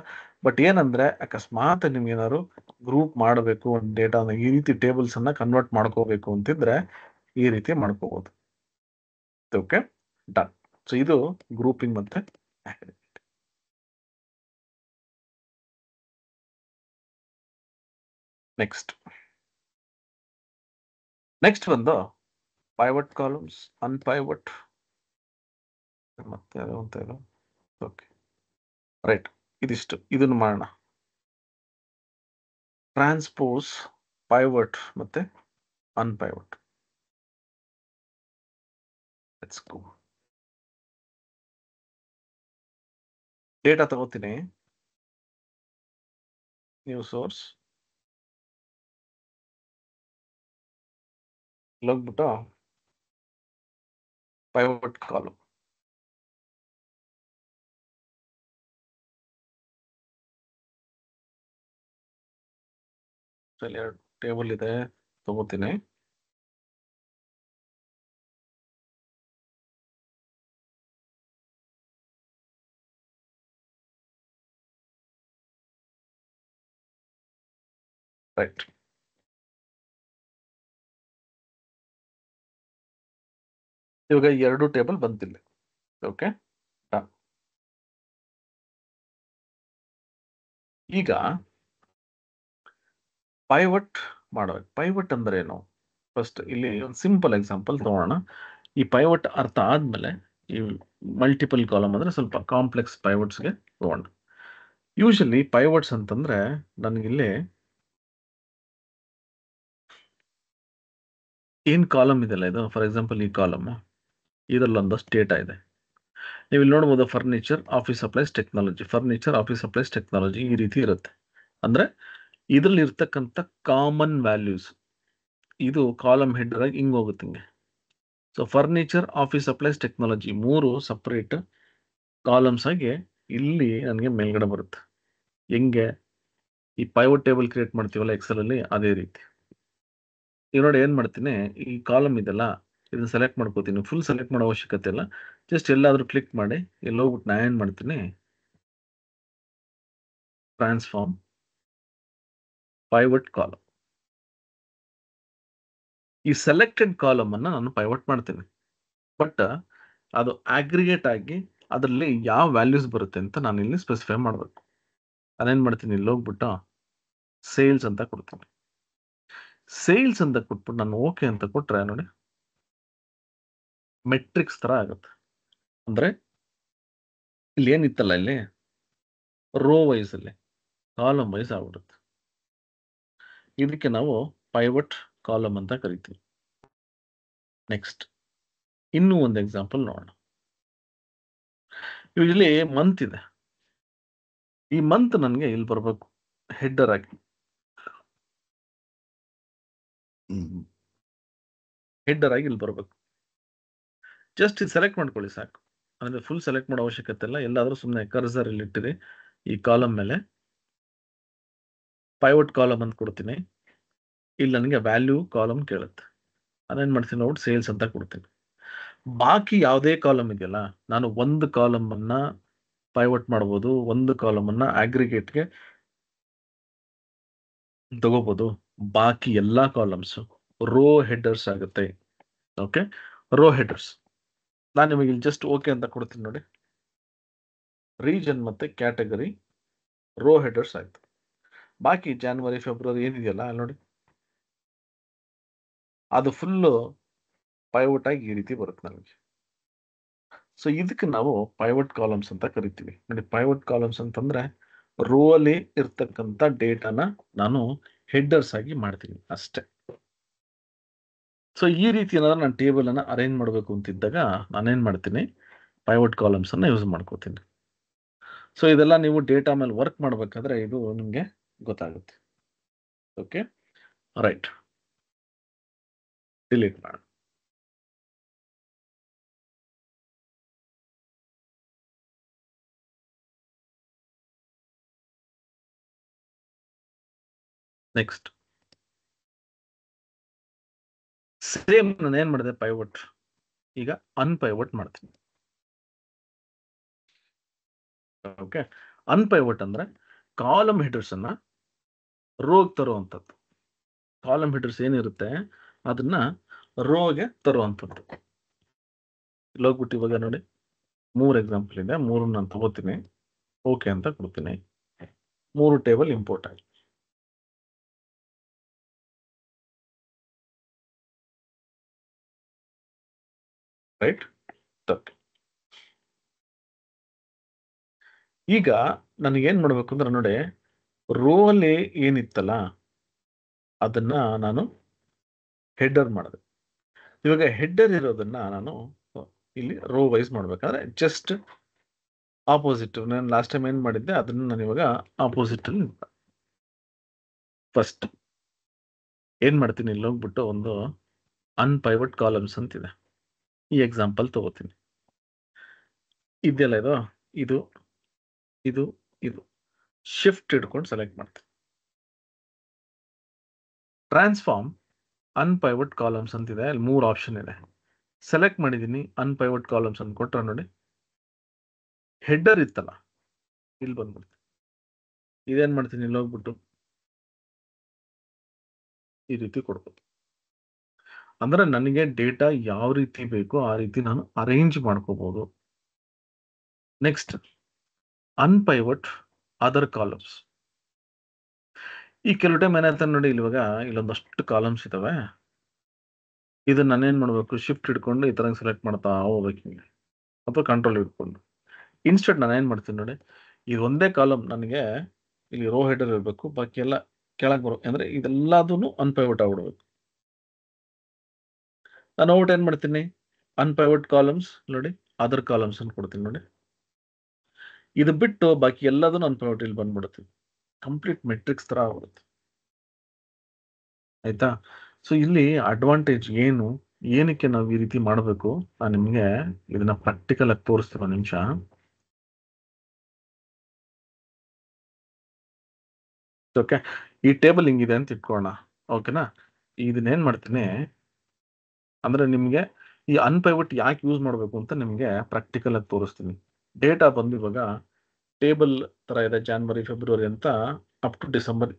ಬಟ್ ಏನಂದ್ರೆ ಅಕಸ್ಮಾತ್ ನಿಮ್ಗೆ ಏನಾದ್ರು ಗ್ರೂಪ್ ಮಾಡಬೇಕು, ಒಂದು ಡೇಟಾನ ಈ ರೀತಿ ಟೇಬಲ್ಸ್ ಅನ್ನ ಕನ್ವರ್ಟ್ ಮಾಡ್ಕೋಬೇಕು ಅಂತಿದ್ರೆ ಈ ರೀತಿ ಮಾಡ್ಕೋಬಹುದು. Okay, done. ಸೊ ಇದು ಗ್ರೂಪಿಂಗ್ ಮತ್ತೆ ಅಗ್ರಿಗೇಟ್. ನೆಕ್ಸ್ಟ್ ಬಂದು ಪೈವಟ್ ಕಾಲಮ್ಸ್, ಅನ್ಪೈವಟ್ ಮತ್ತೆ ಅಂತ ಇದು. ಓಕೆ ರೈಟ್, ಇದಿಷ್ಟು ಇದನ್ನು ಮಾಡೋಣ. ಟ್ರಾನ್ಸ್ಪೋಸ್, ಪೈವಟ್ ಮತ್ತೆ ಅನ್ಪೈವಟ್. Let's go. ಡೇಟಾ ತಗೋತೀನಿ, ನ್ಯೂ ಸೋರ್ಸ್, ಹೋಗ್ಬಿಟ್ಟು ಪೈವಟ್ ಕಾಲಮ್. ಎರಡು ಟೇಬಲ್ ಇದೆ, ತಗೋತೀನಿ. ರೈಟ್, ಇವಾಗ ಎರಡು ಟೇಬಲ್ ಬಂತಿಲ್ಲ. ಓಕೆ, ಈಗ ಪೈವಟ್ ಮಾಡಬೇಕು. ಪೈವಟ್ ಅಂದ್ರೆ ಏನು? ಫಸ್ಟ್ ಇಲ್ಲಿ ಒಂದು ಸಿಂಪಲ್ ಎಕ್ಸಾಂಪಲ್ ತಗೋಣ. ಈ ಪೈವಟ್ ಅರ್ಥ ಆದ್ಮೇಲೆ ಈ ಮಲ್ಟಿಪಲ್ ಕಾಲಮ್ ಅಂದ್ರೆ ಸ್ವಲ್ಪ ಕಾಂಪ್ಲೆಕ್ಸ್ ಪೈವಟ್ಸ್ಗೆ ತಗೋಣ. ಯೂಶಲಿ ಪೈವಟ್ಸ್ ಅಂತಂದ್ರೆ ನನಗಿಲ್ಲಿ ಏನ್ ಕಾಲಮ್ ಇದೆಲ್ಲ ಇದು, ಫಾರ್ ಎಕ್ಸಾಂಪಲ್ ಈ ಕಾಲಮ್ ಇದರಲ್ಲೊಂದಷ್ಟು ಡೇಟಾ ಇದೆ. ನೀವು ಇಲ್ಲಿ ನೋಡ್ಬೋದು, furniture, office supplies, technology, furniture, office supplies, technology ಈ ರೀತಿ ಇರುತ್ತೆ. ಅಂದ್ರೆ ಇದ್ರಲ್ಲಿ ಇರ್ತಕ್ಕಂಥ ಕಾಮನ್ ವ್ಯಾಲ್ಯೂಸ್ ಇದು ಕಾಲಮ್ ಹೆಡರ್ ಆಗಿ ಹಿಂಗ್ ಹೋಗುತ್ತೆ ಹಿಂಗೆ. So furniture, office supplies, technology ಮೂರು ಸಪರೇಟ್ ಕಾಲಮ್ಸ್ ಆಗಿ ಇಲ್ಲಿ ನನಗೆ ಮೇಲ್ಗಡೆ ಬರುತ್ತೆ. ಹೆಂಗೆ ಈ ಪೈವಟ್ ಟೇಬಲ್ ಕ್ರಿಯೇಟ್ ಮಾಡ್ತೀವಲ್ಲ ಎಕ್ಸೆಲ್ ಅಲ್ಲಿ, ಅದೇ ರೀತಿ. ಈಗ ನೋಡಿ ಏನ್ ಮಾಡ್ತೀನಿ, ಈ ಕಾಲಮ್ ಇದೆಲ್ಲ ಇದನ್ನ ಸೆಲೆಕ್ಟ್ ಮಾಡ್ಕೋತೀನಿ. ಫುಲ್ ಸೆಲೆಕ್ಟ್ ಮಾಡೋ ಅವಶ್ಯಕತೆ ಇಲ್ಲ, ಜಸ್ಟ್ ಎಲ್ಲಾದ್ರೂ ಕ್ಲಿಕ್ ಮಾಡಿ ಇಲ್ಲಿ ಹೋಗ್ಬಿಟ್ಟು ನಾ ಏನ್ ಮಾಡ್ತೀನಿ, ಟ್ರಾನ್ಸ್ಫಾರ್ಮ್ ಪೈವಟ್ ಕಾಲಮ್. ಈ ಸೆಲೆಕ್ಟೆಡ್ ಕಾಲಮ್ ಅನ್ನ ನಾನು ಪೈವಟ್ ಮಾಡ್ತೀನಿ. ಬಟ್ ಅದು ಅಗ್ರಿಗೇಟ್ ಆಗಿ ಅದರಲ್ಲಿ ಯಾವ ವ್ಯಾಲ್ಯೂಸ್ ಬರುತ್ತೆ ಅಂತ ನಾನು ಇಲ್ಲಿ ಸ್ಪೆಸಿಫೈ ಮಾಡಬೇಕು. ನಾನೇನ್ ಮಾಡ್ತೀನಿ, ಇಲ್ಲಿ ಹೋಗ್ಬಿಟ್ಟು ಸೇಲ್ಸ್ ಅಂತ ಕೊಡ್ತೀನಿ. ಸೇಲ್ಸ್ ಅಂತ ಕೊಟ್ಬಿಟ್ಟು ನಾನು ಓಕೆ ಅಂತ ಕೊಟ್ರೆ ನೋಡಿ, ಮೆಟ್ರಿಕ್ಸ್ ತರ ಆಗುತ್ತೆ. ಅಂದ್ರೆ ಇಲ್ಲಿ ಏನಿತ್ತಲ್ಲ, ಇಲ್ಲಿ ರೋ ವೈಸ್ ಅಲ್ಲಿ ಕಾಲಮ್ ವೈಸ್ ಆಗ್ಬಿಡುತ್ತೆ. ಇದಕ್ಕೆ ನಾವು ಪೈವಟ್ ಕಾಲಮ್ ಅಂತ ಕರಿತೀವಿ. ನೆಕ್ಸ್ಟ್ ಇನ್ನೂ ಒಂದು ಎಕ್ಸಾಂಪಲ್ ನೋಡೋಣ. ಇಲ್ಲಿ ಮಂತ್ ಇದೆ. ಈ ಮಂತ್ ನನಗೆ ಇಲ್ಲಿ ಬರಬೇಕು ಹೆಡರ್ ಆಗಿ. ಹೆಡರ್ ಆಗಿ ಇಲ್ಲಿ ಬರಬೇಕು. ಜಸ್ಟ್ ಇದು ಸೆಲೆಕ್ಟ್ ಮಾಡ್ಕೊಳ್ಳಿ ಸಾಕು. ಅಂದ್ರೆ ಫುಲ್ ಸೆಲೆಕ್ಟ್ ಮಾಡೋ ಅವಶ್ಯಕತೆ ಇಲ್ಲ. ಎಲ್ಲಾದ್ರೂ ಸುಮ್ಮನೆ ಕರ್ಸರ್ ಇಲ್ಲಿ ಇಟ್ಟಿರಿ ಈ ಕಾಲಮ್ ಮೇಲೆ, ಪೈವಟ್ ಕಾಲಮ್ ಅಂತ ಕೊಡ್ತೀನಿ. ಇಲ್ಲಿ ನನಗೆ ವ್ಯಾಲ್ಯೂ ಕಾಲಮ್ ಕೇಳುತ್ತೆ. ನಾನೇನು ಮಾಡ್ತೀನಿ ನೋಡಿ ಸೇಲ್ಸ್ ಅಂತ ಕೊಡ್ತೀನಿ. ಬಾಕಿ ಯಾವುದೇ ಕಾಲಮ್ ಇದೆಯಲ್ಲ, ನಾನು ಒಂದು ಕಾಲಮನ್ನು ಪೈವಟ್ ಮಾಡ್ಬೋದು, ಒಂದು ಕಾಲಮನ್ನು ಅಗ್ರಿಗೇಟ್ಗೆ ತಗೋಬೋದು. ಬಾಕಿ ಎಲ್ಲ ಕಾಲಮ್ಸು ರೋ ಹೆಡರ್ಸ್ ಆಗುತ್ತೆ. Okay, row headers. ನಾನು ನಿಮಗೆ ಇಲ್ಲಿ ಜಸ್ಟ್ ಓಕೆ ಅಂತ ಕೊಡ್ತೀನಿ ನೋಡಿ. ರೀಜನ್ ಮತ್ತೆ ಕ್ಯಾಟಗರಿ ರೋ ಹೆಡರ್ಸ್ ಆಯ್ತು. ಬಾಕಿ ಜಾನ್ವರಿ ಫೆಬ್ರವರಿ ಏನಿದೆಯಲ್ಲ ನೋಡಿ, ಅದು ಫುಲ್ಲು ಪೈವಟ್ ಆಗಿ ಈ ರೀತಿ ಬರುತ್ತೆ ನಮಗೆ. ಸೊ ಇದಕ್ಕೆ ನಾವು ಪೈವಟ್ ಕಾಲಮ್ಸ್ ಅಂತ ಕರಿತೀವಿ ನೋಡಿ. ಪೈವಟ್ ಕಾಲಮ್ಸ್ ಅಂತಂದ್ರೆ ರೋ ಅಲ್ಲಿ ಇರ್ತಕ್ಕಂಥ ಡೇಟಾನ ನಾನು ಹೆಡರ್ಸ್ ಆಗಿ ಮಾಡ್ತೀನಿ ಅಷ್ಟೇ. ಸೊ ಈ ರೀತಿ ಏನಾದ್ರು ನಾನು ಟೇಬಲ್ ಅನ್ನ ಅರೇಂಜ್ ಮಾಡಬೇಕು ಅಂತಿದ್ದಾಗ ನಾನೇನ್ ಮಾಡ್ತೀನಿ, ಪೈವಟ್ ಕಾಲಮ್ಸ್ ಅನ್ನ ಯೂಸ್ ಮಾಡ್ಕೋತೀನಿ. ಸೊ ಇದೆಲ್ಲ ನೀವು ಡೇಟಾ ಮೇಲೆ ವರ್ಕ್ ಮಾಡಬೇಕಾದ್ರೆ ಇದು ನಿಮಗೆ ಗೊತ್ತಾಗುತ್ತೆ. ಓಕೆ, ರೈಟ್, ಡಿಲೀಟ್ ಮಾಡಿ. ನೆಕ್ಸ್ಟ್ ಸೇಮ್ ನಾನು ಏನ್ ಮಾಡಿದೆ, ಪೈವಟ್ ಈಗ ಅನ್ಪೈವಟ್ ಮಾಡ್ತೀನಿ. ಓಕೆ, ಅನ್ಪೈವಟ್ ಅಂದ್ರೆ ಕಾಲಮ್ ಹೆಡರ್ಸ್ ಅನ್ನ ರೋಗ್ ತರುವಂಥದ್ದು. ಕಾಲಮ್ ಹೆಡರ್ಸ್ ಏನಿರುತ್ತೆ ಅದನ್ನ ರೋಗೆ ತರುವಂಥದ್ದು. ಇಲ್ಲಿ ಹೋಗ್ಬಿಟ್ಟು ಇವಾಗ ನೋಡಿ 3 ಎಕ್ಸಾಂಪಲ್ ಇದೆ, 3 ನಾನು ತಗೋತೀನಿ, ಓಕೆ ಅಂತ ಕೊಡ್ತೀನಿ. 3 ಟೇಬಲ್ ಇಂಪೋರ್ಟ್ ಆಗಿ. ರೈಟ್. ಈಗ ನನಗೇನ್ ಮಾಡ್ಬೇಕು ಅಂದ್ರೆ ನೋಡಿ, ರೋ ಅಲ್ಲಿ ಏನಿತ್ತಲ್ಲ ಅದನ್ನ ನಾನು ಹೆಡರ್ ಮಾಡಿದೆ. ಇವಾಗ ಹೆಡರ್ ಇರೋದನ್ನ ನಾನು ಇಲ್ಲಿ ರೋ ವೈಸ್ ಮಾಡ್ಬೇಕಾದ್ರೆ ಜಸ್ಟ್ ಆಪೋಸಿಟ್, ನಾನು ಲಾಸ್ಟ್ ಟೈಮ್ ಏನ್ ಮಾಡಿದ್ದೆ ಅದನ್ನ ನಾನು ಇವಾಗ ಆಪೋಸಿಟ್ ಅಲ್ಲಿ ಫಸ್ಟ್ ಏನ್ ಮಾಡ್ತೀನಿ, ಇಲ್ಲಿ ಹೋಗ್ಬಿಟ್ಟು ಒಂದು ಅನ್ಪೈವಟ್ ಕಾಲಮ್ಸ್ ಅಂತಿದೆ. ಈ ಎಕ್ಸಾಂಪಲ್ ತಗೋತೀನಿ. ಇದೆಯಲ್ಲ ಇದು ಇದು ಇದು ಇದು ಶಿಫ್ಟ್ ಹಿಡ್ಕೊಂಡು ಸೆಲೆಕ್ಟ್ ಮಾಡ್ತೀನಿ. ಟ್ರಾನ್ಸ್ಫಾರ್ಮ್ ಅನ್ಪೈವಟ್ ಕಾಲಮ್ಸ್ ಅಂತಿದೆ, ಅಲ್ಲಿ 3 ಆಪ್ಷನ್ ಇದೆ. ಸೆಲೆಕ್ಟ್ ಮಾಡಿದ್ದೀನಿ ಅನ್ಪೈವಟ್ ಕಾಲಮ್ಸ್ ಅಂತ ಕೊಟ್ಟರೆ ನೋಡಿ, ಹೆಡರ್ ಇತ್ತಲ್ಲ ಇಲ್ಲಿ ಬಂದ್ಬಿಡ್ತೀನಿ. ಇದೇನ್ ಮಾಡ್ತೀನಿ, ಇಲ್ಲಿ ಹೋಗ್ಬಿಟ್ಟು ಈ ರೀತಿ ಕೊಡ್ಬೋದು. ಅಂದ್ರೆ ನನಗೆ ಡೇಟಾ ಯಾವ ರೀತಿ ಬೇಕೋ ಆ ರೀತಿ ನಾನು ಅರೇಂಜ್ ಮಾಡ್ಕೋಬಹುದು. Next unpivot other columns. ಈ ಕೆಲವು ಟೈಮ್ ಏನಾಯ್ತು ನೋಡಿ, ಇವಾಗ ಇಲ್ಲೊಂದಷ್ಟು ಕಾಲಮ್ಸ್ ಇದಾವೆ, ಇದನ್ನ ನಾನೇನ್ ಮಾಡ್ಬೇಕು, ಶಿಫ್ಟ್ ಹಿಡ್ಕೊಂಡು ಈ ತರ ಸೆಲೆಕ್ಟ್ ಮಾಡ್ತಾ ಹೋಗ್ಬೇಕು ಹಿಂಗೆ, ಅಥವಾ ಕಂಟ್ರೋಲ್ ಹಿಡ್ಕೊಂಡು. ಇನ್ಸ್ಟೆಡ್ ನಾನು ಏನ್ ಮಾಡ್ತೀನಿ ನೋಡಿ, ಇದು ಒಂದೇ ಕಾಲಮ್ ನನಗೆ ಇಲ್ಲಿ ರೋ ಹೆಡರ್ ಇರಬೇಕು, ಬಾಕಿ ಎಲ್ಲ ಕೆಳಗೆ ಬರೋ ಅಂದ್ರೆ ಇದೆಲ್ಲದೂ ಅನ್ಪೈವಟ್ ಆಗ್ಬಿಡ್ಬೇಕು. ನಾನು ಔಟ್ ಏನ್ ಮಾಡ್ತೀನಿ, ಅನ್ಪೈವಟ್ ಕಾಲಮ್ಸ್ ನೋಡಿ, ಅದರ್ ಕಾಲಮ್ಸ್ ಅಂತ ಕೊಡ್ತೀನಿ ನೋಡಿ. ಇದು ಬಿಟ್ಟು ಬಾಕಿ ಎಲ್ಲದನ್ನು ಅನ್ಪೈವಟ್ ಇಲ್ಲಿ ಬಂದ್ಬಿಡುತ್ತೆ, ಕಂಪ್ಲೀಟ್ ಮೆಟ್ರಿಕ್ಸ್ ತರ ಆಗ್ಬಿಡುತ್ತೆ. ಆಯ್ತಾ? ಸೊ ಇಲ್ಲಿ ಅಡ್ವಾಂಟೇಜ್ ಏನು, ಏನಕ್ಕೆ ನಾವು ಈ ರೀತಿ ಮಾಡಬೇಕು, ನಾನು ನಿಮಗೆ ಇದನ್ನ ಪ್ರಾಕ್ಟಿಕಲ್ ಆಗಿ ತೋರಿಸ್ತೀನಿ ಒಂದು ನಿಮಿಷ. ಓಕೆ, ಈ ಟೇಬಲ್ ಹಿಂಗಿದೆ ಅಂತ ಇಟ್ಕೊಳ್ಳೋಣ. ಓಕೆನಾ, ಇದನ್ನೇನ್ ಮಾಡ್ತೀನಿ ಅಂದ್ರೆ ನಿಮಗೆ ಈ ಅನ್ಪೈವಟ್ ಯಾಕೆ ಯೂಸ್ ಮಾಡಬೇಕು ಅಂತ ನಿಮಗೆ ಪ್ರಾಕ್ಟಿಕಲ್ ಆಗಿ ತೋರಿಸ್ತೀನಿ. ಡೇಟಾ ಬಂದು ಇವಾಗ ಟೇಬಲ್ ತರ ಇದೆ, ಜಾನ್ವರಿ ಫೆಬ್ರವರಿ ಅಂತ up to December.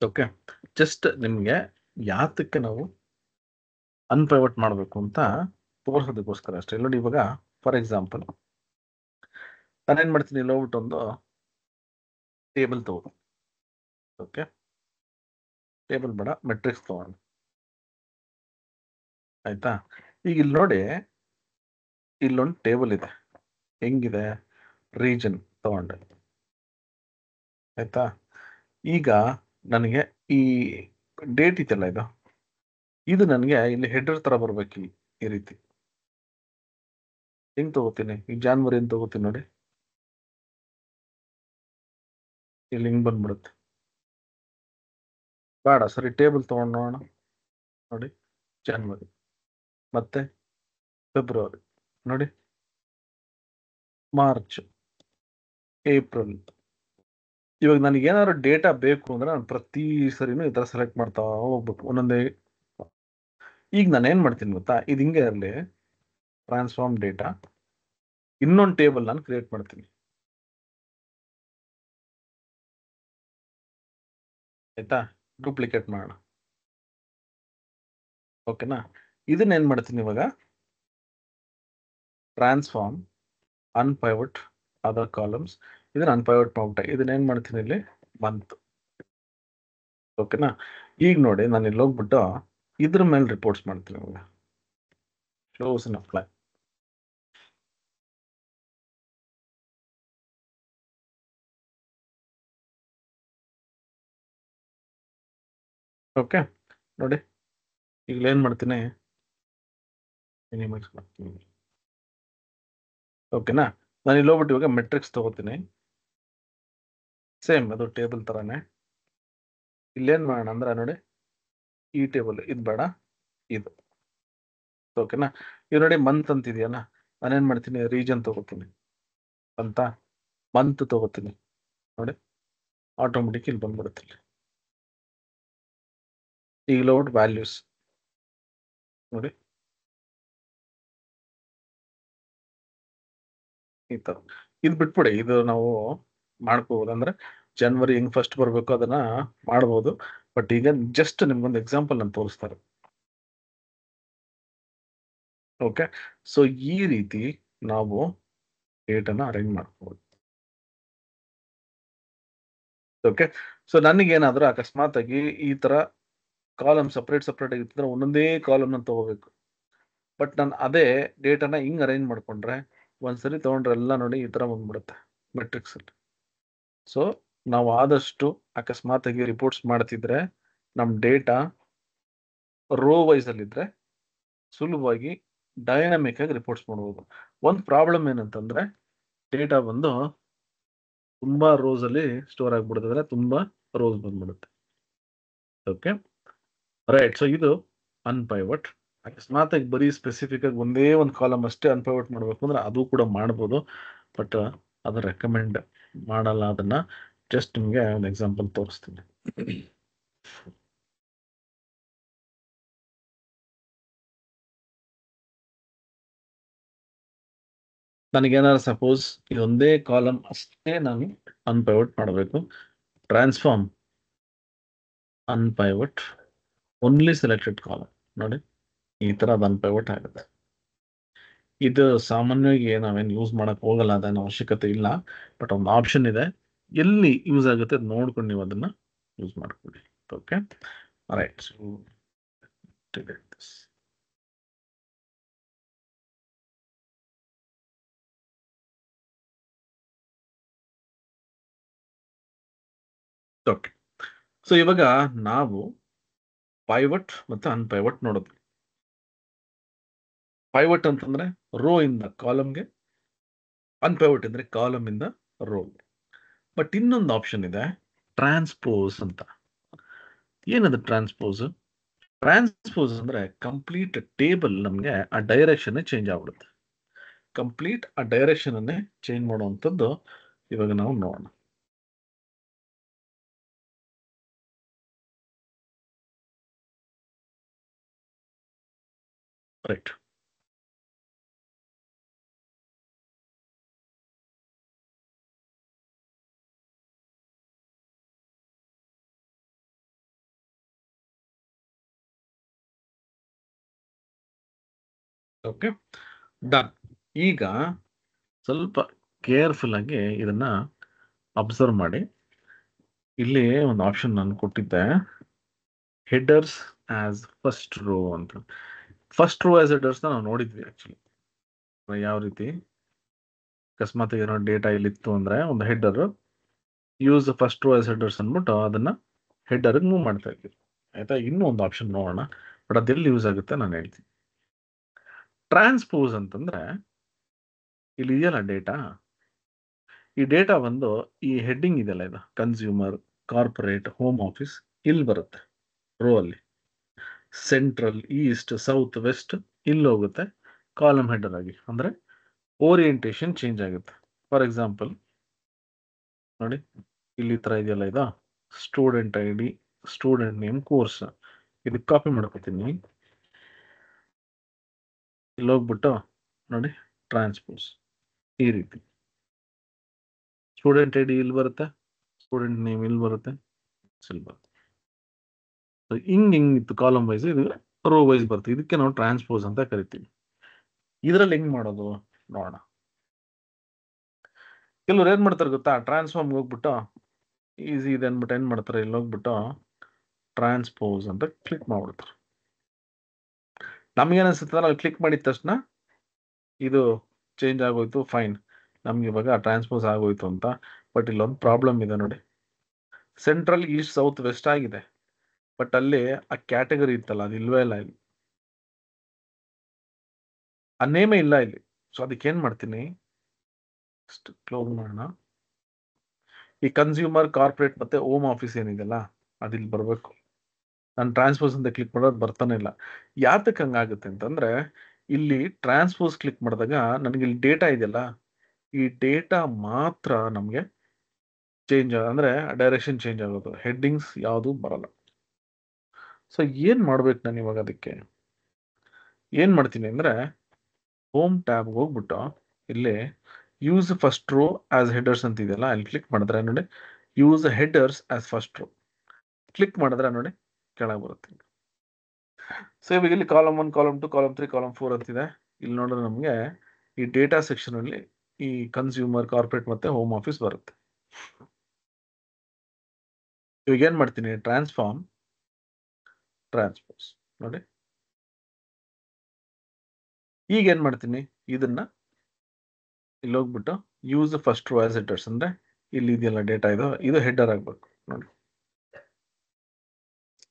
Okay, just ನಿಮ್ಗೆ ಯಾತಕ್ಕೆ ನಾವು ಅನ್ಪೈವಟ್ ಮಾಡಬೇಕು ಅಂತ ತೋರಿಸೋದಕ್ಕೋಸ್ಕರ ಅಷ್ಟೇ. ನೋಡಿ ಇವಾಗ ಫಾರ್ ಎಕ್ಸಾಂಪಲ್ ನಾನೇನ್ ಮಾಡ್ತೀನಿ, ಇಲ್ಲಿ ಹೋಗ್ಬಿಟ್ಟು ಒಂದು ಟೇಬಲ್ ತಗೋ. ಓಕೆ, ಟೇಬಲ್ ಬೇಡ, ಮೆಟ್ರಿಕ್ಸ್ ತಗೋಣ. ಆಯ್ತಾ? ಈಗ ಇಲ್ಲಿ ನೋಡಿ, ಇಲ್ಲೊಂದು ಟೇಬಲ್ ಇದೆ. ಹೆಂಗಿದೆ, ರೀಜನ್ ತಗೊಂಡೆ. ಆಯ್ತಾ? ಈಗ ನನಗೆ ಈ ಡೇಟ್ ಇದೆಯಲ್ಲ, ಇದು ನನಗೆ ಇಲ್ಲಿ ಹೆಡರ್ ತರ ಬರ್ಬೇಕು. ಈ ರೀತಿ ಹೆಂಗ್ ತಗೋತೀನಿ? ಈ ಜಾನ್ವರಿ ಅಂತ ತಗೋತೀನಿ ನೋಡಿ, ಇಲ್ಲಿ ಹಿಂಗ್ ಬಂದ್ಬಿಡುತ್ತೆ. ಬೇಡ, ಸರಿ ಟೇಬಲ್ ತಗೊಂಡು ನೋಡೋಣ. ನೋಡಿ, ಜಾನ್ವರಿ ಮತ್ತೆ ಫೆಬ್ರವರಿ, ನೋಡಿ ಮಾರ್ಚ್, ಏಪ್ರಿಲ್. ಇವಾಗ ನನಗೆ ಏನಾದ್ರು ಡೇಟಾ ಬೇಕು ಅಂದ್ರೆ ನಾನು ಪ್ರತಿ ಸರಿನೂ ಈ ತರ ಸೆಲೆಕ್ಟ್ ಮಾಡ್ತಾ ಹೋಗ್ಬೇಕು ಒಂದೊಂದೇ. ಈಗ ನಾನು ಏನ್ ಮಾಡ್ತೀನಿ ಗೊತ್ತಾ, ಇದು ಹಿಂಗೆ ಇರಲಿ, ಟ್ರಾನ್ಸ್ಫಾರ್ಮ್ ಡೇಟಾ, ಇನ್ನೊಂದು ಟೇಬಲ್ ನಾನು ಕ್ರಿಯೇಟ್ ಮಾಡ್ತೀನಿ. ಆಯ್ತಾ? ಡೂಪ್ಲಿಕೇಟ್ ಮಾಡೋಣ. ಓಕೆನಾ? ಇದನ್ನ ಏನ್ ಮಾಡ್ತೀನಿ ಇವಾಗ, ಟ್ರಾನ್ಸ್ಫಾರ್ಮ್ ಅನ್ಪೈವಟ್ ಅದರ್ ಕಾಲಮ್ಸ್, ಇದನ್ನ ಅನ್ಪೈವಟ್ ಮಾಡ್ಬಿಟ್ಟೆ. ಇದನ್ನ ಏನ್ ಮಾಡ್ತೀನಿ ಇಲ್ಲಿ ಮಂತ್. ಓಕೆನಾ? ಈಗ ನೋಡಿ, ನಾನು ಇಲ್ಲಿ ಹೋಗ್ಬಿಟ್ಟು ಇದ್ರ ಮೇಲೆ ರಿಪೋರ್ಟ್ಸ್ ಮಾಡ್ತೀನಿ ಇವಾಗ. Close and apply. ಓಕೆ, ನೋಡಿ ಈಗ ಏನ್ ಮಾಡ್ತೀನಿ, ಮಿನಿಮೈಸ್ ಮಾಡ್ತೀನಿ. ಓಕೆನಾ? ನಾನು ಇಲ್ಲಿ ಹೋಗ್ಬಿಟ್ಟು ಇವಾಗ ಮೆಟ್ರಿಕ್ಸ್ ತಗೋತೀನಿ. ಸೇಮ್ ಅದು ಟೇಬಲ್ ತರಾನೇ. ಇಲ್ಲೇನ್ ಮಾಡೋಣ ಅಂದ್ರೆ ನೋಡಿ, ಈ ಟೇಬಲ್ ಇದು ಬೇಡ, ಇದು. ಓಕೆನಾ? ಇದು ನೋಡಿ ಮಂತ್ ಅಂತ ಇದೆಯಲ್ಲ, ನಾನೇನ್ ಮಾಡ್ತೀನಿ, ರೀಜನ್ ತಗೋತೀನಿ ಅಂತ, ಮಂತ್ ತಗೋತೀನಿ. ನೋಡಿ ಆಟೋಮೆಟಿಕ್ ಇಲ್ಲಿ ಬಂದ್ಬಿಡುತ್ತೆ. ಈಗ ಹೋಗ್ಬಿಟ್ಟು ವ್ಯಾಲ್ಯೂಸ್ ನೋಡಿ, ಈ ತರ. ಇದು ಬಿಟ್ಬಿಡಿ, ಇದು ನಾವು ಮಾಡ್ಕೋಬಹುದು. ಅಂದ್ರೆ ಜನವರಿ ಹೆಂಗ್ ಫಸ್ಟ್ ಬರ್ಬೇಕು ಅದನ್ನ ಮಾಡ್ಬೋದು. ಬಟ್ ಈಗ ಜಸ್ಟ್ ನಿಮ್ಗೊಂದು ಎಕ್ಸಾಂಪಲ್ ನಾನು ತೋರಿಸ್ತಾರೆ. ಓಕೆ, ಸೊ ಈ ರೀತಿ ನಾವು ಡೇಟನ್ನ ಅರೇಂಜ್ ಮಾಡ್ಕೋಬಹುದು. ಓಕೆ, ಸೊ ನನಗೇನಾದ್ರೂ ಅಕಸ್ಮಾತ್ ಆಗಿ ಈ ತರ ಕಾಲಮ್ ಸಪ್ರೇಟ್ ಆಗಿರ್ತಂದ್ರೆ ಒಂದೊಂದೇ ಕಾಲಮ್ ನಾನು ತಗೋಬೇಕು. ಬಟ್ ನಾನು ಅದೇ ಡೇಟನ್ನ ಹಿಂಗ್ ಅರೇಂಜ್ ಮಾಡ್ಕೊಂಡ್ರೆ ಒಂದ್ಸರಿ ತಗೊಂಡ್ರೆ ಎಲ್ಲ ನೋಡಿ ಈ ತರ ಬಂದ್ಬಿಡುತ್ತೆ ಮೆಟ್ರಿಕ್ಸ್ ಅಲ್ಲಿ. ಸೊ ನಾವು ಆದಷ್ಟು ಅಕಸ್ಮಾತ್ ಆಗಿ ರಿಪೋರ್ಟ್ಸ್ ಮಾಡ್ತಿದ್ರೆ ನಮ್ ಡೇಟಾ ರೋ ವೈಸ್ ಅಲ್ಲಿ ಇದ್ರೆ ಸುಲಭವಾಗಿ ಡೈನಾಮಿಕ್ ಆಗಿ ರಿಪೋರ್ಟ್ಸ್ ಮಾಡಬಹುದು. ಒಂದು ಪ್ರಾಬ್ಲಮ್ ಏನಂತಂದ್ರೆ ಡೇಟಾ ಬಂದು ತುಂಬಾ ರೋಸ್ ಅಲ್ಲಿ ಸ್ಟೋರ್ ಆಗ್ಬಿಡುತ್ತೆ, ತುಂಬಾ ರೋಸ್ ಬಂದ್ಬಿಡುತ್ತೆ. Okay, right. ಸೊ ಇದು ಅನ್ಪೈವಟ್. ಅಕಸ್ಮಾತ್ ಆಗಿ ಬರೀ ಸ್ಪೆಸಿಫಿಕ್ ಆಗಿ ಒಂದೇ ಒಂದು ಕಾಲಮ್ ಅಷ್ಟೇ ಅನ್ಪೈವಟ್ ಮಾಡಬೇಕು ಅಂದ್ರೆ ಅದು ಕೂಡ ಮಾಡ್ಬೋದು. ಬಟ್ ಅದು ರೆಕಮೆಂಡ್ ಮಾಡಲ್ಲ. ಅದನ್ನ ಜಸ್ಟ್ ನಿಮ್ಗೆ ಒಂದು ಎಕ್ಸಾಂಪಲ್ ತೋರಿಸ್ತೀನಿ. ನನಗೇನಾದ್ರು ಸಪೋಸ್ ಇದೊಂದೇ ಕಾಲಮ್ ಅಷ್ಟೇ ನಾನು ಅನ್ಪೈವಟ್ ಮಾಡಬೇಕು, ಟ್ರಾನ್ಸ್ಫಾರ್ಮ್ ಅನ್ಪೈವಟ್ ಓನ್ಲಿ ಸೆಲೆಕ್ಟೆಡ್ ಕಾಲಮ್. ನೋಡಿ ಈ ತರ ಅದು ಅನ್ಪೈವಟ್ ಆಗುತ್ತೆ. ಇದು ಸಾಮಾನ್ಯವಾಗಿ ನಾವೇನು ಯೂಸ್ ಮಾಡಕ್ ಹೋಗಲ್ಲ, ಅದೇನು ಅವಶ್ಯಕತೆ ಇಲ್ಲ. ಬಟ್ ಒಂದು ಆಪ್ಷನ್ ಇದೆ, ಎಲ್ಲಿ ಯೂಸ್ ಆಗುತ್ತೆ ಅದು ನೋಡ್ಕೊಂಡು ನೀವು ಅದನ್ನ ಯೂಸ್ ಮಾಡ್ಕೊಳ್ಳಿ. Okay, right. So delete this. Okay, so ಇವಾಗ ನಾವು ಪೈವಟ್ ಮತ್ತು ಅನ್ಪೈವಟ್ ನೋಡಿದ್ವಿ. ಪೈವಟ್ ಅಂತಂದ್ರೆ ರೋ ಇಂದ ಕಾಲಮ್ಗೆ, ಅನ್ಪೈವಟ್ ಅಂದ್ರೆ ಕಾಲಮ್ ಇಂದ ರೋ. ಬಟ್ ಇನ್ನೊಂದು ಆಪ್ಷನ್ ಇದೆ, ಟ್ರಾನ್ಸ್ಪೋಸ್ ಅಂತ. ಏನದು ಟ್ರಾನ್ಸ್ಪೋಸ್? ಟ್ರಾನ್ಸ್ಪೋಸ್ ಅಂದ್ರೆ ಕಂಪ್ಲೀಟ್ ಟೇಬಲ್ ನಮಗೆ ಆ ಡೈರೆಕ್ಷನ್ ಚೇಂಜ್ ಆಗ್ಬಿಡುತ್ತೆ. ಕಂಪ್ಲೀಟ್ ಆ ಡೈರೆಕ್ಷನ್ ಅನ್ನೇ ಚೇಂಜ್ ಮಾಡುವಂಥದ್ದು ಇವಾಗ ನಾವು ನೋಡೋಣ. Right, okay, done. ಈಗ ಸ್ವಲ್ಪ ಕೇರ್ಫುಲ್ ಆಗಿ ಇದನ್ನ ಅಬ್ಸರ್ವ್ ಮಾಡಿ. ಇಲ್ಲಿ ಒಂದು ಆಪ್ಷನ್ ನಾನು ಕೊಟ್ಟಿದ್ದೆ, ಹೆಡರ್ಸ್ ಆಸ್ ಫಸ್ಟ್ ರೋ ಅಂತ. ಫಸ್ಟ್ ರೋ ಆಸ್ ಹೆಡರ್ಸ್ ನಾವು ನೋಡಿದ್ವಿ ಆಕ್ಚುಲಿ ಯಾವ ರೀತಿ ಅಕಸ್ಮಾತ್ ಏನೋ ಡೇಟಾ ಇಲ್ಲಿತ್ತು ಅಂದ್ರೆ ಒಂದು header use first row as headers ಅಂದ್ಬಿಟ್ಟು ಅದನ್ನ ಹೆಡರ್ಗೆ ಮೂವ್ ಮಾಡ್ತಾ ಇದ್ದೀವಿ. ಆಯ್ತಾ? ಇನ್ನೂ ಒಂದು ಆಪ್ಷನ್ ನೋಡೋಣ, ಬಟ್ ಅದೆಲ್ಲಿ ಯೂಸ್ ಆಗುತ್ತೆ ನಾನು ಹೇಳ್ತೀನಿ. ಟ್ರಾನ್ಸ್ಪೋಸ್ ಅಂತಂದ್ರೆ ಇಲ್ಲಿ ಇದೆಯಲ್ಲ ಡೇಟಾ, ಈ ಡೇಟಾ ಬಂದು ಈ ಹೆಡ್ಡಿಂಗ್ ಇದೆಯಲ್ಲ, ಇದು ಕನ್ಸ್ಯೂಮರ್, ಕಾರ್ಪೊರೇಟ್, ಹೋಮ್ ಆಫೀಸ್, ಇಲ್ಲಿ ಬರುತ್ತೆ ರೋ ಅಲ್ಲಿ. ಸೆಂಟ್ರಲ್, ಈಸ್ಟ್, ಸೌತ್, ವೆಸ್ಟ್ ಇಲ್ಲಿ ಹೋಗುತ್ತೆ ಕಾಲಮ್ ಹೆಡರ್ ಆಗಿ. ಅಂದ್ರೆ ಓರಿಯೆಂಟೇಷನ್ ಚೇಂಜ್ ಆಗುತ್ತೆ. ಫಾರ್ ಎಕ್ಸಾಂಪಲ್ ನೋಡಿ, ಇಲ್ಲಿ ತರ ಇದೆಯಲ್ಲ, ಇದು student I D, student name, course. ಇದಕ್ಕೆ ಕಾಪಿ ಮಾಡ್ಕೊತೀನಿ, ಇಲ್ಲಿ ಹೋಗ್ಬಿಟ್ಟು ನೋಡಿ ಟ್ರಾನ್ಸ್ಪೋಸ್ ಈ ರೀತಿ. ಸ್ಟೂಡೆಂಟ್ ಐ ಡಿ ಇಲ್ಲಿ ಬರುತ್ತೆ, ಸ್ಟೂಡೆಂಟ್ ನೇಮ್ ಇಲ್ಲಿ ಬರುತ್ತೆ, ಇಲ್ಲಿ ಬರುತ್ತೆ. ಹಿಂಗಿತ್ತು ಕಾಲಮ್ ವೈಸ್, ಇದು ರೋ ವೈಸ್ ಬರುತ್ತೆ. ಇದಕ್ಕೆ ನಾವು ಟ್ರಾನ್ಸ್ಪೋಸ್ ಅಂತ ಕರಿತೀವಿ. ಇದರಲ್ಲಿ ಹೆಂಗ್ ಮಾಡೋದು ನೋಡೋಣ. ಕೆಲವ್ರು ಏನ್ ಮಾಡ್ತಾರೆ ಗೊತ್ತಾ, ಟ್ರಾನ್ಸ್ಫಾರ್ಮ್ ಹೋಗ್ಬಿಟ್ಟು ಈಸಿ ಇದೆ ಅಂದ್ಬಿಟ್ಟು ಏನ್ ಮಾಡ್ತಾರೆ, ಇಲ್ಲಿ ಹೋಗ್ಬಿಟ್ಟು ಟ್ರಾನ್ಸ್ಪೋಸ್ ಅಂತ ಕ್ಲಿಕ್ ಮಾಡ್ಬಿಡ್ತಾರೆ. ನಮ್ಗೇನ್ ಅನ್ಸುತ್ತೆ, ಅಲ್ಲಿ ಕ್ಲಿಕ್ ಮಾಡಿದ ತಕ್ಷಣ ಇದು ಚೇಂಜ್ ಆಗೋಯ್ತು, ಫೈನ್, ನಮ್ಗೆ ಇವಾಗ ಟ್ರಾನ್ಸ್ಪೋಸ್ ಆಗೋಯ್ತು ಅಂತ. ಬಟ್ ಇಲ್ಲೊಂದು ಪ್ರಾಬ್ಲಮ್ ಇದೆ ನೋಡಿ, ಸೆಂಟ್ರಲ್, ಈಸ್ಟ್, ಸೌತ್, ವೆಸ್ಟ್ ಆಗಿದೆ, ಬಟ್ ಅಲ್ಲಿ ಆ ಕ್ಯಾಟಗರಿ ಇತ್ತಲ್ಲ, ಅದು ಇಲ್ವೇ ಇಲ್ಲ ಇಲ್ಲಿ, ಆ ನೇಮೇ ಇಲ್ಲ ಇಲ್ಲಿ. ಸೊ ಅದಕ್ಕೆ ಏನ್ ಮಾಡ್ತೀನಿ, ಕ್ಲೋಸ್ ಮಾಡೋಣ. ಈ ಕನ್ಸ್ಯೂಮರ್, ಕಾರ್ಪೊರೇಟ್ ಮತ್ತೆ ಹೋಮ್ ಆಫೀಸ್ ಏನಿದೆಲ್ಲ ಅದು ಇಲ್ಲಿ ಬರಬೇಕು. ನಾನು ಟ್ರಾನ್ಸ್ಪೋಸ್ ಅಂತ ಕ್ಲಿಕ್ ಮಾಡೋದು ಬರ್ತಾನೆ ಇಲ್ಲ. ಯಾತಕ್ಕೆ ಹಂಗಾಗುತ್ತೆ ಅಂತಂದ್ರೆ, ಇಲ್ಲಿ ಟ್ರಾನ್ಸ್ಪೋಸ್ ಕ್ಲಿಕ್ ಮಾಡಿದಾಗ ನನಗೆ ಇಲ್ಲಿ ಡೇಟಾ ಇದೆಯಲ್ಲ, ಈ ಡೇಟಾ ಮಾತ್ರ ನಮಗೆ ಚೇಂಜ್, ಅಂದ್ರೆ ಡೈರೆಕ್ಷನ್ ಚೇಂಜ್ ಆಗೋದು, ಹೆಡ್ಡಿಂಗ್ಸ್ ಯಾವುದು ಬರಲ್ಲ. ಸೊ ಏನ್ ಮಾಡ್ಬೇಕು ನಾನು ಇವಾಗ, ಅದಕ್ಕೆ ಏನ್ ಮಾಡ್ತೀನಿ ಅಂದ್ರೆ, ಹೋಮ್ ಟ್ಯಾಬ್ ಹೋಗ್ಬಿಟ್ಟು ಇಲ್ಲಿ use first row as headers ಅಂತ ಇದೆಯಲ್ಲ, ಅಲ್ಲಿ ಕ್ಲಿಕ್ ಮಾಡಿದ್ರೆ ನೋಡಿ use headers as first row click ಮಾಡಿದ್ರೆ ನೋಡಿ ಕೆಳಗೆ ಬರುತ್ತೆ. ಸೊ ಇವಾಗ ಇಲ್ಲಿ ಕಾಲಮ್ 1, ಕಾಲಮ್ 2, ಕಾಲಮ್ 3, ಕಾಲಮ್ 4 ಅಂತಿದೆ. ಇಲ್ಲಿ ನೋಡಿದ್ರೆ ನಮಗೆ ಈ ಡೇಟಾ ಸೆಕ್ಷನ್ ಅಲ್ಲಿ ಈ ಕನ್ಸ್ಯೂಮರ್, ಕಾರ್ಪೊರೇಟ್ ಮತ್ತೆ ಹೋಮ್ ಆಫೀಸ್ ಬರುತ್ತೆ. ಇವಾಗ ಏನ್ ಮಾಡ್ತೀನಿ, ಟ್ರಾನ್ಸ್ಪೋಸ್ ನೋಡಿ. ಈಗ ಏನ್ ಮಾಡ್ತೀನಿ, ಇದನ್ನ ಇಲ್ಲಿ ಹೋಗ್ಬಿಟ್ಟು use first row as headers, ಅಂದ್ರೆ ಇಲ್ಲಿ ಇದೆಯಲ್ಲ ಡೇಟಾ, ಇದು ಹೆಡರ್ ಆಗ್ಬೇಕು ನೋಡಿ.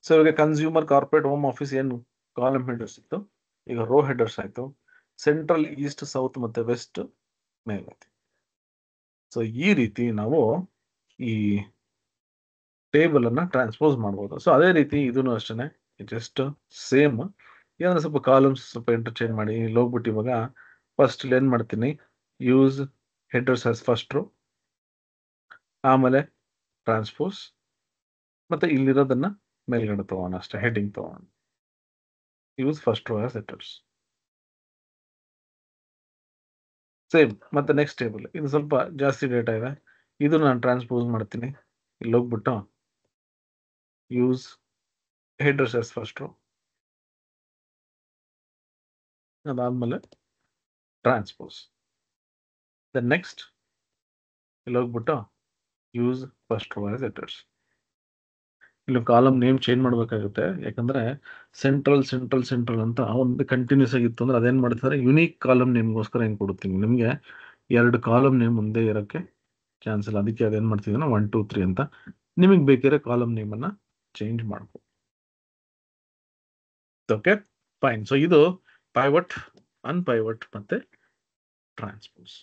ಸೊ ಇವಾಗ ಕನ್ಸ್ಯೂಮರ್, ಕಾರ್ಪೊರೇಟ್, ಹೋಮ್ ಆಫೀಸ್ ಏನು ಕಾಲಮ್ ಹೆಡರ್ಸ್ ಇತ್ತು, ಈಗ ರೋ ಹೆಡರ್ಸ್ ಆಯ್ತು. ಸೆಂಟ್ರಲ್, ಈಸ್ಟ್, ಸೌತ್ ಮತ್ತೆ ವೆಸ್ಟ್ ಮೇಲೆ. ಸೊ ಈ ರೀತಿ ನಾವು ಈ ಟೇಬಲ್ ಅನ್ನ ಟ್ರಾನ್ಸ್ಪೋಸ್ ಮಾಡ್ಬೋದು. ಸೊ ಅದೇ ರೀತಿ ಇದನ್ನು ಅಷ್ಟೇ, ಜಸ್ಟ್ ಸೇಮ್. ಏನಂದ್ರೆ ಸ್ವಲ್ಪ ಕಾಲಮ್ಸ್ ಸ್ವಲ್ಪ ಇಂಟರ್ಚೇಂಜ್ ಮಾಡಿ, ಇಲ್ಲಿ ಹೋಗ್ಬಿಟ್ಟು ಇವಾಗ ಫಸ್ಟ್ ಇಲ್ಲಿ ಏನ್ ಮಾಡ್ತೀನಿ, use headers as first row, ಆಮೇಲೆ ಟ್ರಾನ್ಸ್ಪೋಸ್, ಮತ್ತೆ ಇಲ್ಲಿರೋದನ್ನ ಮೇಲ್ಗಡೆ ತಗೋಣ ಅಷ್ಟೇ, ಹೆಡ್ಡಿಂಗ್ ತಗೋಣ, use first row as headers. Same. ಮತ್ತೆ ನೆಕ್ಸ್ಟ್ ಟೇಬಲ್, ಇದು ಸ್ವಲ್ಪ ಜಾಸ್ತಿ ಡೇಟಾ ಇದೆ, ಇದು ನಾನು ಟ್ರಾನ್ಸ್ಪೋಸ್ ಮಾಡ್ತೀನಿ. ಇಲ್ಲಿ ಹೋಗ್ಬಿಟ್ಟು use headers as first row, ಅದಾದ್ಮೇಲೆ ಟ್ರಾನ್ಸ್ಪೋಸ್. ನೆಕ್ಸ್ಟ್ ಇಲ್ಲಿ ಹೋಗ್ಬಿಟ್ಟು use first row as headers. ಇಲ್ಲಿ ಕಾಲಮ್ ನೇಮ್ ಚೇಂಜ್ ಮಾಡಬೇಕಾಗುತ್ತೆ, ಯಾಕಂದ್ರೆ ಸೆಂಟ್ರಲ್ ಅಂತ ಒಂದು ಕಂಟಿನ್ಯೂಸ್ ಆಗಿತ್ತು ಅಂದ್ರೆ ಅದೇನ್ ಮಾಡ್ತಾರೆ, ಯುನೀಕ್ ಕಾಲಮ್ ನೇಮ್ಗೋಸ್ಕರ ಹೆಂಗ್ ಕೊಡುತ್ತೀನಿ ನಿಮಗೆ, 2 ಕಾಲಮ್ ನೇಮ್ ಮುಂದೆ ಇರೋಕ್ಕೆ ಚಾನ್ಸ್ ಇಲ್ಲ. ಅದಕ್ಕೆ ಅದೇನ್ ಮಾಡ್ತಿದ್ದೀನ 1 2 3 ಅಂತ. ನಿಮಗೆ ಬೇಕಿರೋ ಕಾಲಮ್ ನೇಮ್ ಅನ್ನ ಚೇಂಜ್ ಮಾಡ್ಬೋದು. Okay, fine. ಸೊ ಇದು ಪೈವಟ್, ಅನ್ಪೈವಟ್ ಮತ್ತೆ ಟ್ರಾನ್ಸ್ಪೋಸ್.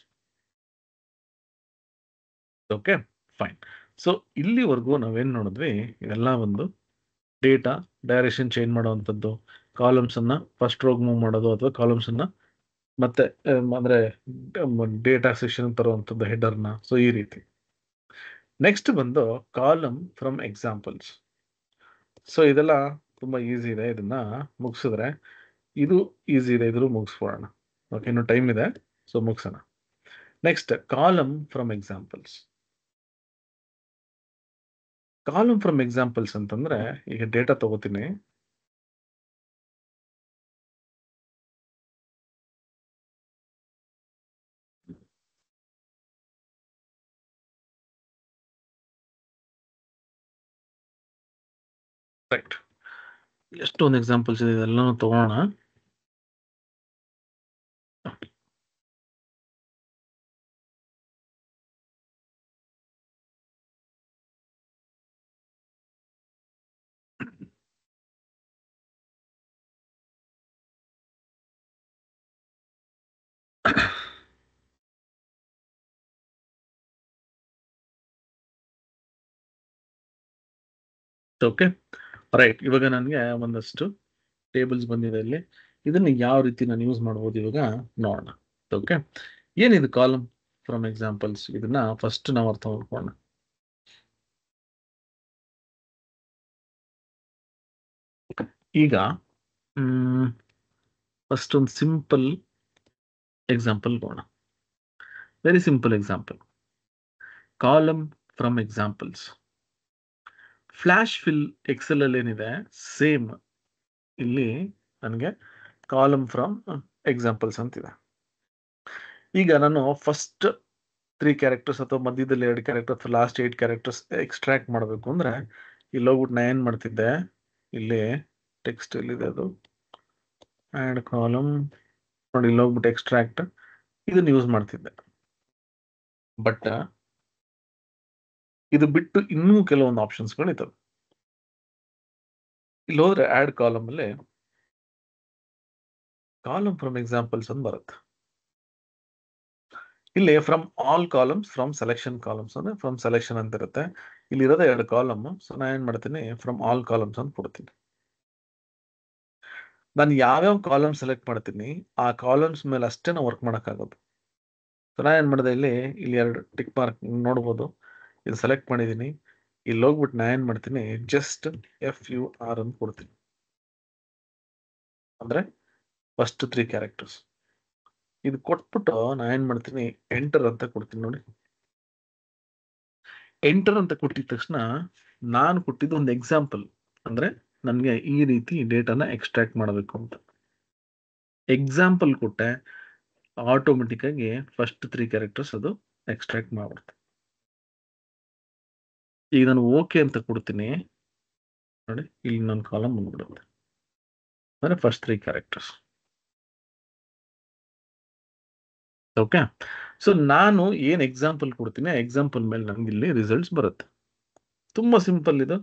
Okay, fine. ಸೊ ಇಲ್ಲಿವರೆಗೂ ನಾವೇನ್ ನೋಡಿದ್ವಿ, ಇದೆಲ್ಲ ಒಂದು ಡೇಟಾ ಡೈರೆಕ್ಷನ್ ಚೇಂಜ್ ಮಾಡುವಂಥದ್ದು, ಕಾಲಮ್ಸ್ ಅನ್ನ ಫಸ್ಟ್ ರೋಗ್ ಮೂವ್ ಮಾಡೋದು, ಅಥವಾ ಕಾಲಮ್ಸ್ ಅನ್ನ ಮತ್ತೆ ಅಂದ್ರೆ ಡೇಟಾ ಸೆಕ್ಷನ್ ತರುವಂಥದ್ದು ಹೆಡರ್ನ. ಸೊ ಈ ರೀತಿ. ನೆಕ್ಸ್ಟ್ ಬಂದು ಕಾಲಮ್ ಫ್ರಮ್ ಎಕ್ಸಾಂಪಲ್ಸ್. ಸೊ ಇದೆಲ್ಲ ತುಂಬಾ ಈಸಿ ಇದೆ, ಇದನ್ನ ಮುಗಿಸಿದ್ರೆ ಇದು ಈಸಿ ಇದೆ, ಇದ್ರು ಮುಗಿಸ್ಬೋಣ. ಓಕೆ, ಇನ್ನು ಟೈಮ್ ಇದೆ, ಸೊ ಮುಗಿಸೋಣ. Next column from examples. Column from examples ಅಂತಂದ್ರೆ, ಈಗ ಡೇಟಾ ತಗೋತೀನಿ, ರೈಟ್, ಎಷ್ಟೊಂದು ಎಕ್ಸಾಂಪಲ್ಸ್ ಇದೆ, ಇದೆಲ್ಲನೂ ತಗೋಣ. Okay, right. ಇವಾಗ ನನಗೆ ಒಂದಷ್ಟು ಟೇಬಲ್ಸ್ ಬಂದಿದೆ ಇಲ್ಲಿ. ಇದನ್ನ ಯಾವ ರೀತಿ ನಾನು ಯೂಸ್ ಮಾಡ್ಬೋದು ಇವಾಗ ನೋಡೋಣ. ಓಕೆ, ಏನಿದು ಕಾಲಮ್ ಫ್ರಮ್ ಎಕ್ಸಾಂಪಲ್ಸ್? ಇದನ್ನ ಫಸ್ಟ್ ನಾವು ಅರ್ಥ ಮಾಡ್ಕೊಳ್ಳೋಣ. ಈಗ ಫಸ್ಟ್ ಒಂದು ಸಿಂಪಲ್ ಎಕ್ಸಾಂಪಲ್ ನೋಡೋಣ. Very simple example, column from examples. Flash fill Excel ಅಲ್ಲಿ ಏನಿದೆ ಸೇಮ್ ಇಲ್ಲಿ ನನಗೆ ಕಾಲಮ್ ಫ್ರಮ್ ಎಕ್ಸಾಂಪಲ್ಸ್ ಅಂತಿದೆ. ಈಗ ನಾನು ಫಸ್ಟ್ 3 ಕ್ಯಾರೆಕ್ಟರ್ಸ್ ಅಥವಾ ಮಧ್ಯದಲ್ಲಿ 2 ಕ್ಯಾರೆಕ್ಟರ್ ಅಥವಾ ಲಾಸ್ಟ್ 8 ಕ್ಯಾರೆಕ್ಟರ್ಸ್ ಎಕ್ಸ್ಟ್ರಾಕ್ಟ್ ಮಾಡಬೇಕು ಅಂದ್ರೆ ಇಲ್ಲಿ ಹೋಗ್ಬಿಟ್ಟು ನಾನು ಏನು ಮಾಡ್ತಿದ್ದೆ, ಇಲ್ಲಿ ಟೆಕ್ಸ್ಟ್ ಎಲ್ಲಿದೆ ಅದು, ಆ್ಯಡ್ ಕಾಲಮ್ ನೋಡಿ, ಇಲ್ಲಿ ಹೋಗ್ಬಿಟ್ಟು ಎಕ್ಸ್ಟ್ರಾಕ್ಟ್ ಇದನ್ನ ಯೂಸ್ ಮಾಡ್ತಿದ್ದೆ. ಬಟ್ ಇದು ಬಿಟ್ಟು ಇನ್ನೂ ಕೆಲವೊಂದು ಆಪ್ಷನ್ಸ್ಗಳು ಇದ್ದಾವೆ. ಇಲ್ಲಿ ಹೋದ್ರೆ ಆ್ಯಡ್ ಕಾಲಮ್ ಅಲ್ಲಿ ಕಾಲಮ್ ಫ್ರಮ್ ಎಕ್ಸಾಂಪಲ್ಸ್ ಅಂತ ಬರುತ್ತೆ. ಇಲ್ಲಿ from all columns, from selection columns ಅಂದ್ರೆ ಫ್ರಮ್ ಸೆಲೆಕ್ಷನ್ ಅಂತ ಇರುತ್ತೆ. ಇಲ್ಲಿ ಇರೋದೇ 2 ಕಾಲಮ್. ಸೊ ನಾನು ಏನ್ ಮಾಡ್ತೀನಿ, ಫ್ರಮ್ ಆಲ್ ಕಾಲಮ್ಸ್ ಅಂತ ಕೊಡ್ತೀನಿ. ನಾನು ಯಾವ್ಯಾವ ಕಾಲಮ್ ಸೆಲೆಕ್ಟ್ ಮಾಡ್ತೀನಿ ಆ ಕಾಲಮ್ಸ್ ಮೇಲೆ ಅಷ್ಟೇ ನಾವು ವರ್ಕ್ ಮಾಡೋಕ್ಕಾಗೋದು. ಸೊ ನಾನು ಏನು ಮಾಡಿದೆ, ಇಲ್ಲಿ 2 ಟಿಕ್ ಮಾರ್ಕ್ ನೋಡ್ಬೋದು, ಇದು ಸೆಲೆಕ್ಟ್ ಮಾಡಿದ್ದೀನಿ. ಇಲ್ಲಿ ಹೋಗ್ಬಿಟ್ಟು ನಾನು ಏನು ಮಾಡ್ತೀನಿ, ಜಸ್ಟ್ FUR ಅಂತ ಕೊಡ್ತೀನಿ. ಅಂದ್ರೆ ಫಸ್ಟ್ 3 ಕ್ಯಾರೆಕ್ಟರ್ಸ್ ಇದು ಕೊಟ್ಬಿಟ್ಟು ನಾನು ಏನು ಮಾಡ್ತೀನಿ, ಎಂಟರ್ ಅಂತ ಕೊಡ್ತೀನಿ. ನೋಡಿ, ಎಂಟರ್ ಅಂತ ಕೊಟ್ಟಿದ ತಕ್ಷಣ ನಾನು ಕೊಟ್ಟಿದ್ದು ಒಂದು ಎಕ್ಸಾಂಪಲ್, ಅಂದ್ರೆ ನನಗೆ ಈ ರೀತಿ ಡೇಟಾನ ಎಕ್ಸ್ಟ್ರಾಕ್ಟ್ ಮಾಡಬೇಕು ಅಂತ ಎಕ್ಸಾಂಪಲ್ ಕೊಟ್ಟೆ. ಆಟೋಮೆಟಿಕ್ ಆಗಿ ಫಸ್ಟ್ 3 ಕ್ಯಾರೆಕ್ಟರ್ಸ್ ಅದು ಎಕ್ಸ್ಟ್ರಾಕ್ಟ್ ಮಾಡ್ಬಿಡುತ್ತೆ. ಈಗ ನಾನು ಓಕೆ ಅಂತ ಕೊಡ್ತೀನಿ, ನೋಡಿ ಇಲ್ಲಿ ನನ್ನ ಕಾಲಮ್ ಬಂದ್ಬಿಡುತ್ತೆ, ಅಂದ್ರೆ ಫಸ್ಟ್ 3 ಕ್ಯಾರೆಕ್ಟರ್ಸ್. ಓಕೆ, ಸೊ ನಾನು ಏನು ಎಕ್ಸಾಂಪಲ್ ಕೊಡ್ತೀನಿ ಆ ಎಕ್ಸಾಂಪಲ್ ಮೇಲೆ ನನಗೆ ಇಲ್ಲಿ ರಿಸಲ್ಟ್ಸ್ ಬರುತ್ತೆ. ತುಂಬಾ ಸಿಂಪಲ್ ಇದು.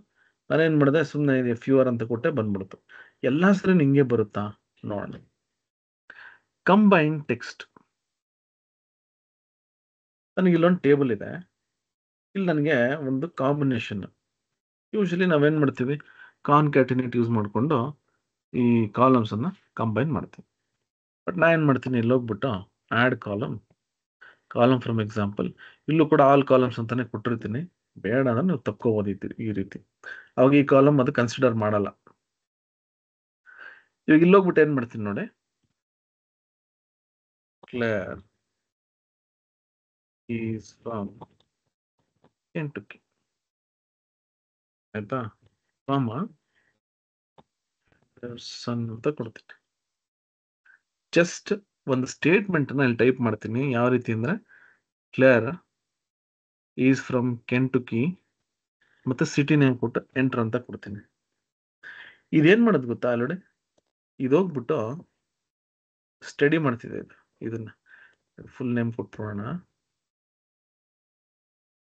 ನಾನೇನ್ ಮಾಡಿದೆ, ಸುಮ್ಮನೆ FUR ಅಂತ ಕೊಟ್ಟೆ, ಬಂದ್ಬಿಡ್ತು. ಎಲ್ಲಾ ಸರಿ ನಿಂಗೆ ಬರುತ್ತಾ ನೋಡೋಣ. ಕಂಬೈನ್ ಟೆಕ್ಸ್ಟ್, ನನಗೆ ಇಲ್ಲೊಂದು ಟೇಬಲ್ ಇದೆ. ಇಲ್ಲಿ ನನಗೆ ಒಂದು ಕಾಂಬಿನೇಷನ್, ಯೂಶಲಿ ನಾವೇನ್ ಮಾಡ್ತೀವಿ, ಕಾನ್ಕ್ಯಾಟಿನೇಟ್ ಯೂಸ್ ಮಾಡಿಕೊಂಡು ಈ ಕಾಲಮ್ಸ್ ಅನ್ನ ಕಂಬೈನ್ ಮಾಡ್ತೀವಿ. ಬಟ್ ನಾ ಏನ್ ಮಾಡ್ತೀನಿ, ಇಲ್ಲಿ ಹೋಗ್ಬಿಟ್ಟು add column, column from example, ಇಲ್ಲೂ ಕೂಡ ಆಲ್ ಕಾಲಮ್ಸ್ ಅಂತಾನೆ ಕೊಟ್ಟಿರ್ತೀನಿ. ಬೇಡ ಅಂದ್ರೆ ನೀವು ತಕ್ಕೋಬೋದಿದ್ದೀರಿ ಈ ರೀತಿ. ಅವಾಗ ಈ ಕಾಲಮ್ ಅದು ಕನ್ಸಿಡರ್ ಮಾಡಲ್ಲ. ಇವಾಗ ಇಲ್ಲಿ ಹೋಗ್ಬಿಟ್ಟು ಏನ್ ಮಾಡ್ತೀನಿ ನೋಡಿ, ಕ್ಲಿಯರ್ ಈಸ್ ಫ್ರಮ್ Kentucky, ಆಯ್ತಾ, ಫ್ರಮ್ ಸನ್ ಅಂತ ಕೊಡ್ತೀನಿ. ಜಸ್ಟ್ ಒಂದು ಸ್ಟೇಟ್ಮೆಂಟ್ ಇಲ್ಲಿ ಟೈಪ್ ಮಾಡ್ತೀನಿ. ಯಾವ ರೀತಿ ಅಂದ್ರೆ, ಕ್ಲಿಯರ್ ಈಸ್ ಫ್ರಮ್ Kentucky ಮತ್ತೆ ಸಿಟಿ ನೇಮ್ ಕೊಟ್ಟು ಎಂಟರ್ ಅಂತ ಕೊಡ್ತೀನಿ. ಇದೇನ್ ಮಾಡೋದು ಗೊತ್ತಾ, ಆಲ್ರೆಡಿ ಇದು ಹೋಗ್ಬಿಟ್ಟು ಸ್ಟಡಿ ಮಾಡ್ತಿದೆ ಇದನ್ನ ಫುಲ್ ನೇಮ್ ಕೊಟ್ಬಿಡೋಣ,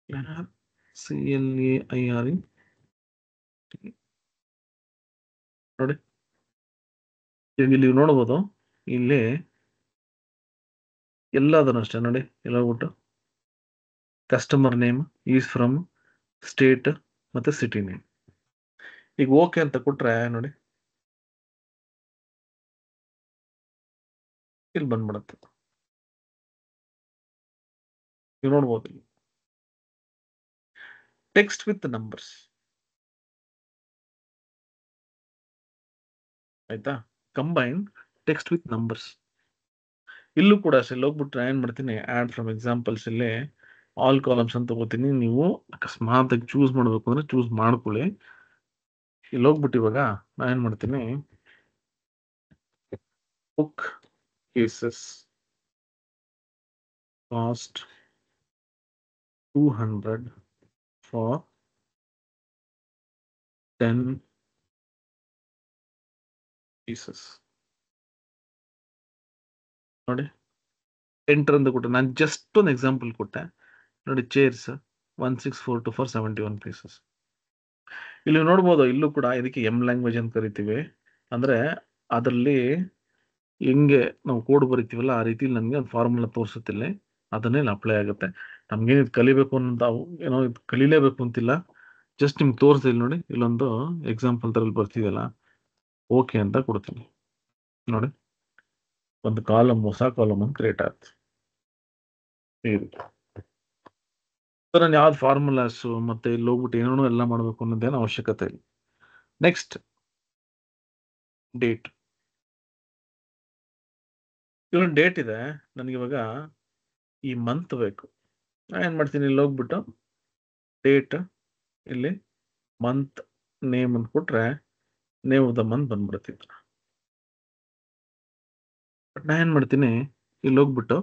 CLAIR. ನೋಡಿ, ಇಲ್ಲಿ ನೋಡ್ಬೋದು, ಇಲ್ಲಿ ಎಲ್ಲದನ್ನು ಅಷ್ಟೇ ನೋಡಿ, ಎಲ್ಲ ಹೋಗ್ಬಿಟ್ಟು customer name is from state ಮತ್ತೆ ಸಿಟಿ ನೇಮ್. ಈಗ ಓಕೆ ಅಂತ ಕೊಟ್ರೆ ನೋಡಿ, ಇಲ್ಲಿ ಬಂದ್ಬಿಡುತ್ತೆ. ನೀವು ನೋಡ್ಬೋದು, ಟೆಕ್ಸ್ಟ್ ವಿತ್ ನಂಬರ್ಸ್, ಆಯ್ತಾ, ಕಂಬೈನ್ ಟೆಕ್ಸ್ಟ್ ವಿತ್ ನಂಬರ್ಸ್. ಇಲ್ಲೂ ಕೂಡ ಅಷ್ಟೇ, ಹೋಗ್ಬಿಟ್ಟು ಏನ್ ಮಾಡ್ತೀನಿ, ಆಡ್ ಫ್ರಮ್ ಎಕ್ಸಾಂಪಲ್ಸ್ ಇಲ್ಲಿ ಆಲ್ ಕಾಲಮ್ಸ್ ಅಂತ ತಗೋತೀನಿ. ನೀವು ಅಕಸ್ಮಾತ್ ಚೂಸ್ ಮಾಡ್ಬೇಕು ಅಂದ್ರೆ ಚೂಸ್ ಮಾಡ್ಕೊಳ್ಳಿ. ಇಲ್ಲಿ ಹೋಗ್ಬಿಟ್ಟು ಇವಾಗ ನಾನು ಏನ್ ಮಾಡ್ತೀನಿ, book cases cost 200 for 10 pieces. ನೋಡಿ, ಎಂಟರ್ ಅಂತ ಕೊಟ್ಟೆ. ನಾನು ಜಸ್ಟ್ ಒಂದು ಎಕ್ಸಾಂಪಲ್ ಕೊಟ್ಟೆ. ನೋಡಿ, ಚೇರ್ಸ್ 1642 ಫಾರ್ 71 ಪೀಸಸ್. ಇಲ್ಲಿ ನೋಡ್ಬೋದು, ಇಲ್ಲೂ ಕೂಡ ಇದಕ್ಕೆ ಲ್ಯಾಂಗ್ವೇಜ್ ಅಂತ ಕರಿತೀವಿ. ಅಂದ್ರೆ ಅದರಲ್ಲಿ ಹೆಂಗೆ ನಾವು ಕೋಡ್ ಬರಿತೀವಲ್ಲ ಆ ರೀತಿ ನಮಗೆ ಒಂದು ಫಾರ್ಮುಲಾ ತೋರಿಸುತ್ತಿಲ್ಲ, ಅದನ್ನೇ ಅಪ್ಲೈ ಆಗುತ್ತೆ. ನಮ್ಗೆ ಇದು ಕಲಿಬೇಕು ಅಂತ ಏನೋ ಇದು ಕಲೀಲೇಬೇಕು ಅಂತಿಲ್ಲ. ಜಸ್ಟ್ ನಿಮ್ಗೆ ತೋರಿಸ್ತಿಲ್ಲ ನೋಡಿ, ಇಲ್ಲೊಂದು ಎಕ್ಸಾಂಪಲ್ ತರಲ್ಲಿ ಬರ್ತಿದೆಯಲ್ಲ, ಓಕೆ ಅಂತ ಕೊಡ್ತೀನಿ ನೋಡಿ. ಒಂದು ಕಾಲಮ್, ಹೊಸ ಕಾಲಮ್ ಒಂದು ಕ್ರಿಯೇಟ್ ಆಗುತ್ತೆ. ನಾನು ಯಾವ್ದು ಫಾರ್ಮುಲಾಸ್ ಮತ್ತೆ ಇಲ್ಲಿ ಹೋಗ್ಬಿಟ್ಟು ಏನೇನೋ ಎಲ್ಲ ಮಾಡಬೇಕು ಅನ್ನೋದೇನು ಅವಶ್ಯಕತೆ ಇಲ್ಲ. Next date. ಇವಾಗ ಡೇಟ್ ಇದೆ, ನನಗೆ ಇವಾಗ ಈ ಮಂತ್ ಬೇಕು. ನಾನು ಏನು ಮಾಡ್ತೀನಿ, ಇಲ್ಲಿ ಹೋಗ್ಬಿಟ್ಟು ಡೇಟ್, ಇಲ್ಲಿ ಮಂತ್ ನೇಮ್ ಅಂತ ಕೊಟ್ರೆ ನೇಮ್ ಆಫ್ ದ ಮಂತ್ ಬಂದ್ಬಿಡ್ತಿತ್ತು. ಬಟ್ ನಾನು ಏನು ಮಾಡ್ತೀನಿ, ಇಲ್ಲಿ ಹೋಗ್ಬಿಟ್ಟು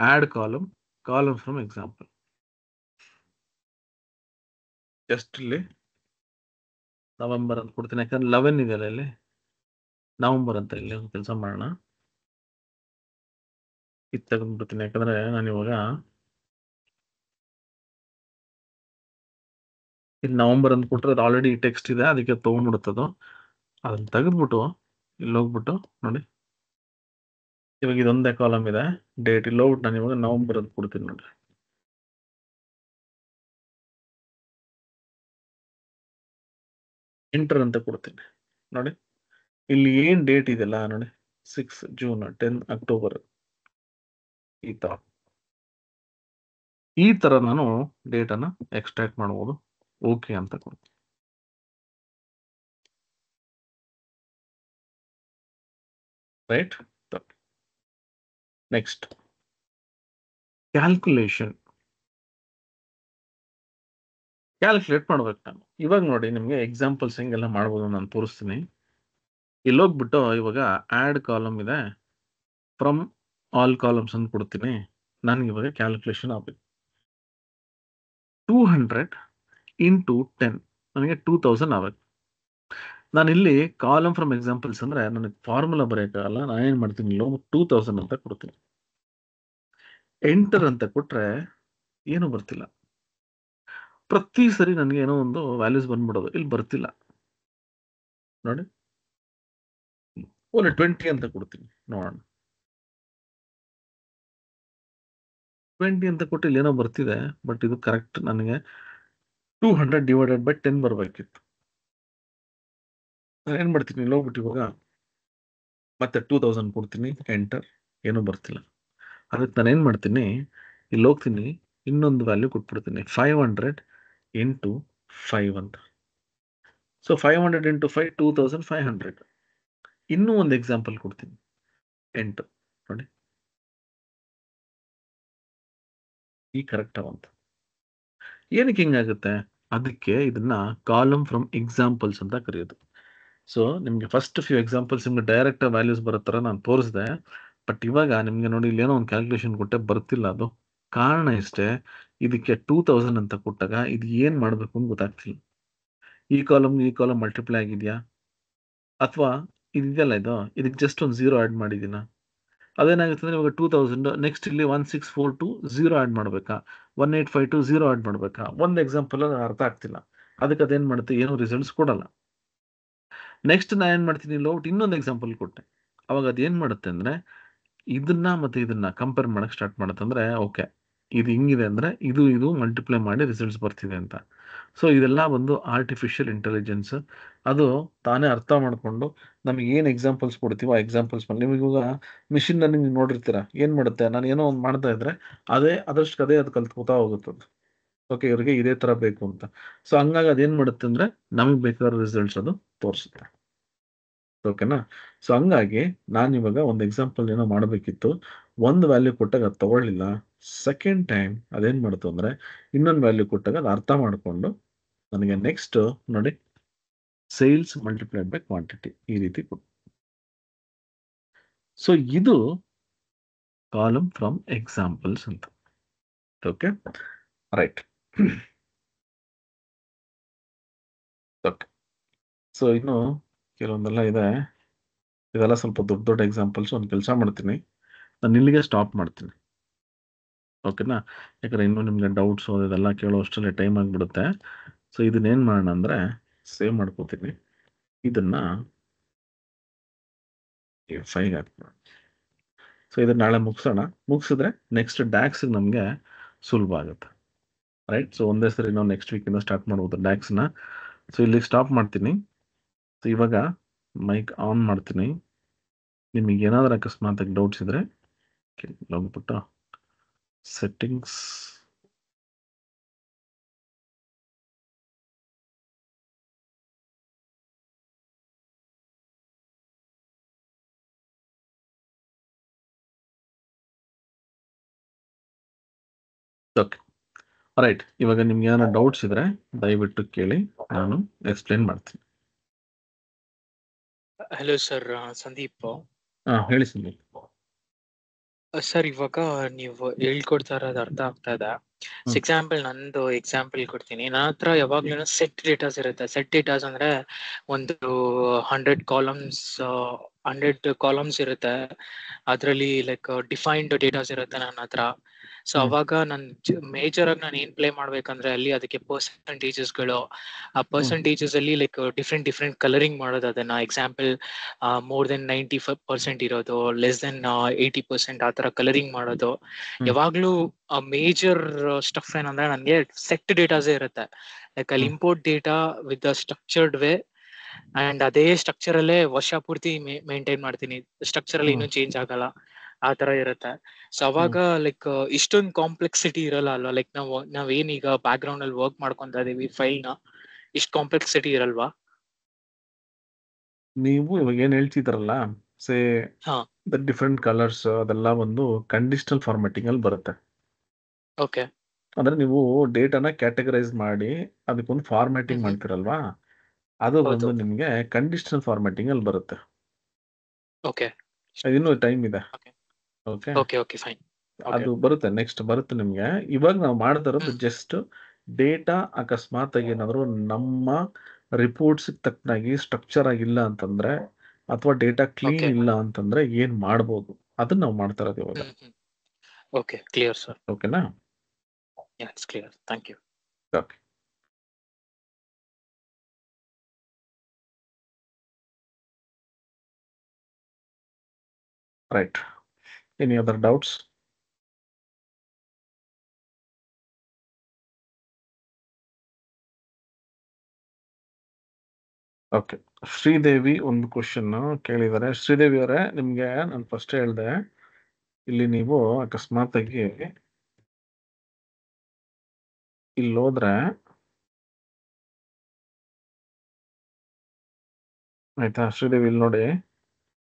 add column, column from example. Just ಇಲ್ಲಿ ನವೆಂಬರ್ ಅಂತ ಕೊಡ್ತೀನಿ, ಯಾಕಂದ್ರೆ 11 ಇದೆಯಲ್ಲ ಇಲ್ಲಿ, ನವೆಂಬರ್ ಅಂತ ಇಲ್ಲಿ ಒಂದು ಕೆಲಸ ಮಾಡೋಣ, ಇದು ತೆಗೆದ್ಬಿಡ್ತೀನಿ. ಯಾಕಂದ್ರೆ ನಾನು ಇವಾಗ ಇಲ್ಲಿ ನವೆಂಬರ್ ಅಂತ ಕೊಟ್ರೆ ಅದು ಆಲ್ರೆಡಿ ಟೆಕ್ಸ್ಟ್ ಇದೆ, ಅದಕ್ಕೆ ತೊಗೊಂಡ್ಬಿಡುತ್ತದು. ಅದನ್ನ ತೆಗೆದ್ಬಿಟ್ಟು ಇಲ್ಲಿ ಹೋಗ್ಬಿಟ್ಟು ನೋಡಿ, ಇವಾಗ ಇದೊಂದೇ ಕಾಲಮ್ ಇದೆ ಡೇಟ್. ಇಲ್ಲಿ ಹೋಗ್ಬಿಟ್ಟು ನಾನು ಇವಾಗ ನವೆಂಬರ್ ಅಂತ ಕೊಡ್ತೀನಿ ನೋಡಿ. ಎಂಟರ್ ಅಂತ ಕೊಡ್ತೀನಿ ನೋಡಿ. ಇಲ್ಲಿ ಏನ್ ಡೇಟ್ ಇದೆಯಲ್ಲ ನೋಡಿ, 6 ಜೂನ್, 10 ಅಕ್ಟೋಬರ್, ಈ ತರ ನಾನು ಡೇಟನ್ನು ಎಕ್ಸ್ಟ್ರಾಕ್ಟ್ ಮಾಡ್ಬೋದು. ಓಕೆ ಅಂತ ಕೊಡ್ತೀನಿ. ರೈಟ್. Next calculation. ಕ್ಯಾಲ್ಕುಲೇಟ್ ಮಾಡ್ಬೇಕು ನಾನು. ಇವಾಗ ನೋಡಿ, ನಿಮಗೆ ಎಕ್ಸಾಂಪಲ್ಸ್ ಹೆಂಗೆಲ್ಲ ಮಾಡ್ಬೋದು ನಾನು ತೋರಿಸ್ತೀನಿ. ಇಲ್ಲಿ ಹೋಗ್ಬಿಟ್ಟು ಇವಾಗ ಆ್ಯಡ್ ಕಾಲಮ್ ಇದೆ, ಫ್ರಮ್ ಆಲ್ ಕಾಲಮ್ಸ್ ಅಂತ ಕೊಡ್ತೀನಿ. ನನಗೆ ಇವಾಗ ಕ್ಯಾಲ್ಕುಲೇಷನ್ ಆಗಬೇಕು. 200 ಇಂಟು 10 ನನಗೆ 2000 ಆಗಬೇಕು. ನಾನು ಇಲ್ಲಿ ಕಾಲಮ್ ಫ್ರಮ್ ಎಕ್ಸಾಂಪಲ್ಸ್ ಅಂದ್ರೆ ನನಗೆ ಫಾರ್ಮುಲಾ ಬರೆಯೋಕ್ಕಾಗಲ್ಲ. ನಾನು ಏನು ಮಾಡ್ತೀನಿ, ಇಲ್ಲಿ 2000 ಅಂತ ಕೊಡ್ತೀನಿ. ಎಂಟರ್ ಅಂತ ಕೊಟ್ರೆ ಏನು ಬರ್ತಿಲ್ಲ. ಪ್ರತಿ ಸರಿ ನನಗೆ ಏನೋ ಒಂದು ವ್ಯಾಲ್ಯೂಸ್ ಬಂದ್ಬಿಡೋದು, ಇಲ್ಲಿ ಬರ್ತಿಲ್ಲ ನೋಡಿ. 20 ಅಂತ ಕೊಡ್ತೀನಿ, ನೋಡೋಣ. 20 ಅಂತ ಕೊಟ್ಟು ಇಲ್ಲಿ ಏನೋ ಬರ್ತಿದೆ, ಬಟ್ ಇದು ಕರೆಕ್ಟ್ ನನಗೆ 200 ಡಿವೈಡೆಡ್ ಬೈ 10 ಬರಬೇಕಿತ್ತು. ನಾನು ಏನು ಮಾಡ್ತೀನಿ, ಇಲ್ಲಿ ಹೋಗ್ಬಿಟ್ಟು ಇವಾಗ ಮತ್ತೆ 2000 ಕೊಡ್ತೀನಿ, ಎಂಟರ್, ಏನೂ ಬರ್ತಿಲ್ಲ. ಅದಕ್ಕೆ ನಾನು ಏನು ಮಾಡ್ತೀನಿ, ಇಲ್ಲಿ ಹೋಗ್ತೀನಿ, ಇನ್ನೊಂದು ವ್ಯಾಲ್ಯೂ ಕೊಟ್ಬಿಡ್ತೀನಿ, 500 ಇಂಟು 5 ಅಂತ. So 500 into 5 2500. ಇನ್ನೂ ಒಂದು ಎಕ್ಸಾಂಪಲ್ ಕೊಡ್ತೀನಿ, 8 ನೋಡಿ, ಈ ಕರೆಕ್ಟ್ ಅವಂತ. ಏನಕ್ಕೆ ಹಿಂಗಾಗುತ್ತೆ? ಅದಕ್ಕೆ ಇದನ್ನ ಕಾಲಮ್ ಫ್ರಮ್ ಎಕ್ಸಾಂಪಲ್ಸ್ ಅಂತ ಕರೆಯೋದು. ಸೊ ನಿಮಗೆ ಫಸ್ಟ್ ಫ್ಯೂ ಎಕ್ಸಾಂಪಲ್ಸ್ ನಿಮ್ಗೆ ಡೈರೆಕ್ಟ್ ವ್ಯಾಲ್ಯೂಸ್ ಬರೋ ಥರ ನಾನು ತೋರಿಸಿದೆ. ಬಟ್ ಇವಾಗ ನಿಮಗೆ ನೋಡಿ, ಇಲ್ಲಿ ಏನೋ ಒಂದು ಕ್ಯಾಲ್ಕುಲೇಷನ್ ಕೊಟ್ಟೆ ಬರ್ತಿಲ್ಲ. ಅದು ಕಾರಣ ಇಷ್ಟೇ, ಇದಕ್ಕೆ 2000 ಅಂತ ಕೊಟ್ಟಾಗ ಇದು ಏನು ಮಾಡಬೇಕು ಅಂತ ಗೊತ್ತಾಗ್ತಿಲ್ಲ. ಈ ಕಾಲಮ್ ಮಲ್ಟಿಪ್ಲೈ ಆಗಿದೆಯಾ, ಅಥವಾ ಇದೆಯಲ್ಲ ಇದಕ್ಕೆ ಜಸ್ಟ್ ಒಂದು 0 ಆ್ಯಡ್ ಮಾಡಿದ್ದೀನ. ಅದೇನಾಗುತ್ತೆ ಅಂದರೆ ಇವಾಗ 2000 ನೆಕ್ಸ್ಟ್ ಇಲ್ಲಿ 1642 0 ಆ್ಯಡ್ ಮಾಡಬೇಕಾ, 1852 0 ಆ್ಯಡ್ ಮಾಡಬೇಕಾ, ಒಂದು ಎಕ್ಸಾಂಪಲ್ ಅರ್ಥ ಆಗ್ತಿಲ್ಲ. ಅದಕ್ಕೆ ಅದೇನು ಮಾಡುತ್ತೆ, ಏನೂ ರಿಸಲ್ಟ್ಸ್ ಕೊಡಲ್ಲ. ನೆಕ್ಸ್ಟ್ ನಾನು ಏನು ಮಾಡ್ತೀನಿ, ಇಲ್ಲಿ ಹೋಗ್ಬಿಟ್ಟು ಇನ್ನೊಂದು ಎಕ್ಸಾಂಪಲ್ ಕೊಟ್ಟೆ. ಅವಾಗ ಅದೇನು ಮಾಡುತ್ತೆ ಅಂದರೆ ಇದನ್ನ ಮತ್ತು ಇದನ್ನ ಕಂಪೇರ್ ಮಾಡೋಕ್ಕೆ ಸ್ಟಾರ್ಟ್ ಮಾಡುತ್ತೆ. ಅಂದರೆ ಓಕೆ, ಇದು ಹಿಂಗಿದೆ ಅಂದರೆ ಇದು ಮಲ್ಟಿಪ್ಲೈ ಮಾಡಿ ರಿಸಲ್ಟ್ಸ್ ಬರ್ತಿದೆ ಅಂತ. ಸೊ ಇದೆಲ್ಲ ಒಂದು ಆರ್ಟಿಫಿಷಿಯಲ್ ಇಂಟೆಲಿಜೆನ್ಸ್. ಅದು ತಾನೇ ಅರ್ಥ ಮಾಡಿಕೊಂಡು ನಮಗೆ ಏನು ಎಕ್ಸಾಂಪಲ್ಸ್ ಕೊಡ್ತೀವೋ ಆ ಎಕ್ಸಾಂಪಲ್ಸ್ ಮೇಲೆ. ನಿಮಗೆ ಇವಾಗ ಮಿಷಿನ್ ಲರ್ನಿಂಗ್ ನೋಡಿರ್ತೀರ, ಏನು ಮಾಡುತ್ತೆ, ನಾನು ಏನೋ ಒಂದು ಮಾಡ್ತಾ ಇದ್ರೆ ಅದೇ ಅದು ಕಲ್ತ್ಕೋತಾ ಹೋಗುತ್ತೆ. ಓಕೆ, ಇವ್ರಿಗೆ ಇದೇ ಥರ ಬೇಕು ಅಂತ. ಸೊ ಹಂಗಾಗಿ ಅದೇನು ಮಾಡುತ್ತೆ ಅಂದರೆ ನಮಗೆ ಬೇಕಾದ ರಿಸಲ್ಟ್ಸ್ ಅದು ತೋರಿಸುತ್ತೆ. ಓಕೆನಾ? ಸೊ ಹಂಗಾಗಿ ನಾನು ಇವಾಗ ಒಂದು ಎಕ್ಸಾಂಪಲ್ ಏನೋ ಮಾಡಬೇಕಿತ್ತು, ಒಂದು ವ್ಯಾಲ್ಯೂ ಕೊಟ್ಟಾಗ ಅದು ತಗೊಳ್ಳಿಲ್ಲ. ಸೆಕೆಂಡ್ ಟೈಮ್ ಅದೇನು ಮಾಡ್ತು ಅಂದರೆ ಇನ್ನೊಂದು ವ್ಯಾಲ್ಯೂ ಕೊಟ್ಟಾಗ ಅದು ಅರ್ಥ ಮಾಡಿಕೊಂಡು ನನಗೆ ನೆಕ್ಸ್ಟ್ ನೋಡಿ, ಸೇಲ್ಸ್ ಮಲ್ಟಿಪ್ಲೈಡ್ ಬೈ ಕ್ವಾಂಟಿಟಿ ಈ ರೀತಿ ಕೊಟ್ಟು. ಸೊ ಇದು ಕಾಲಮ್ ಫ್ರಮ್ ಎಕ್ಸಾಂಪಲ್ಸ್ ಅಂತ. Okay, right. ಓಕೆ, ಸೊ ಇನ್ನು ಕೆಲವೊಂದೆಲ್ಲ ಇದೆ, ಇದೆಲ್ಲ ಸ್ವಲ್ಪ ದೊಡ್ಡ ದೊಡ್ಡ ಎಕ್ಸಾಂಪಲ್ಸ್. ಒಂದು ಕೆಲಸ ಮಾಡ್ತೀನಿ, ನಾನು ಇಲ್ಲಿಗೆ ಸ್ಟಾಪ್ ಮಾಡ್ತೀನಿ. ಓಕೆನಾ? ಯಾಕಂದ್ರೆ ಇನ್ನೂ ನಿಮಗೆ ಡೌಟ್ಸು ಇದೆಲ್ಲ ಕೇಳೋ ಅಷ್ಟರಲ್ಲಿ ಟೈಮ್ ಆಗಿಬಿಡುತ್ತೆ. ಸೊ ಇದನ್ನೇನು ಮಾಡೋಣ ಅಂದರೆ ಸೇವ್ ಮಾಡ್ಕೋತೀನಿ, ಇದನ್ನು ಫೈಗೆ ಹಾಕ್ಬಿಡೋಣ. ಸೊ ಇದನ್ನು ನಾಳೆ ಮುಗಿಸೋಣ. ಮುಗಿಸಿದ್ರೆ ನೆಕ್ಸ್ಟ್ ಡ್ಯಾಕ್ಸಿಗೆ ನಮಗೆ ಸುಲಭ ಆಗುತ್ತೆ. ರೈಟ್. ಸೊ ಒಂದೇ ಸರಿ ನಾವು ನೆಕ್ಸ್ಟ್ ವೀಕಿಂದ ಸ್ಟಾರ್ಟ್ ಮಾಡ್ಬೋದು ಡ್ಯಾಕ್ಸ್ನ. ಸೊ ಇಲ್ಲಿ ಸ್ಟಾಪ್ ಮಾಡ್ತೀನಿ. ಸೊ ಇವಾಗ ಮೈಕ್ ಆನ್ ಮಾಡ್ತೀನಿ. ನಿಮಗೆ ಏನಾದರೂ ಅಕಸ್ಮಾತ್ ಡೌಟ್ಸ್ ಇದ್ರೆ ಹೋಗ್ಬಿಟ್ಟು ಸೆಟ್ಟಿಂಗ್ಸ್, ಓಕೆ ರೈಟ್. ಇವಾಗ ನಿಮ್ಗೆ ಏನಾದ್ರು ಡೌಟ್ಸ್ ಇದ್ರೆ ದಯವಿಟ್ಟು ಕೇಳಿ, ನಾನು ಎಕ್ಸ್ಪ್ಲೇನ್ ಮಾಡ್ತೀನಿ. Hello sir, Sandeep. ಹೇಳಿ ಸಂದೀಪ್. ಸರ್, ಇವಾಗ ನೀವು ಹೇಳ್ಕೊಡ್ತಾ ಇರೋದು ಅರ್ಥ ಆಗ್ತಾ ಇದೆ. ಎಕ್ಸಾಂಪಲ್, ನಂದು ಎಕ್ಸಾಂಪಲ್ ಕೊಡ್ತೀನಿ. ನನ್ನ ಹತ್ರ ಯಾವಾಗ್ಲೂ ಸೆಟ್ ಡೇಟಾಸ್ ಇರುತ್ತೆ. ಸೆಟ್ ಡೇಟಾಸ್ ಅಂದ್ರೆ ಒಂದು 100 ಕಾಲಮ್ಸ್ ಇರುತ್ತೆ. ಅದರಲ್ಲಿ ಲೈಕ್ ಡಿಫೈನ್ಡ್ ಡೇಟಾಸ್ ಇರುತ್ತೆ ನನ್ನ ಹತ್ರ. ಸೊ ಅವಾಗ ಮೇಜರ್ ಆಗಿ ನಾನು ಏನ್ ಪ್ಲೇ ಮಾಡ್ಬೇಕಂದ್ರೆ ಅಲ್ಲಿ ಅದಕ್ಕೆ ಪರ್ಸೆಂಟೇಜಸ್ಗಳು, ಆ ಪರ್ಸೆಂಟೇಜಸ್ ಅಲ್ಲಿ ಲೈಕ್ ಡಿಫ್ರೆಂಟ್ ಕಲರಿಂಗ್ ಮಾಡೋದು. ಅದನ್ನ ಎಕ್ಸಾಂಪಲ್ ಮೋರ್ ದೆನ್ 95% ಇರೋದು, ಲೆಸ್ ದೆನ್ 80% ಆ ತರ ಕಲರಿಂಗ್ ಮಾಡೋದು. ಯಾವಾಗ್ಲೂ ಮೇಜರ್ ಸ್ಟಫ್ ಏನಂದ್ರೆ ನನ್ಗೆ ಸೆಟ್ ಡೇಟಾಸೇ ಇರುತ್ತೆ. ಲೈಕ್ ಅಲ್ಲಿ import data with structured way, and ಅದೇ ಸ್ಟ್ರಕ್ಚರ್ ಅಲ್ಲೇ ವರ್ಷ ಪೂರ್ತಿ ಮೇಂಟೈನ್ ಮಾಡ್ತೀನಿ. ಸ್ಟ್ರಕ್ಚರ್ ಅಲ್ಲಿ ಇನ್ನೂ ಚೇಂಜ್ ಆಗಲ್ಲ, ಆ ತರ ಇರುತ್ತೆ. ಸೊ ಅವಾಗ ಲೈಕ್ ಇಷ್ಟೊಂದು ಕಾಂಪ್ಲೆಕ್ಸಿಟಿ ಇರಲ್ಲ ಅಲ್ವಾ. ಲೈಕ್ ನಾವೇನೀಗ ಬ್ಯಾಕ್ ಗ್ರೌಂಡ್ ಅಲ್ಲಿ ವರ್ಕ್ ಮಾಡ್ಕೊಂತ ಇದೀವಿ ಫೈಲ್ ನ, ಇಷ್ಟು ಕಾಂಪ್ಲೆಕ್ಸಿಟಿ ಇರಲ್ವಾ? ನೀವು ಇವಾಗ ಏನ್ ಹೇಳ್ತಿದ್ರಲ್ಲ, ಸೇ ಡಿಫ್ರೆಂಟ್ ಕಲರ್ಸ್ ಅದೆಲ್ಲ ಒಂದು ಕಂಡೀಷನಲ್ ಫಾರ್ಮ್ಯಾಟಿಂಗ್ ಅಲ್ಲಿ ಬರುತ್ತೆ. ಓಕೆ. ಅಂದ್ರೆ ನೀವು ಡೇಟಾನ ಕ್ಯಾಟಗರೈಸ್ ಮಾಡಿ ಅದಕ್ಕೊಂದು ಫಾರ್ಮ್ಯಾಟಿಂಗ್ ಮಾಡ್ತಿರಲ್ವಾ, ಅದು ಬಂದು ನಿಮ್ಗೆ ಕಂಡೀಷನಲ್ ಫಾರ್ಮ್ಯಾಟಿಂಗ್ ಅಲ್ಲಿ ಬರುತ್ತೆ. ಓಕೆ, ಇನ್ನೂ ಟೈಮ್ ಇದೆ. Okay okay, okay, fine. ಅದು ಬರುತ್ತೆ, ನೆಕ್ಸ್ಟ್ ಬರುತ್ತೆ ನಿಮ್ಗೆ. ಇವಾಗ ನಾವು ಮಾಡ್ತಾ ಇರೋದು ಜಸ್ಟ್ ಡೇಟಾ ಅಕಸ್ಮಾತ್ ಆಗಿ ಏನಾದ್ರು ನಮ್ಮ ರಿಪೋರ್ಟ್ಸ್ ತಕ್ಕನಾಗಿ ಸ್ಟ್ರಕ್ಚರ್ ಆಗಿಲ್ಲ ಅಂತಂದ್ರೆ, ಅಥವಾ ಡೇಟಾ ಕ್ಲೀನ್ ಇಲ್ಲ ಅಂತಂದ್ರೆ ಏನ್ ಮಾಡ್ಬೋದು ಅದನ್ನ ನಾವು ಮಾಡ್ತಾ ಇರೋದು ಇವಾಗ. Okay, clear sir. ಓಕೆನಾ? It's clear, thank you. Okay. Right. Any other doubts? Okay. Sridevi ಒಂದು ಕ್ವಶನ್ ಕೇಳಿದ್ದಾರೆ. ಶ್ರೀದೇವಿ ಅವರೇ, ನಿಮ್ಗೆ ನಾನು ಫಸ್ಟ್ ಹೇಳ್ದೆ, ಇಲ್ಲಿ ನೀವು ಅಕಸ್ಮಾತ್ ಆಗಿ ಇಲ್ಲಿ ಹೋದ್ರೆ ಆಯ್ತಾ, ಶ್ರೀದೇವಿ ಇಲ್ಲಿ ನೋಡಿ,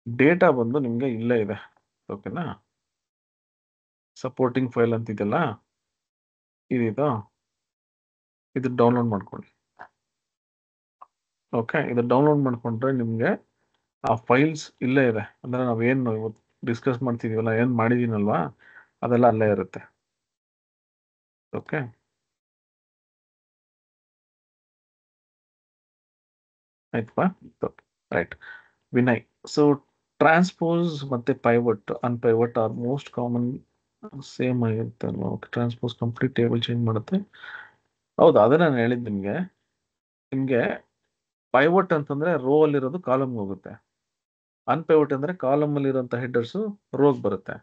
ಡೇಟಾ ಬಂದು ನಿಮ್ಗೆ ಇಲ್ಲೇ ಇದೆ. ಓಕೆನಾ? ಸಪೋರ್ಟಿಂಗ್ ಫೈಲ್ ಅಂತಿದೆಯಲ್ಲ, ಇದು ಡೌನ್ಲೋಡ್ ಮಾಡ್ಕೊಳ್ಳಿ. ಓಕೆ, ಇದು ಡೌನ್ಲೋಡ್ ಮಾಡ್ಕೊಂಡ್ರೆ ನಿಮ್ಗೆ ಆ ಫೈಲ್ಸ್ ಇಲ್ಲೇ ಇದೆ. ಅಂದ್ರೆ ನಾವೇನು ಇವತ್ತು ಡಿಸ್ಕಸ್ ಮಾಡ್ತಿದೀವಲ್ಲ, ಏನ್ ಮಾಡಿದೀನಲ್ವಾ, ಅದೆಲ್ಲ ಅಲ್ಲೇ ಇರುತ್ತೆ. ಓಕೆ, ಆಯ್ತಪ್ಪ. ರೈಟ್. ವಿನಯ್, ಸೊ ಟ್ರಾನ್ಸ್ಪೋಸ್ ಮತ್ತೆ ಪೈವಟ್ ಅನ್ಪೈವಟ್ ಆರ್ ಮೋಸ್ಟ್ ಕಾಮನ್ ಸೇಮ್ ಆಗಿರುತ್ತೆ ಅಲ್ವಾ? ಟ್ರಾನ್ಸ್ಪೋಸ್ ಕಂಪ್ಲೀಟ್ ಟೇಬಲ್ ಚೇಂಜ್ ಮಾಡುತ್ತೆ. ಹೌದು, ಅದೇ ನಾನು ಹೇಳಿದ್ದು ನಿಮ್ಗೆ ಪೈವಟ್ ಅಂತಂದ್ರೆ ರೋ ಅಲ್ಲಿರೋದು ಕಾಲಮ್ ಹೋಗುತ್ತೆ. ಅನ್ಪೈವಟ್ ಅಂದ್ರೆ ಕಾಲಮ್ ಅಲ್ಲಿ ಇರುವಂತ ಹೆಡರ್ಸ್ ರೋಗ್ ಬರುತ್ತೆ.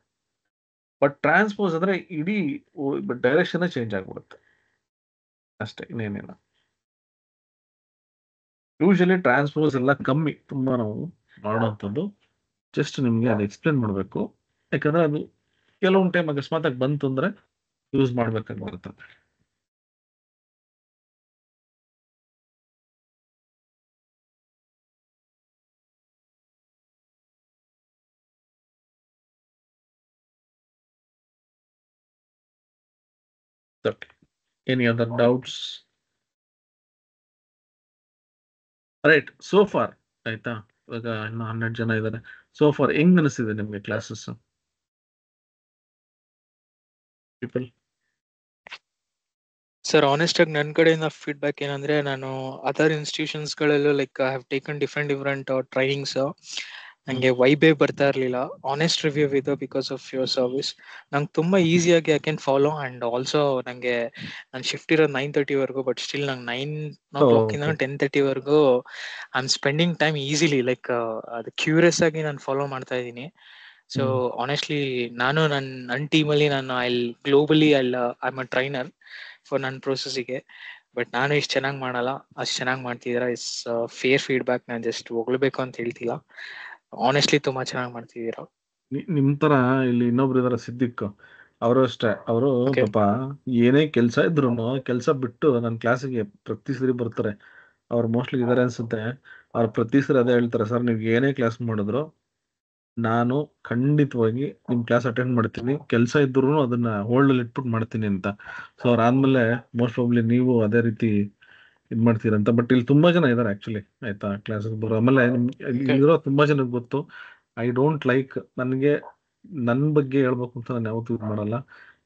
ಬಟ್ ಟ್ರಾನ್ಸ್ಪೋಸ್ ಅಂದ್ರೆ ಇಡೀ ಡೈರೆಕ್ಷನ್ ಚೇಂಜ್ ಆಗ್ಬಿಡುತ್ತೆ ಅಷ್ಟೇ, ಇನ್ನೇನಿಲ್ಲ. ಯೂಶಲಿ ಟ್ರಾನ್ಸ್ಪೋಸ್ ಎಲ್ಲ ಕಮ್ಮಿ, ತುಂಬಾ ನಾವು ಮಾಡುವಂಥದ್ದು. ಜಸ್ಟ್ ನಿಮ್ಗೆ ಅದು ಎಕ್ಸ್ಪ್ಲೇನ್ ಮಾಡಬೇಕು, ಯಾಕಂದ್ರೆ ಅದು ಕೆಲವೊಂದು ಟೈಮ್ ಅಕಸ್ಮಾತ್ ಆಗಿ ಬಂತು ಅಂದ್ರೆ ಯೂಸ್ ಮಾಡ್ಬೇಕಾಗಿ ಬರುತ್ತೆ. Any other doubts? Right. So for ಆಯ್ತಾ, ಇವಾಗ ಇನ್ನು 12 ಜನ ಇದ್ದಾರೆ. ಸೋ ಫಾರ್ ಹೆಂಗ್ ಅನಿಸ್ತಿದೆ ನಿಮ್ಗೆ ಕ್ಲಾಸಸ್ ಪೀಪಲ್? ಸರ್, ಆನೆಸ್ಟ್ ಆಗಿ ನನ್ನ ಕಡೆಯಿಂದ ಫೀಡ್ಬ್ಯಾಕ್ ಏನಂದ್ರೆ, ನಾನು ಅದರ್ ಇನ್ಸ್ಟಿಟ್ಯೂಷನ್ಸ್ ಗಳಲ್ಲೂ like I have taken different trainings. ನಂಗೆ ವೈಬೇ ಬರ್ತಾ ಇರ್ಲಿಲ್ಲ. ಆನೆಸ್ಟ್ ರಿವ್ಯೂ ಇದೆ ಬಿಕಾಸ್ ಆಫ್ ಯುವರ್ ಸರ್ವಿಸ್. ನಂಗೆ ತುಂಬಾ ಈಸಿಯಾಗಿ I can follow. And also ನಂಗೆ ನಾನು ಶಿಫ್ಟ್ ಇರೋದು 9:30 ವರೆಗೂ, ಬಟ್ ಸ್ಟಿಲ್ ನಂಗೆ 9 o'clock ಇಂದ 10:30 ವರೆಗೂ I am spending time easily. Like ಅದು ಕ್ಯೂರಿಯಸ್ ಆಗಿ ನಾನು ಫಾಲೋ ಮಾಡ್ತಾ ಇದ್ದೀನಿ. ಸೊ ಆನೆಸ್ಟ್ಲಿ ನಾನು ನನ್ನ ಟೀಮಲ್ಲಿ ನಾನು globally I a trainer for ನನ್ನ ಪ್ರೋಸೆಸ್ಸಿಗೆ. ಬಟ್ ನಾನು ಇಷ್ಟು ಚೆನ್ನಾಗಿ ಮಾಡಲ್ಲ, ಅಷ್ಟು ಚೆನ್ನಾಗಿ ಮಾಡ್ತಿದ್ದೀರಾ. Is fair feedback. ನಾನು ಜಸ್ಟ್ ಹೊಗಳ್ಬೇಕು ಅಂತ ಹೇಳ್ತಿಲ್ಲ, ಆನೆಸ್ಟ್ಲಿ ತುಂಬಾ ಚೆನ್ನಾಗಿ ಮಾಡ್ತಿದ್ದೀರಾ. ನಿಮ್ ತರ ಇಲ್ಲಿ ಇನ್ನೊಬ್ರು ಇದಾರೆ ಸಿದ್ದಿಕ್, ಅವರು ಅಷ್ಟೇ. ಅವರು Okay. ಪಾಪ ಏನೇ ಕೆಲಸ ಇದ್ರು ಕೆಲಸ ಬಿಟ್ಟು ನನ್ನ ಕ್ಲಾಸಿಗೆ ಪ್ರತಿ ಸರಿ ಬರ್ತಾರೆ. ಅವ್ರು ಮೋಸ್ಟ್ಲಿ ಇದಾರೆ ಅನ್ಸುತ್ತೆ. ಅವ್ರು ಪ್ರತಿ ಸರಿ ಅದೇ ಹೇಳ್ತಾರೆ, ಸರ್ ನೀವು ಏನೇ ಕ್ಲಾಸ್ ಮಾಡಿದ್ರು ನಾನು ಖಂಡಿತವಾಗಿ ನಿಮ್ ಕ್ಲಾಸ್ ಅಟೆಂಡ್ ಮಾಡ್ತೀನಿ, ಕೆಲಸ ಇದ್ರು ಅದನ್ನ ಹೋಲ್ಡ್ ಅಲ್ಲಿ ಇಟ್ಬಿಟ್ಟು ಮಾಡ್ತೀನಿ ಅಂತ. ಸೊ ಅವ್ರಾದ್ಮೇಲೆ ಮೋಸ್ಟ್ ಪ್ರಾಬ್ಲಿ ನೀವು ಅದೇ ರೀತಿ ಇದ್ ಮಾಡ್ತೀರಂತ. ಬಟ್ ಇಲ್ಲಿ ತುಂಬಾ ಜನ ಇದಾರೆ ಆಕ್ಚುಲಿ, ಆಯ್ತಾ, ಕ್ಲಾಸಸ್ ಬರೋ. ಆಮೇಲೆ Okay. ಇರೋ ತುಂಬಾ ಜನಕ್ಕೆ ಗೊತ್ತು, ಐ ಡೋಂಟ್ ಲೈಕ್, ನನಗೆ ನನ್ನ ಬಗ್ಗೆ ಹೇಳ್ಬೇಕು ಅಂತ ನಾನು ಯಾವತ್ತೂ ಇದು ಮಾಡಲ್ಲ.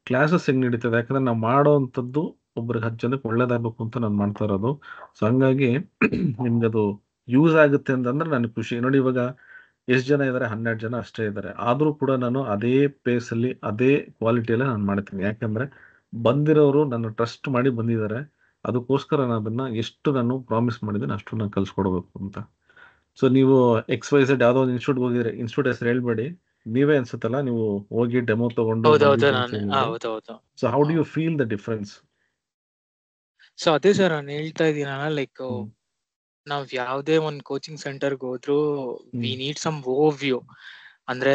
ಕ್ಲಾಸಸ್ ಹೆಂಗ್ ನಡೀತದೆ, ಯಾಕಂದ್ರೆ ನಾವು ಮಾಡೋ ಅಂಥದ್ದು ಒಬ್ರಿಗೆ 10 ಜನಕ್ಕೆ ಒಳ್ಳೇದಾಗಬೇಕು ಅಂತ ನಾನು ಮಾಡ್ತಾ ಇರೋದು. ಸೊ ಹಂಗಾಗಿ ನಿಮ್ಗೆ ಅದು ಯೂಸ್ ಆಗುತ್ತೆ ಅಂತಂದ್ರೆ ನನಗೆ ಖುಷಿ. ನೋಡಿ ಇವಾಗ ಎಷ್ಟು ಜನ ಇದ್ದಾರೆ, 12 ಜನ ಅಷ್ಟೇ ಇದ್ದಾರೆ. ಆದರೂ ಕೂಡ ನಾನು ಅದೇ ಪೇಸಲ್ಲಿ ಅದೇ ಕ್ವಾಲಿಟಿಯಲ್ಲೇ ನಾನು ಮಾಡ್ತೀನಿ. ಯಾಕಂದ್ರೆ ಬಂದಿರೋರು ನನ್ನ ಟ್ರಸ್ಟ್ ಮಾಡಿ ಬಂದಿದ್ದಾರೆ, ಅದಕ್ಕೋಸ್ಕರ ನಾನು ಅದನ್ನ ಎಷ್ಟು ನಾನು ಪ್ರಾಮಿಸ್ ಮಾಡಿದ್ದೀನಿ ಅಷ್ಟು ನಾನು ಕಲ್ಸ್ಕೊಡ್ಬೇಕು ಅಂತ. ಸೊ ನೀವು XYZ ಯಾವುದೋ ಒಂದು ಇನ್ಸ್ಟಿಟ್ಯೂಟ್ ಹೋಗಿದ್ರೆ, ಇನ್ಸ್ಟಿಟ್ಯೂಟ್ ಹೆಸರು ಹೇಳ್ಬೇಡಿ, ನೀವೇ ಅನ್ಸುತ್ತಲ್ಲ, ನೀವು ಹೋಗಿ ಡೆಮೋ ತಗೊಂಡು ಹೌದೌದು, ಬಂದಿದ್ದೀರಿ ಅಂತ ನಾನು ಹೇಳಿದ್ರೆ. ಹೌದೌದು. So how do you feel the difference? So ಅದೇ ಸರ್ ನಾನು ಹೇಳ್ತಾ ಇದ್ದೀನಲ್ಲ, ಲೈಕ್ ನಾವ್ ಯಾವ್ದೇ ಒಂದ್ ಕೋಚಿಂಗ್ ಸೆಂಟರ್ಗೆ ಹೋದ್ರು we need some overview. ಅಂದ್ರೆ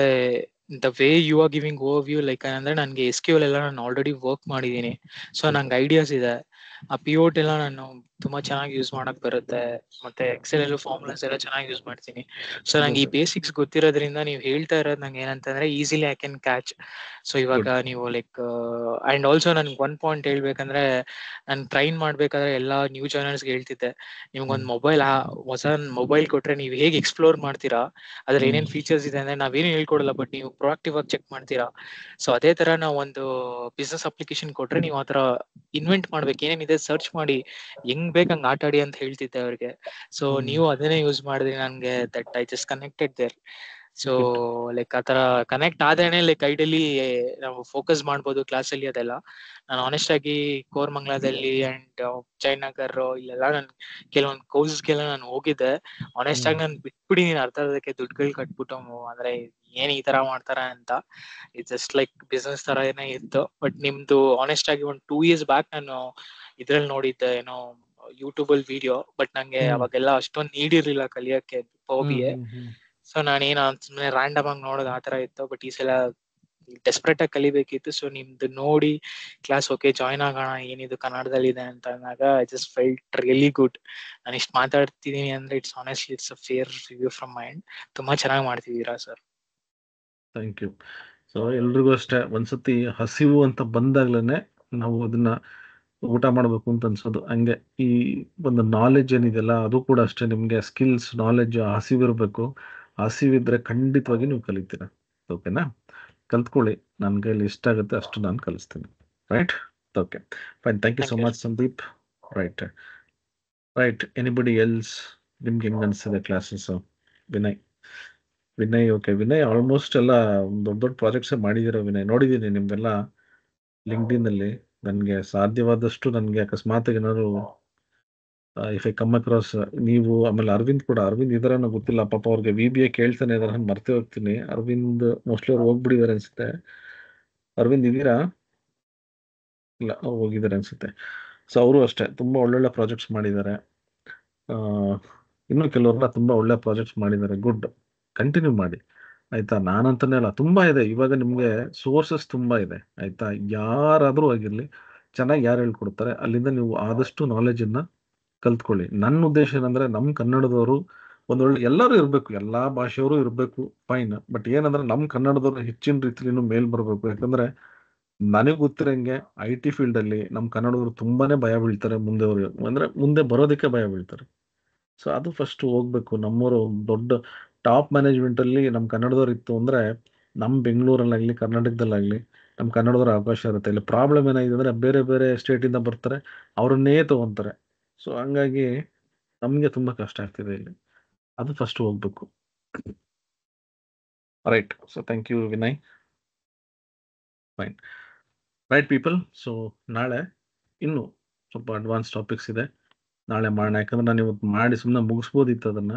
the way you are giving overview, like ಅಂದ್ರೆ ನನ್ಗೆ SQL ಎಲ್ಲ ನಾನು ಆಲ್ರೆಡಿ ವರ್ಕ್ ಮಾಡಿದೀನಿ. ಸೊ ನಂಗೆ ಐಡಿಯಾಸ್ ಇದೆ. ಆ ಪಿವೋಟ್ ಎಲ್ಲ ನಾನು ತುಂಬಾ ಚೆನ್ನಾಗಿ ಯೂಸ್ ಮಾಡಕ್ ಬರುತ್ತೆ. ಮತ್ತೆ ಎಕ್ಸೆಲ್ ಎಲ್ಲೂ ಫಾರ್ಮುಲಾಸ್ ಎಲ್ಲ ಚೆನ್ನಾಗಿ ಯೂಸ್ ಮಾಡ್ತೀನಿ. ಸೊ ನಂಗೆ ಈ ಬೇಸಿಕ್ಸ್ ಗೊತ್ತಿರೋದ್ರಿಂದ ನೀವು ಹೇಳ್ತಾ ಇರೋದು ನಂಗೆ ಏನಂತಂದ್ರೆ easily I can catch. So ಇವಾಗ ನೀವು ಲೈಕ್ ಅಂಡ್ ಆಲ್ಸೋ ನನ್ಗೆ ಒನ್ ಪಾಯಿಂಟ್ ಹೇಳ್ಬೇಕಂದ್ರೆ, ನಾನು ಟ್ರೈನ್ ಮಾಡ್ಬೇಕಾದ್ರೆ ಎಲ್ಲಾ ನ್ಯೂ ಜಾಯ್ನರ್ಸ್ಗೆ ಹೇಳ್ತಿದ್ದೆ, ನಿಮ್ಗೊಂದು ಹೊಸ ಮೊಬೈಲ್ ಕೊಟ್ರೆ ನೀವು ಹೇಗೆ ಎಕ್ಸ್ಪ್ಲೋರ್ ಮಾಡ್ತೀರಾ, ಅದ್ರಲ್ಲಿ ಏನೇನ್ ಫೀಚರ್ಸ್ ಇದೆ ಅಂದ್ರೆ ನಾವೇನು ಹೇಳ್ಕೊಡಲ್ಲ, ಬಟ್ ನೀವು ಪ್ರೊಆಕ್ಟಿವ್ ಆಗಿ ಚೆಕ್ ಮಾಡ್ತೀರಾ. ಸೊ ಅದೇ ತರ ನಾವು ಒಂದು ಬಿಸ್ನೆಸ್ ಅಪ್ಲಿಕೇಶನ್ ಕೊಟ್ರೆ ನೀವು ಆತರ ಇನ್ವೆಂಟ್ ಮಾಡ್ಬೇಕು, ಏನೇನಿದೆ ಸರ್ಚ್ ಮಾಡಿ ಹೆಂಗ್ ಬೇಕಂಗ್ ಆಟ ಆಡಿ ಅಂತ ಹೇಳ್ತಿದ್ದೆ ಅವ್ರಿಗೆ. ಸೊ ನೀವು ಅದನ್ನೇ ಯೂಸ್ ಮಾಡಿದ್ರಿ, ನನ್ಗೆ that I just connected there. So like ಆತರ ಕನೆಕ್ಟ್ ಆದ್ರೇನೆ ಲೈಕ್ ಐಡಲಿ ನಾವು ಫೋಕಸ್ ಮಾಡ್ಬೋದು ಕ್ಲಾಸ್ ಅಲ್ಲಿ ಅದೆಲ್ಲ. ನಾನು ಆನೆಸ್ಟ್ ಆಗಿ ಕೋರಮಂಗಲದಲ್ಲಿ ಅಂಡ್ ಜಯನಗರ್ ಇಲ್ಲೆಲ್ಲ ನಾನು ಕೆಲವೊಂದು ಕೋರ್ಸಸ್ಗೆಲ್ಲ ನಾನು ಹೋಗಿದ್ದೆ. ಆನೆಸ್ಟ್ ಆಗಿ ನಾನು ಬಿಟ್ಬಿಟ್ಟಿದೀನಿ ಅರ್ಧಕ್ಕೆ ದುಡ್ಡುಗಳು ಕಟ್ಬಿಟ್ಟು. ಅಂದ್ರೆ ಏನ್ ಈ ತರ ಮಾಡ್ತಾರ ಅಂತ, ಇಟ್ ಜಸ್ಟ್ ಲೈಕ್ ಬಿಸ್ನೆಸ್ ತರ ಏನೋ ಇತ್ತು. ಬಟ್ ನಿಮ್ದು ಆನೆಸ್ಟ್ ಆಗಿ ಒಂದು 2 years ಬ್ಯಾಕ್ ನಾನು ಇದ್ರಲ್ಲಿ ನೋಡಿದ್ದೆ, ಏನೋ ಯೂಟ್ಯೂಬ್ ಅಲ್ಲಿ ವಿಡಿಯೋ. ಬಟ್ ನಂಗೆ ಅವಾಗೆಲ್ಲ ಅಷ್ಟೊಂದು ನೀಡಿರ್ಲಿಲ್ಲ ಕಲಿಯಕ್ಕೆ ಹೋಬಿಯೇ. ಸೊ ನಾನೇನು ಸುಮ್ಮನೆ ರ್ಯಾಂಡಮ್ ಆಗಿ ನೋಡೋದು ಆತರ ಇತ್ತು. ಬಟ್ ಈ ಸಲ ಡೆಸ್ಪರೇಟ್ ಆಗಿ ಕಲಿಬೇಕಿತ್ತು. ಸೊ ನಿಮ್ದು ನೋಡಿ ಕ್ಲಾಸ್ ಓಕೆ ಜಾಯ್ನ್ ಆಗೋಣ, ಏನಿದು ಕನ್ನಡದಲ್ಲಿ ಇದೆ ಅಂತ ಅಂದಾಗ I just felt really good. ನಾನು ಇಷ್ಟು ಮಾತಾಡ್ತಿದೀನಿ ಅಂದ್ರೆ it's honestly it's a fair review from my end. ತುಂಬಾ ಚೆನ್ನಾಗಿ ಮಾಡ್ತಿದ್ದೀರಾ ಸರ್. Thank you. ಸೊ ಎಲ್ರಿಗೂ ಅಷ್ಟೇ, ಒಂದ್ಸತಿ ಹಸಿವು ಅಂತ ಬಂದಾಗ್ಲೇನೆ ನಾವು ಅದನ್ನ ಊಟ ಮಾಡಬೇಕು ಅಂತ ಅನ್ಸೋದು. ಹಂಗೆ ಈ ಒಂದು ನಾಲೆಡ್ಜ್ ಏನಿದೆಯಲ್ಲ, ಅದು ಕೂಡ ಅಷ್ಟೇ. ನಿಮಗೆ ಸ್ಕಿಲ್ಸ್, ನಾಲೆಡ್ಜ್, ಹಸಿವಿರಬೇಕು. ಹಸಿವಿದ್ರೆ ಖಂಡಿತವಾಗಿ ನೀವು ಕಲಿತೀರ. ಓಕೆನಾ? ಕಲ್ತ್ಕೊಳ್ಳಿ, ನನ್ನ ಕೈಲಿ ಎಷ್ಟಾಗುತ್ತೆ ಅಷ್ಟು ನಾನು ಕಲಿಸ್ತೀನಿ. Right? Okay, fine. Thank you so much Sandeep. Right right. Anybody else? ನಿಮ್ಗೆ ಹೆಂಗ್ ಅನ್ಸಿದೆ classes? Vinay okay. Vinay almost ಎಲ್ಲ ದೊಡ್ಡ ದೊಡ್ಡ ಪ್ರಾಜೆಕ್ಟ್ಸೇ ಮಾಡಿದಿರೋ ವಿನಯ್, ನೋಡಿದ್ದೀನಿ ನಿಮ್ದೆಲ್ಲ ಲಿಂಕ್ಡ್ಇನ್ ಅಲ್ಲಿ. ನನಗೆ ಸಾಧ್ಯವಾದಷ್ಟು ನನಗೆ ಅಕಸ್ಮಾತ್ ಏನಾದ್ರು ಇಫ್ ಐ ಕಮ್ ಅಕ್ರಾಸ್ ನೀವು, ಆಮೇಲೆ ಅರವಿಂದ್ ಕೂಡ, ಅರವಿಂದ್ ಇದಾರೆ ಅನ್ನೋ ಗೊತ್ತಿಲ್ಲ ಪಾಪ, ಅವ್ರಿಗೆ VBA ಕೇಳ್ತಾನೆ ಇದಾರೆ, ನಾನು ಮರ್ತೇ ಹೋಗ್ತೀನಿ. ಅರವಿಂದ್ ಮೋಸ್ಟ್ಲಿ ಅವ್ರು ಹೋಗ್ಬಿಟ್ಟಿದ್ದಾರೆ ಅನ್ಸುತ್ತೆ. ಅರವಿಂದ್ ಇದ್ದೀರಾ? ಇಲ್ಲ, ಅವ್ರು ಹೋಗಿದ್ದಾರೆ ಅನ್ಸುತ್ತೆ. ಸೊ ಅವರು ಅಷ್ಟೇ ತುಂಬಾ ಒಳ್ಳೊಳ್ಳೆ ಪ್ರಾಜೆಕ್ಟ್ಸ್ ಮಾಡಿದ್ದಾರೆ. ಇನ್ನು ಕೆಲವ್ರನ್ನ ತುಂಬಾ ಒಳ್ಳೆ ಪ್ರಾಜೆಕ್ಟ್ಸ್ ಮಾಡಿದ್ದಾರೆ. ಗುಡ್, ಕಂಟಿನ್ಯೂ ಮಾಡಿ ಆಯ್ತಾ. ನಾನಂತಾನೆ ಅಲ್ಲ, ತುಂಬಾ ಇದೆ ಇವಾಗ ನಿಮ್ಗೆ ಸೋರ್ಸಸ್ ತುಂಬಾ ಇದೆ ಆಯ್ತಾ. ಯಾರಾದ್ರೂ ಆಗಿರ್ಲಿ, ಚೆನ್ನಾಗಿ ಯಾರು ಹೇಳ್ಕೊಡ್ತಾರೆ ಅಲ್ಲಿಂದ ನೀವು ಆದಷ್ಟು ನಾಲೆಜ್ ಅನ್ನ ಕಲ್ತ್ಕೊಳ್ಳಿ. ನನ್ನ ಉದ್ದೇಶ ಏನಂದ್ರೆ, ನಮ್ಮ ಕನ್ನಡದವರು ಒಂದೊಳ್ಳೆ ಎಲ್ಲರೂ ಇರಬೇಕು, ಎಲ್ಲಾ ಭಾಷೆಯವರು ಇರಬೇಕು, ಫೈನ್. ಬಟ್ ಏನಂದ್ರೆ ನಮ್ಮ ಕನ್ನಡದವರು ಹೆಚ್ಚಿನ ರೀತಿಲಿ ಇನ್ನೂ ಮೇಲ್ ಬರಬೇಕು. ಯಾಕಂದ್ರೆ ನನಗೆ ಗೊತ್ತಿರಂಗೆ IT ಫೀಲ್ಡ್ ಅಲ್ಲಿ ನಮ್ಮ ಕನ್ನಡದವರು ತುಂಬಾನೇ ಭಯ ಬೀಳ್ತಾರೆ, ಅಂದ್ರೆ ಮುಂದೆ ಬರೋದಕ್ಕೆ ಭಯ ಬೀಳ್ತಾರೆ. ಸೊ ಅದು ಫಸ್ಟ್ ಹೋಗ್ಬೇಕು. ನಮ್ಮವರು ದೊಡ್ಡ ಟಾಪ್ ಮ್ಯಾನೇಜ್ಮೆಂಟ್ ಅಲ್ಲಿ ನಮ್ಮ ಕನ್ನಡದವ್ರು ಇತ್ತು ಅಂದ್ರೆ, ನಮ್ಮ ಬೆಂಗಳೂರಲ್ಲಾಗ್ಲಿ ಕರ್ನಾಟಕದಲ್ಲಾಗ್ಲಿ ನಮ್ಮ ಕನ್ನಡದವ್ರ ಅವಕಾಶ ಇರುತ್ತೆ. ಇಲ್ಲಿ ಪ್ರಾಬ್ಲಮ್ ಏನಾಗಿದೆ ಅಂದ್ರೆ, ಬೇರೆ ಬೇರೆ ಸ್ಟೇಟ್ ಇಂದ ಬರ್ತಾರೆ, ಅವ್ರನ್ನೇ ತಗೊಂತಾರೆ. ಸೊ ಹಂಗಾಗಿ ನಮ್ಗೆ ತುಂಬಾ ಕಷ್ಟ ಆಗ್ತಿದೆ ಇಲ್ಲಿ. ಅದು ಫಸ್ಟ್ ಹೋಗ್ಬೇಕು. Right. So thank you Vinay. Fine. Right people. So ನಾಳೆ ಇನ್ನು ಸ್ವಲ್ಪ ಅಡ್ವಾನ್ಸ್ ಟಾಪಿಕ್ಸ್ ಇದೆ, ನಾಳೆ ಮಾಡೋಣ. ಯಾಕಂದ್ರೆ ನಾನು ಇವತ್ತು ಮಾಡಿ ಸುಮ್ಮನೆ ಮುಗಿಸ್ಬೋದಿತ್ತು ಅದನ್ನ,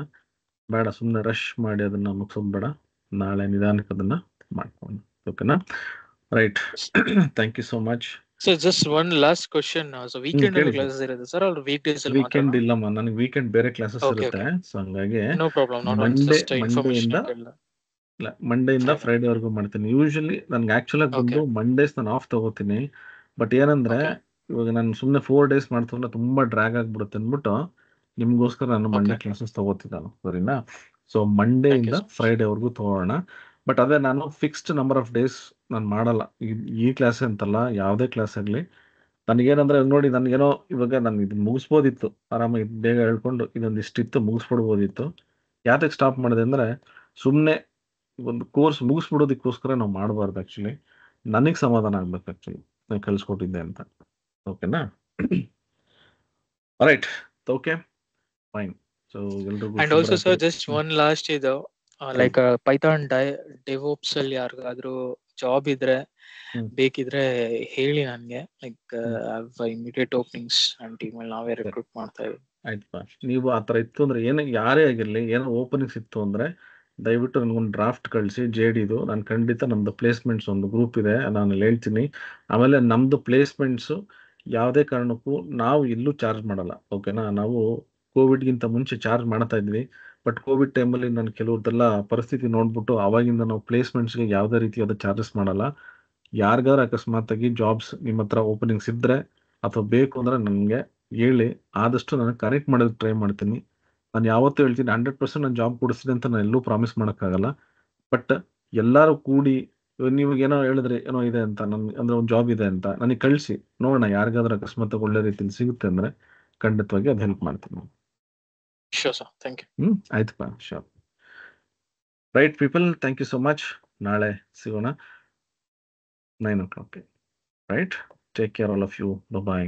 ಬೇಡ, ಸುಮ್ಮನೆ ರಶ್ ಮಾಡಿ ಅದನ್ನ ಮುಗಿಸೋದು ಬೇಡ. ನಾಳೆ ನಿಧಾನಕ್ಕೆ ಅದನ್ನ ಮಾಡ್ಕೊಂಡು. ಓಕೆನಾ? Right. Thank you so much. So just one last question. So weekend ಕೇಳಿ ಅಲ್ಲೂ ಕ್ಲಾಸಸ್ ಇರುತ್ತೆ ಸರ್, ಅವ್ರು ವೀಕ್ ಡೇಸ್ ಅಲ್ಲಿ ಮಾತ್ರ? ವೀಕೆಂಡ್ ಇಲ್ಲಮ್ಮ, ನನಗೆ ವೀಕೆಂಡ್ ಬೇರೆ ಕ್ಲಾಸಸ್ ಓಕೆ ಇರುತ್ತೆ. ಸೊ ಹಂಗಾಗಿ no problem, not just information ಕೇಳಿಲ್ಲ. ಮಂಡೆಯಿಂದ ಫ್ರೈಡೇವರೆಗೂ ಮಾಡ್ತೀನಿ. ಯೂಶಲಿ ನನ್ಗೆ ಆಕ್ಚುಲಾಗಿ ಬಂದು ಮಂಡೇಸ್ ನಾನು ಆಫ್ ತಗೋತೀನಿ. ಬಟ್ ಏನಂದ್ರೆ ಇವಾಗ ನಾನು ಸುಮ್ಮನೆ 4 days ಮಾಡ್ತಂದ್ರೆ ತುಂಬಾ ಡ್ರ್ಯಾಗ್ ಆಗ್ಬಿಡುತ್ತೆ ಅಂದ್ಬಿಟ್ಟು ನಿಮ್ಗೋಸ್ಕರ ನಾನು ಮಂಡೇ ಕ್ಲಾಸಸ್ ತಗೋತಿದ್ದಾನು. ಸರಿನಾ? ಸೊ ಮಂಡೆಯಿಂದ ಫ್ರೈಡೇವರೆಗೂ ತಗೋಣ. ಬಟ್ ಅದೇ ನಾನು ಫಿಕ್ಸ್ಡ್ ನಂಬರ್ ಆಫ್ ಡೇಸ್ ನಾನು ಮಾಡಲ್ಲ. ಈ ಕ್ಲಾಸ್ ಅಂತಲ್ಲ, ಯಾವುದೇ ಕ್ಲಾಸ್ ಆಗಲಿ ನನಗೇನಂದ್ರೆ ನೋಡಿ, ನನಗೇನೋ ಇವಾಗ ನಾನು ಇದನ್ನ ಮುಗಿಸ್ಬೋದಿತ್ತು ಆರಾಮಾಗಿ, ಬೇಗ ಹೇಳ್ಕೊಂಡು ಇದೊಂದಿಷ್ಟಿತ್ತು ಮುಗಿಸ್ಬಿಡ್ಬೋದಿತ್ತು. ಯಾತಕ್ಕೆ ಸ್ಟಾಪ್ ಮಾಡಿದೆ ಅಂದರೆ, ಸುಮ್ಮನೆ ಒಂದು ಕೋರ್ಸ್ ಮುಗಿಸ್ಬಿಡೋದಕ್ಕೋಸ್ಕರ ನಾವು ಮಾಡಬಾರ್ದು. ಆ್ಯಕ್ಚುಲಿ ನನಗೆ ಸಮಾಧಾನ ಆಗ್ಬೇಕು ಆ್ಯಕ್ಚುಲಿ ನಾನು ಕಲಿಸ್ಕೊಟ್ಟಿದ್ದೆ ಅಂತ. ಓಕೆನಾ? ರೈಟ್. Okay fine. ಸೊ ಎಲ್ರಿಗೂ and also sir just one last ಇದು ಲೈಕ್ ಪೈಥಾನ್ ಡೆವೋಪ್ಸ್ ಅಲ್ಲಿ ಯಾರಿಗಾದ್ರೂ ಜಾಬ್ ಇದ್ರೆ ಬೇಕಿದ್ರೆ ಹೇಳಿ ನನಗೆ. Like immediate openings and team ಅಲ್ಲಿ ನಾವೇ ರಿಕ್ರೂಟ್ ಮಾಡ್ತಾ ಇದ್ದೀವಿ. ಆಯ್ತಪ್ಪ, ನೀವು ಆ ಥರ ಇತ್ತು ಅಂದರೆ, ಯಾರೇ ಆಗಿರಲಿ, ಏನೋ ಓಪನಿಂಗ್ಸ್ ಇತ್ತು ಅಂದರೆ ದಯವಿಟ್ಟು ನನಗೊಂದು ಡ್ರಾಫ್ಟ್ ಕಳಿಸಿ JDದು. ನಾನು ಖಂಡಿತ ನಮ್ಮದು ಪ್ಲೇಸ್ಮೆಂಟ್ಸ್ ಒಂದು ಗ್ರೂಪ್ ಇದೆ, ನಾನು ಅಲ್ಲಿ ಹೇಳ್ತೀನಿ. ಆಮೇಲೆ ನಮ್ಮದು ಪ್ಲೇಸ್ಮೆಂಟ್ಸು ಯಾವುದೇ ಕಾರಣಕ್ಕೂ ನಾವು ಎಲ್ಲೂ ಚಾರ್ಜ್ ಮಾಡಲ್ಲ. ಓಕೆನಾ? ನಾವು ಕೋವಿಡ್ಗಿಂತ ಮುಂಚೆ ಚಾರ್ಜ್ ಮಾಡ್ತಾ ಇದ್ವಿ. ಬಟ್ ಕೋವಿಡ್ ಟೈಮಲ್ಲಿ ನಾನು ಕೆಲವ್ರದ್ದೆಲ್ಲ ಪರಿಸ್ಥಿತಿ ನೋಡ್ಬಿಟ್ಟು ಆವಾಗಿಂದ ನಾವು ಪ್ಲೇಸ್ಮೆಂಟ್ಸ್ಗೆ ಯಾವುದೇ ರೀತಿಯಾದ ಚಾರ್ಜಸ್ ಮಾಡಲ್ಲ. ಯಾರಿಗಾರು ಅಕಸ್ಮಾತಾಗಿ ಜಾಬ್ಸ್ ನಿಮ್ಮ ಹತ್ರ ಓಪನಿಂಗ್ಸ್ ಇದ್ದರೆ ಅಥವಾ ಬೇಕು ಅಂದರೆ ನನಗೆ ಹೇಳಿ, ಆದಷ್ಟು ನಾನು ಕನೆಕ್ಟ್ ಮಾಡೋದಕ್ಕೆ ಟ್ರೈ ಮಾಡ್ತೀನಿ. ನಾನು ಯಾವತ್ತೂ ಹೇಳ್ತೀನಿ 100% ನಾನು ಜಾಬ್ ಕೊಡಿಸ್ತೀನಿ ಅಂತ ನಾನು ಎಲ್ಲೂ ಪ್ರಾಮಿಸ್ ಮಾಡೋಕ್ಕಾಗಲ್ಲ. ಬಟ್ ಎಲ್ಲರೂ ಕೂಡಿ ನಿಮಗೇನೋ ಹೇಳಿದ್ರೆ ಏನೋ ಇದೆ ಅಂತ, ಅಂದರೆ ಒಂದು ಜಾಬ್ ಇದೆ ಅಂತ ನನಗೆ ಕಳಿಸಿ ನೋಡೋಣ. ಯಾರಿಗಾದ್ರೂ ಅಕಸ್ಮಾತ್ ಒಳ್ಳೆ ರೀತಿಯಲ್ಲಿ ಸಿಗುತ್ತೆ ಅಂದರೆ ಖಂಡಿತವಾಗಿ ಅದು ಹೆಲ್ಪ್ ಮಾಡ್ತೀನಿ. Sure sir, thank you. ಆಯ್ತಪ್ಪ, sure. Right people, thank you so much. ನಾಳೆ ಸಿಗೋಣ 9 o'clock. Right? Take care all of you. Bye.